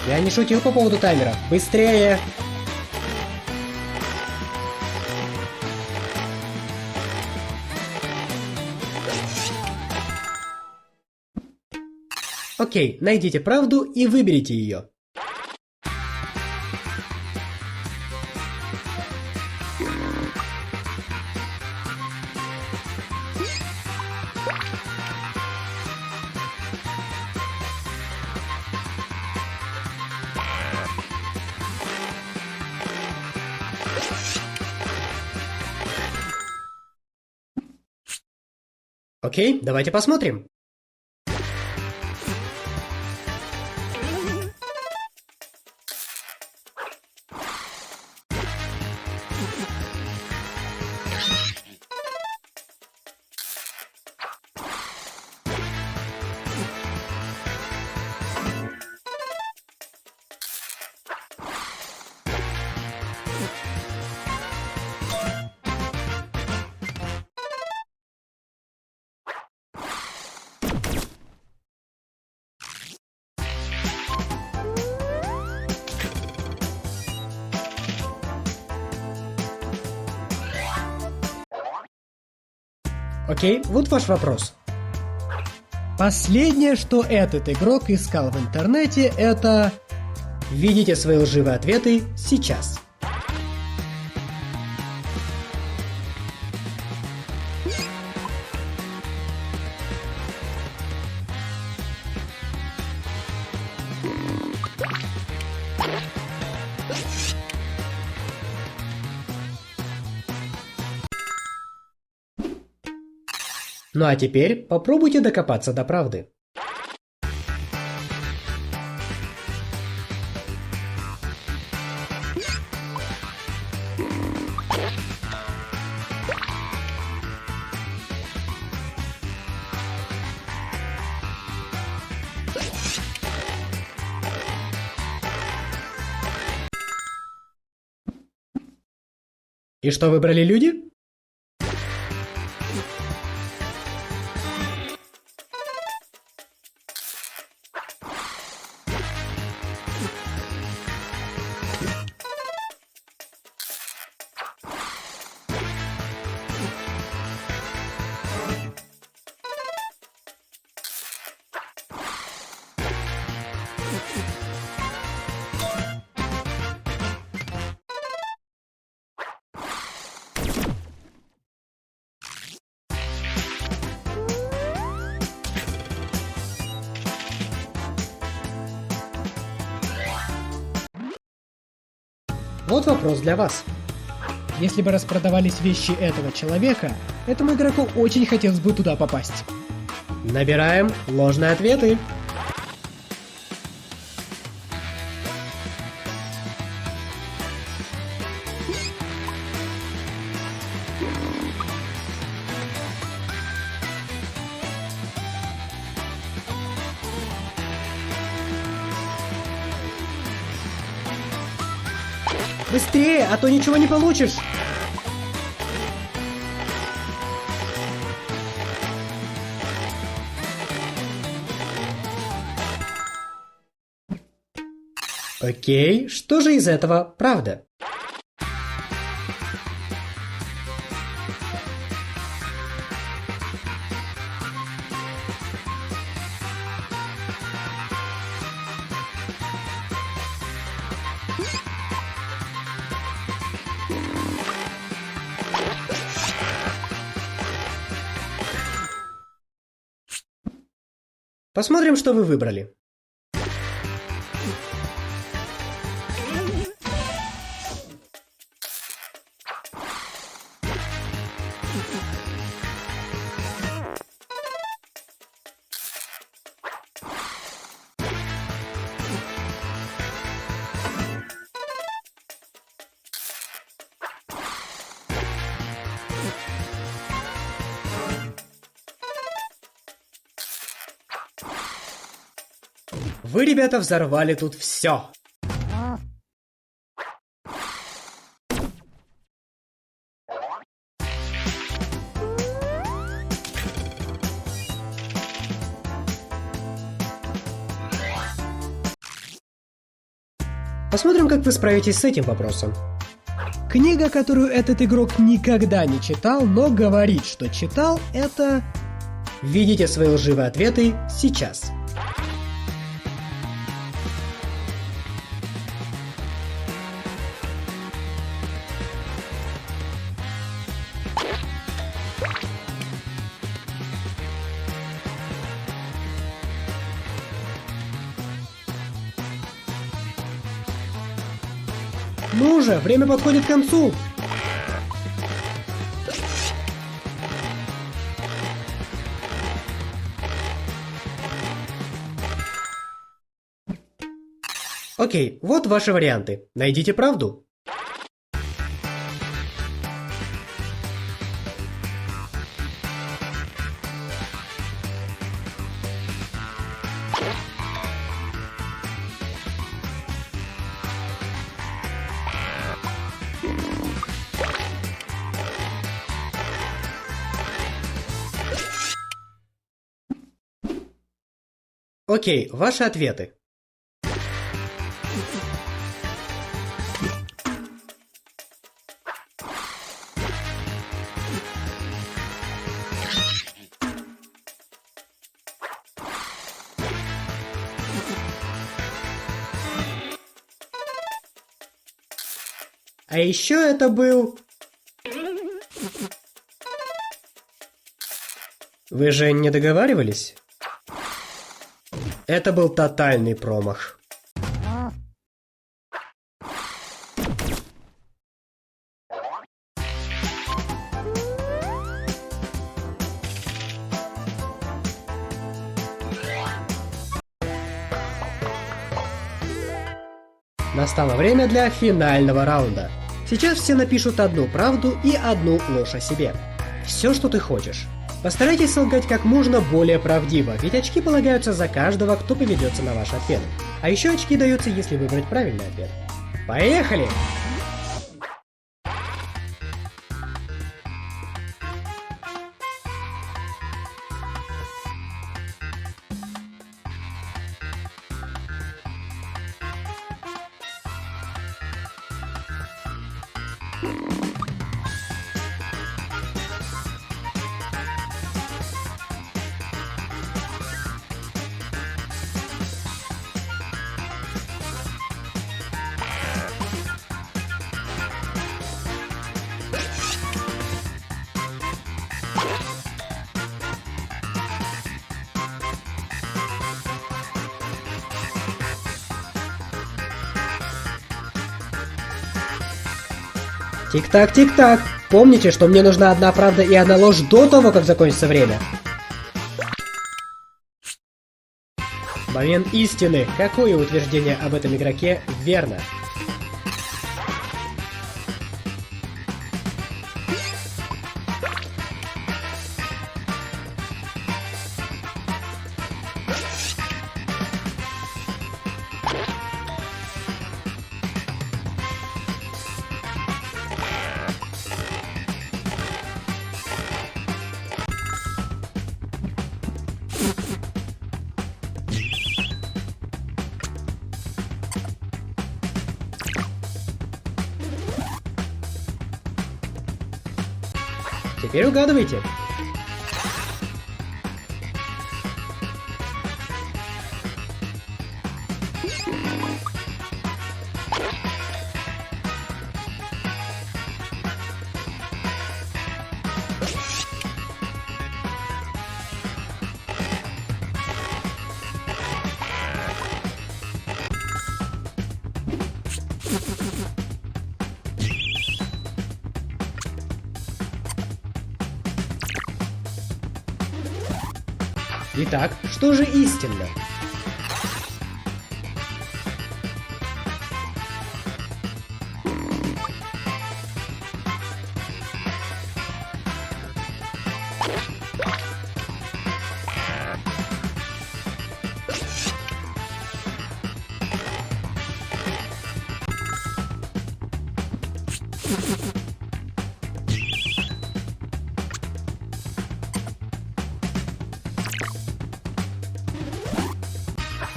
Я не шутил по поводу таймера. Быстрее! Окей, найдите правду и выберите ее. Окей, давайте посмотрим. Окей, вот ваш вопрос. Последнее, что этот игрок искал в интернете, это... Введите свои лживые ответы сейчас. Ну а теперь попробуйте докопаться до правды. И что выбрали люди? Вот вопрос для вас. Если бы распродавались вещи этого человека, этому игроку очень хотелось бы туда попасть. Набираем ложные ответы. Быстрее, а то ничего не получишь! Окей, что же из этого правда? Посмотрим, что вы выбрали. Вы, ребята, взорвали тут все. Посмотрим, как вы справитесь с этим вопросом. Книга, которую этот игрок никогда не читал, но говорит, что читал, это... Введите свои лживые ответы сейчас. Ну же, время подходит к концу. Окей, вот ваши варианты. Найдите правду. Окей, ваши ответы. А еще это был... Вы же не договаривались? Это был тотальный промах. Настало время для финального раунда. Сейчас все напишут одну правду и одну ложь о себе. Все, что ты хочешь. Постарайтесь солгать как можно более правдиво, ведь очки полагаются за каждого, кто поведется на ваш ответ. А еще очки даются, если выбрать правильный ответ. Поехали! Тик-так, тик-так. Помните, что мне нужна одна правда и одна ложь до того, как закончится время. Момент истины. Какое утверждение об этом игроке верно? Теперь угадывайте. Итак, что же истинно?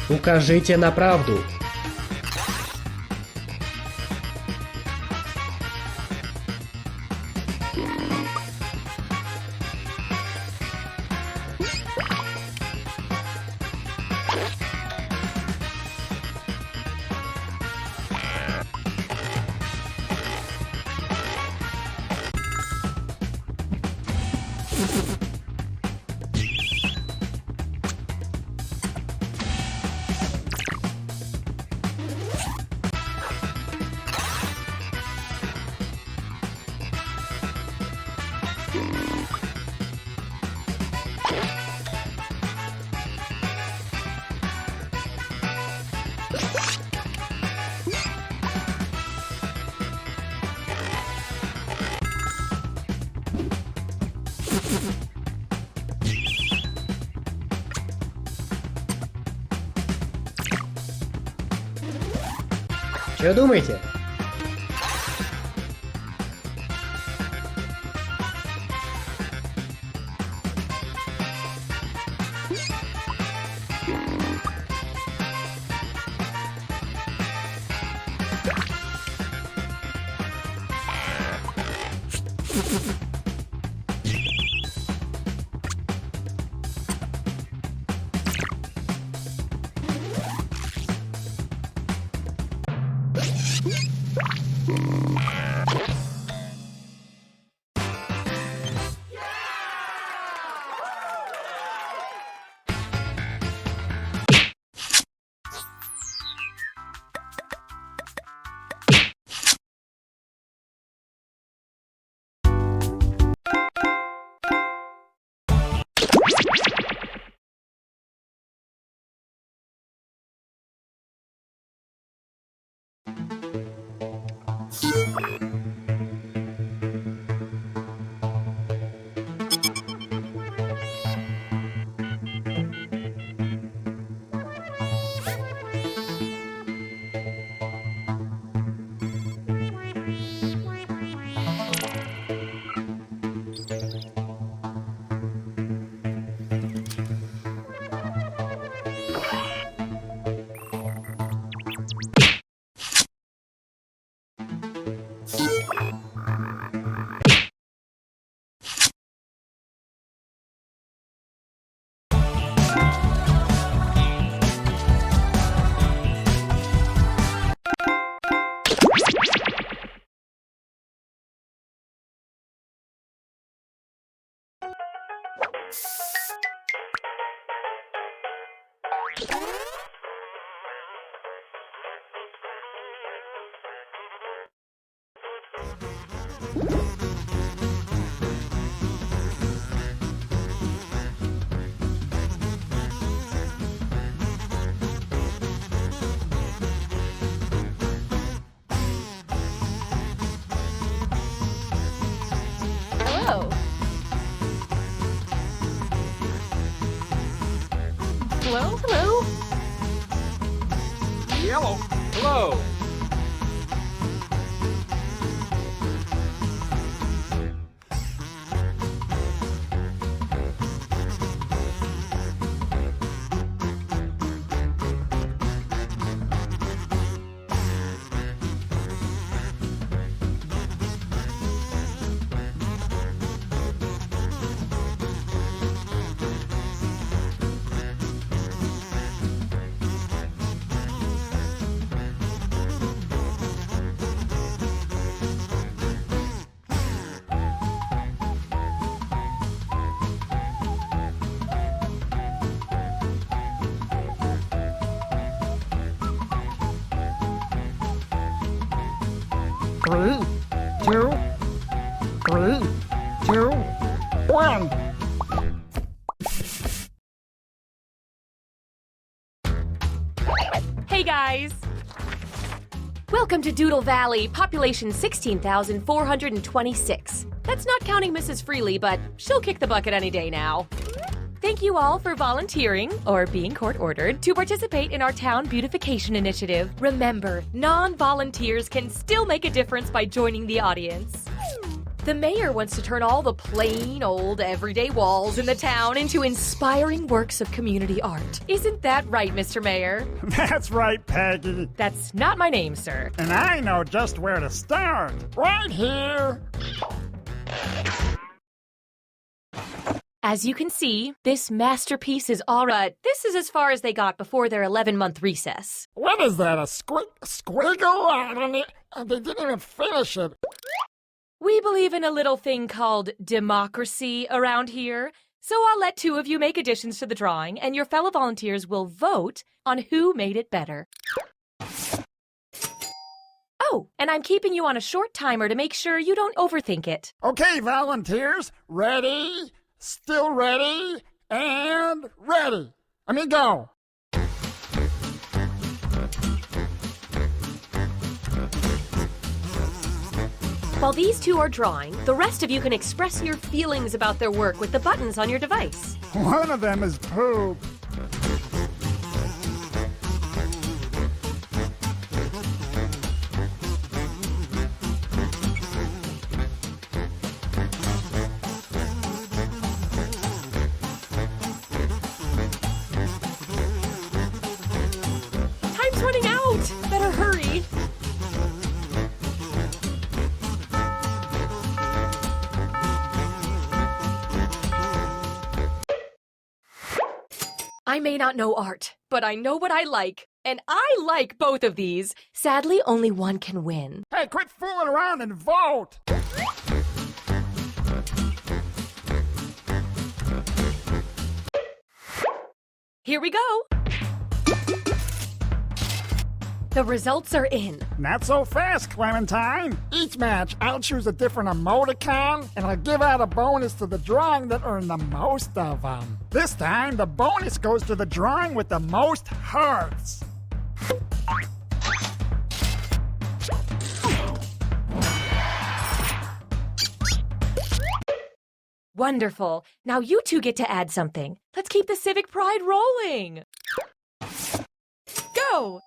Укажите на правду. Что думаете? Hello. Hello, hello. Yellow. Hello. Three, two, 1. Hey guys! Welcome to Doodle Valley, population 16,426. That's not counting Mrs. Freely, but she'll kick the bucket any day now. Thank you all for volunteering, or being court-ordered, to participate in our town beautification initiative. Remember, non-volunteers can still make a difference by joining the audience. The mayor wants to turn all the plain, old, everyday walls in the town into inspiring works of community art. Isn't that right, Mr. Mayor? That's right, Peggy. That's not my name, sir. And I know just where to start. Right here. As you can see, this masterpiece is all right. This is as far as they got before their 11-month recess. What is that, a squiggle? I don't know. They didn't even finish it. We believe in a little thing called democracy around here, so I'll let two of you make additions to the drawing, and your fellow volunteers will vote on who made it better. Oh, and I'm keeping you on a short timer to make sure you don't overthink it. Okay, volunteers, ready, still ready, and ready. Let me go. While these two are drawing, the rest of you can express your feelings about their work with the buttons on your device. One of them is poop. Time's running out! Better hurry! I may not know art, but I know what I like. And I like both of these. Sadly, only one can win. Hey, quit fooling around and vote! Here we go! The results are in. Not so fast, Clementine. Each match, I'll choose a different emoticon, and I'll give out a bonus to the drawing that earned the most of them. This time, the bonus goes to the drawing with the most hearts. Wonderful. Now you two get to add something. Let's keep the civic pride rolling. Go!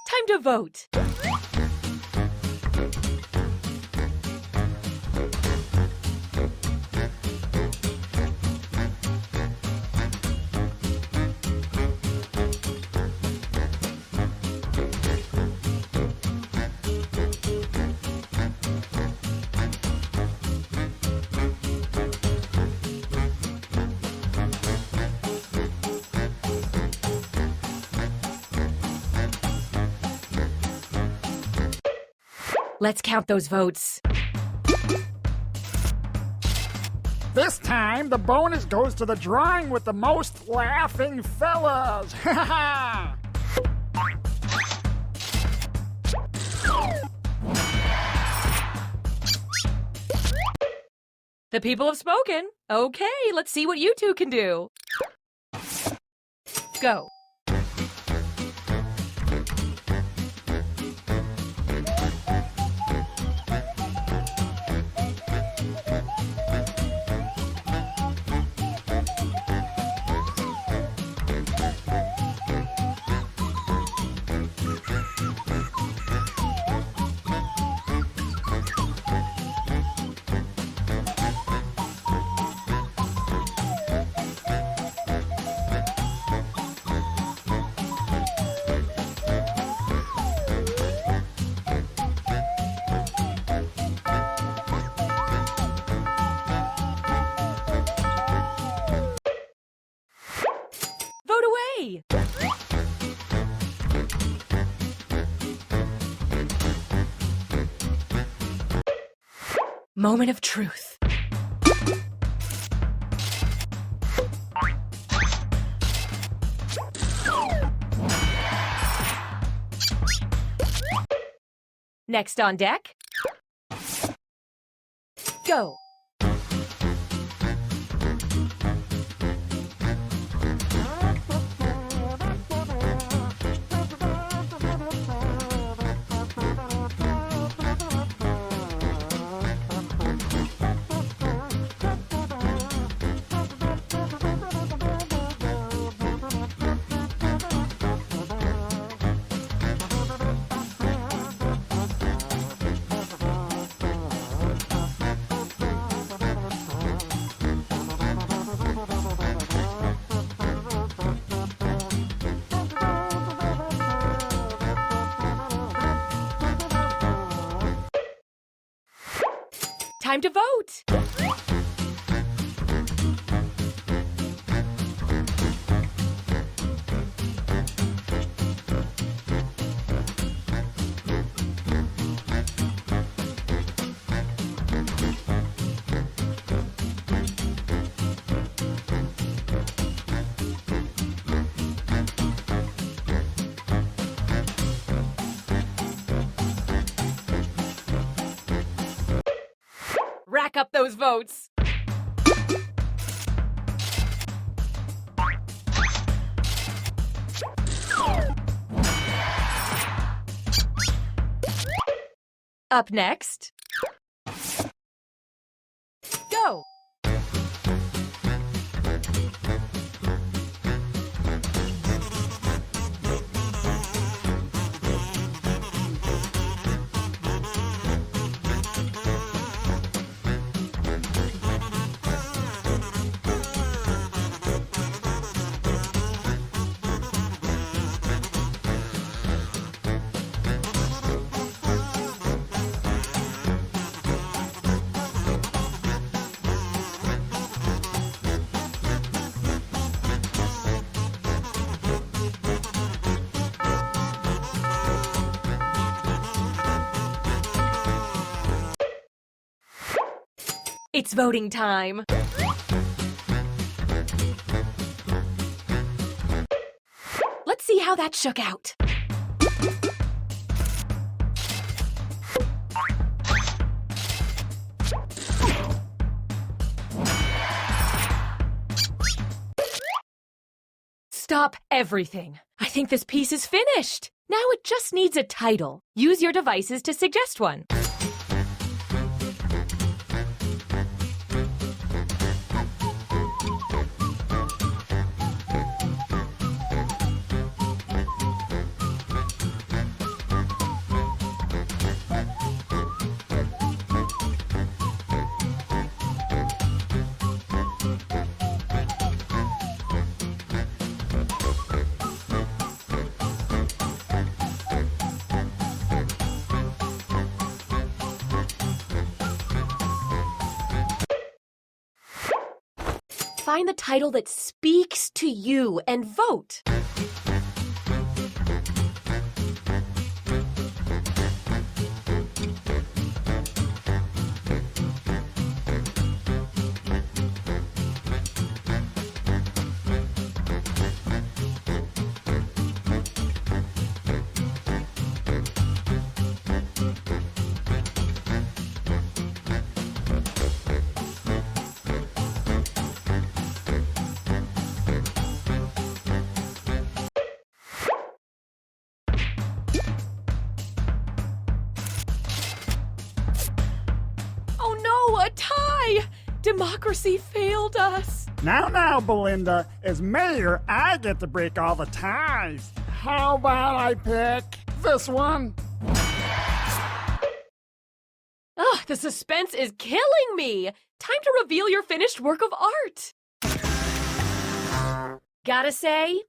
Time to vote. Let's count those votes. This time, the bonus goes to the drawing with the most laughing fellas. Ha ha! The people have spoken. Okay, let's see what you two can do. Go. Vote away! Moment of truth. Next on deck. Go. Time to vote! Rack up those votes! Up next. Go! It's voting time. Let's see how that shook out. Stop everything. I think this piece is finished. Now it just needs a title. Use your devices to suggest one. Find the title that speaks to you and vote. A tie! Democracy failed us. Now, Belinda, as mayor, I get to break all the ties. How about I pick this one? Ugh, the suspense is killing me. Time to reveal your finished work of art. Gotta say,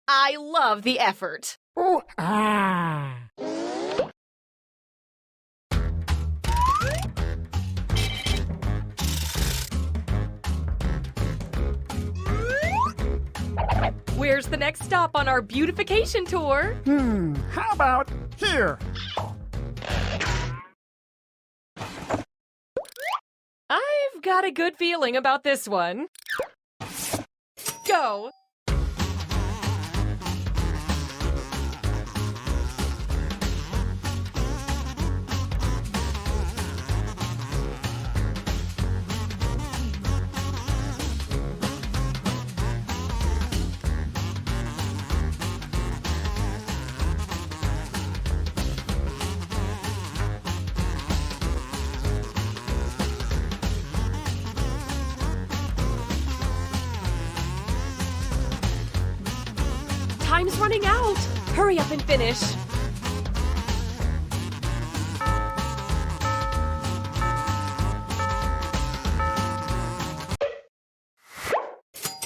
I love the effort. Ooh, ah. Where's the next stop on our beautification tour? How about here? I've got a good feeling about this one. Go! Time's running out. Hurry up and finish.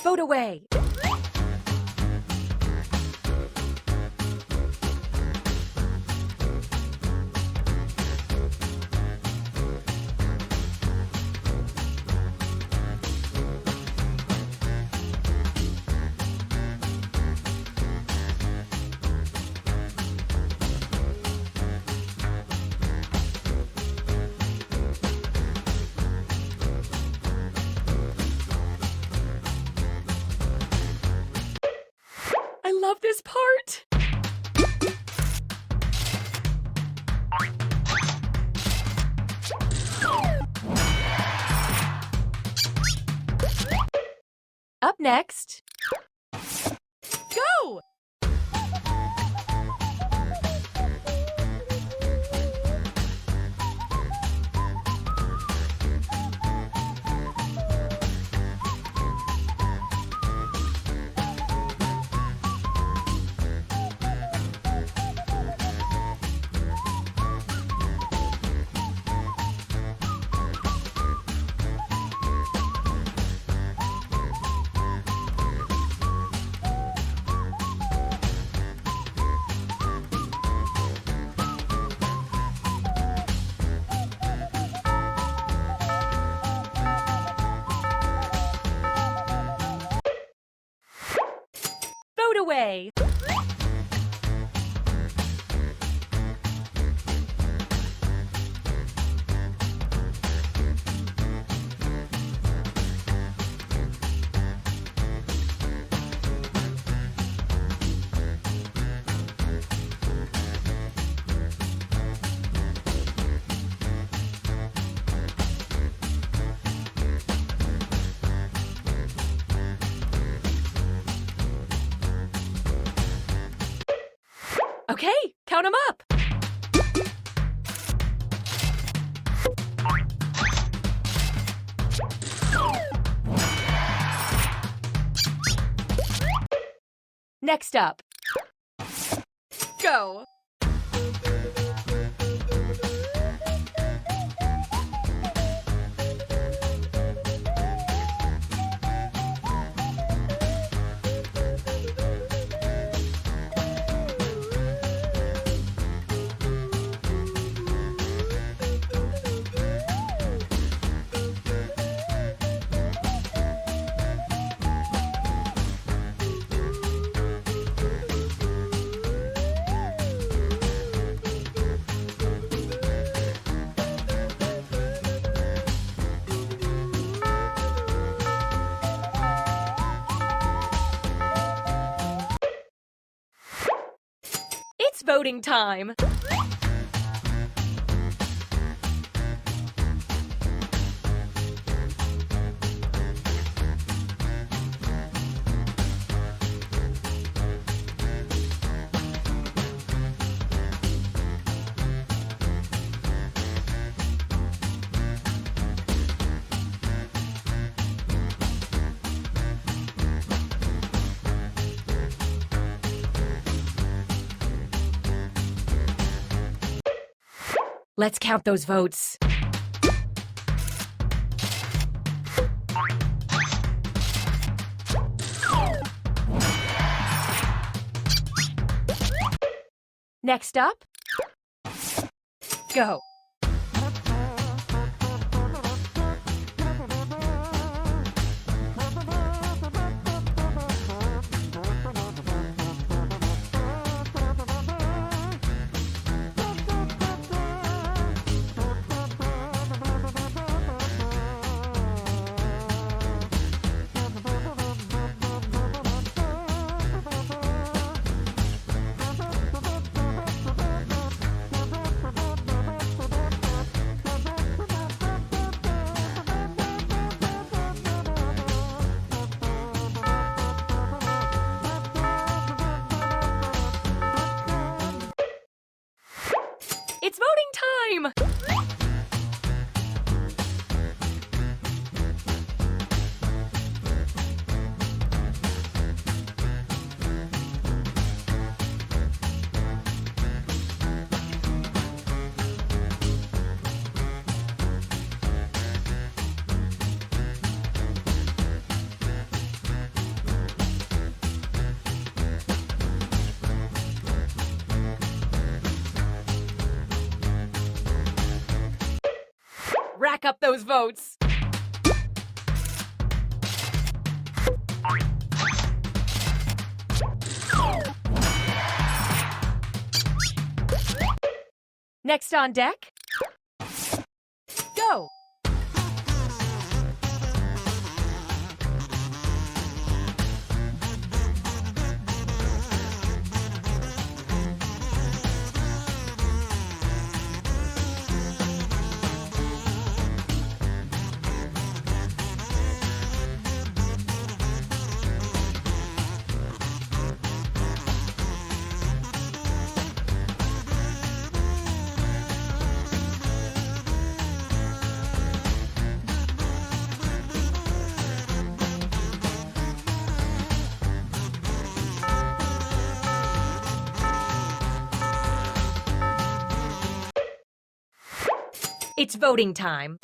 Vote away. I love this part. Up next. Go! Vote away. Okay, count them up. Next up. Go. It's voting time. Let's count those votes. Next up, go. It's voting time! rack up those votes. Next on deck, go! It's voting time.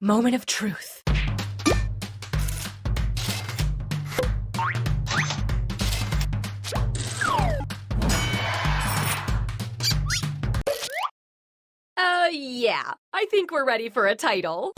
Moment of truth. Yeah, I think we're ready for a title.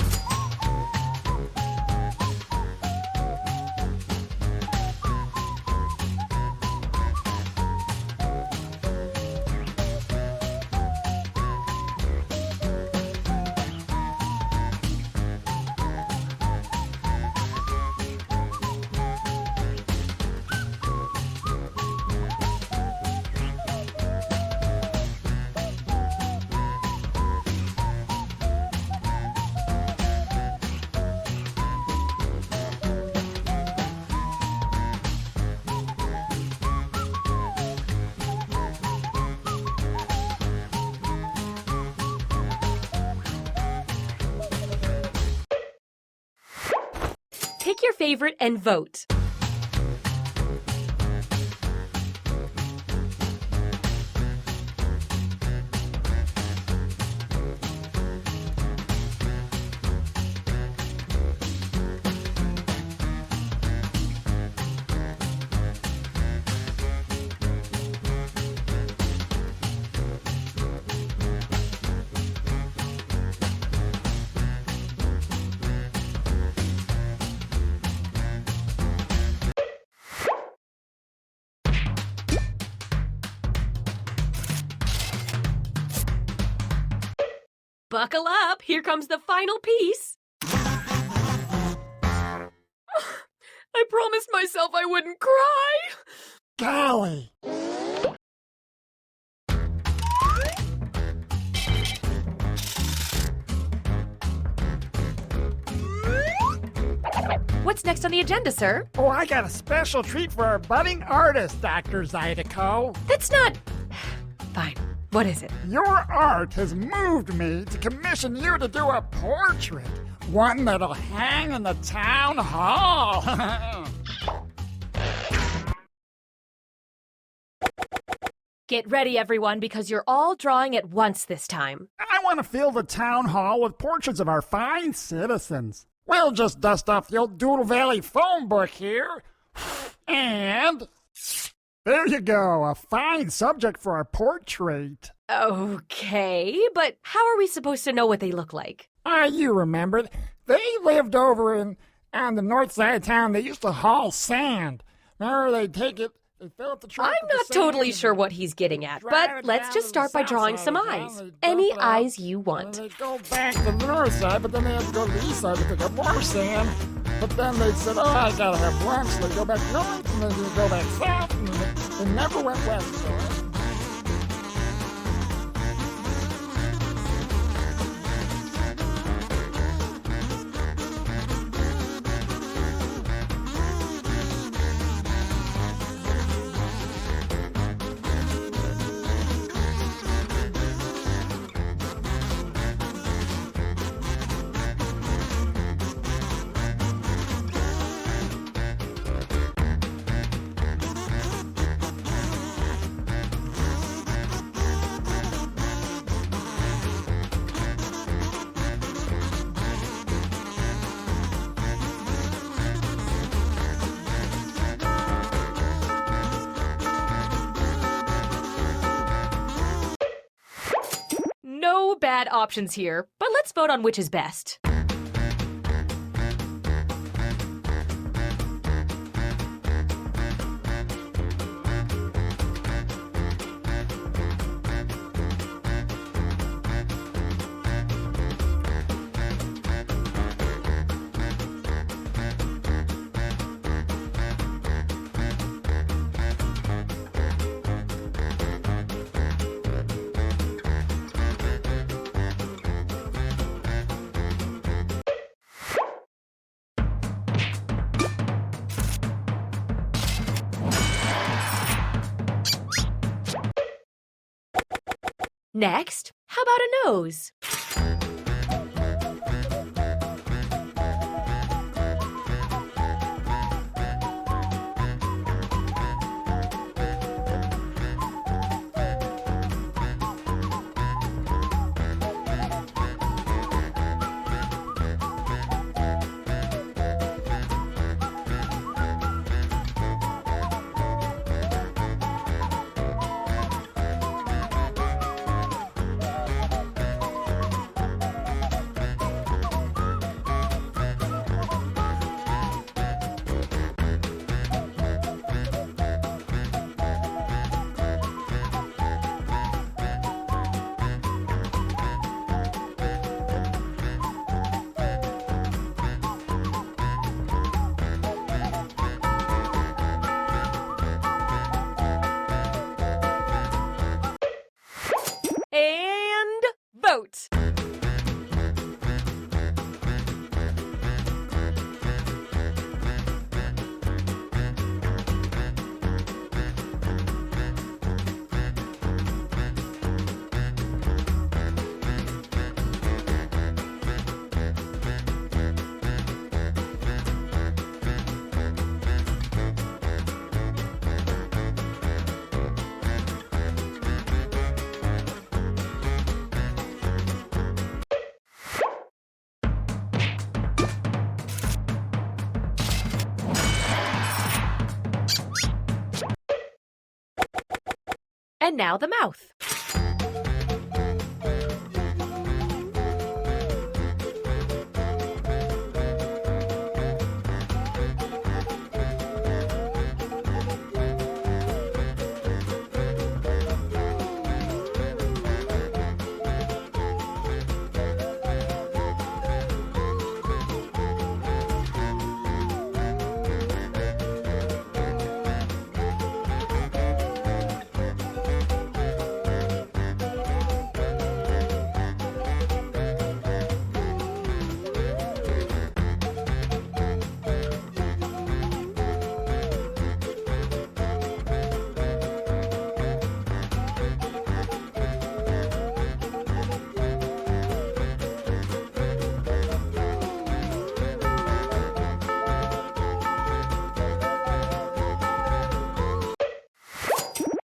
Pick your favorite and vote. Buckle up, here comes the final piece. I promised myself I wouldn't cry. Golly. What's next on the agenda, sir? Oh, I got a special treat for our budding artist, Dr. Zydeco. That's not... Fine. What is it? Your art has moved me to commission you to do a portrait. One that'll hang in the town hall. Get ready, everyone, because you're all drawing at once this time. I want to fill the town hall with portraits of our fine citizens. We'll just dust off the old Doodle Valley phone book here. And... there you go, a fine subject for our portrait. Okay, but how are we supposed to know what they look like? You remember, they lived over on the north side of town. They used to haul sand. Remember, they'd take it, they'd fill up the truck. I'm not totally sure what he's getting at, but let's just start by drawing some eyes. Any eyes you want. They'd go back to the north side, but then they had to go to the east side to pick up more sand. But then they said, oh, I gotta have lunch. So they go back north, and then they go back south, and they never went west. So. bad options here, but let's vote on which is best. Next, how about a nose? And vote! And now the mouth.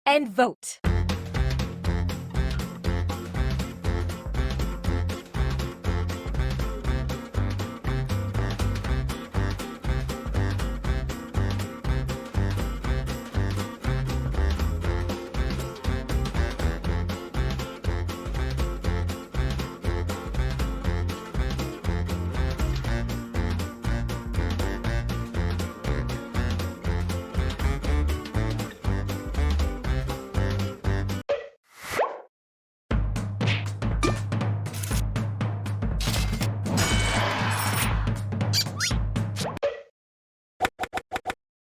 And vote.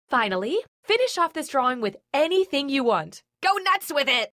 Finally, finish off this drawing with anything you want. Go nuts with it!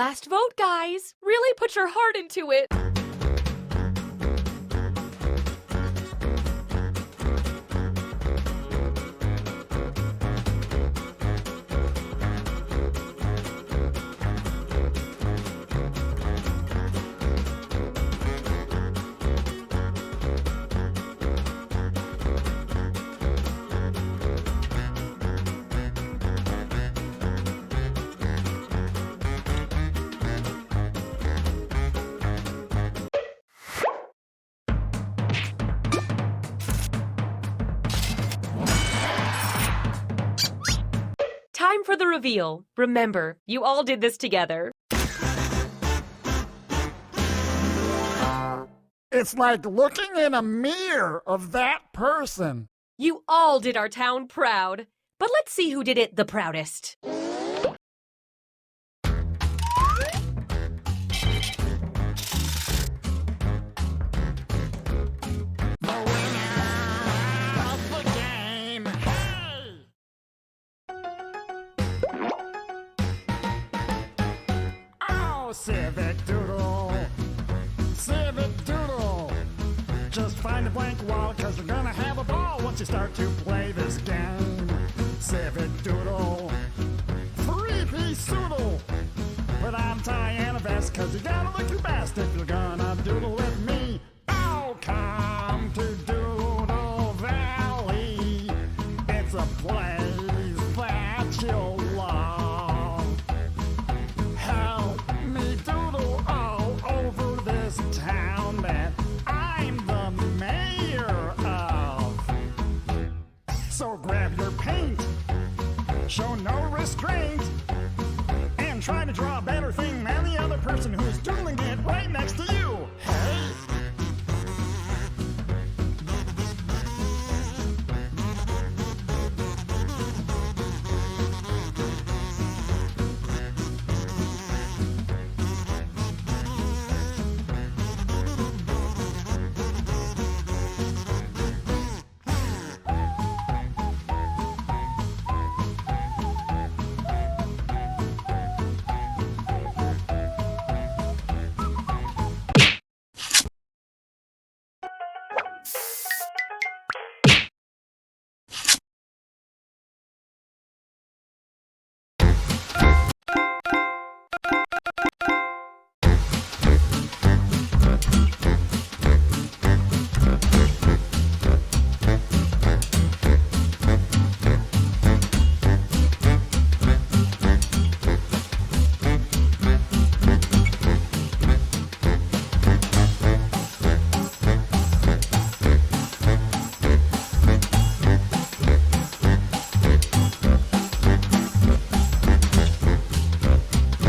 Last vote, guys. Really put your heart into it. Time for the reveal. Remember, you all did this together. It's like looking in a mirror of that person. You all did our town proud. But let's see who did it the proudest. Civic Doodle, Civic Doodle. Just find a blank wall, cause you're gonna have a ball once you start to play this game. Civic Doodle, three-piece doodle. Put on tie and a vest, cause you gotta look your best if you're gonna doodle with me. Oh, come to Doodle Valley. It's a place that you'll love. Help me doodle all over this town that I'm the mayor of. So grab your paint, show no restraint, and try to draw a better thing than the other person who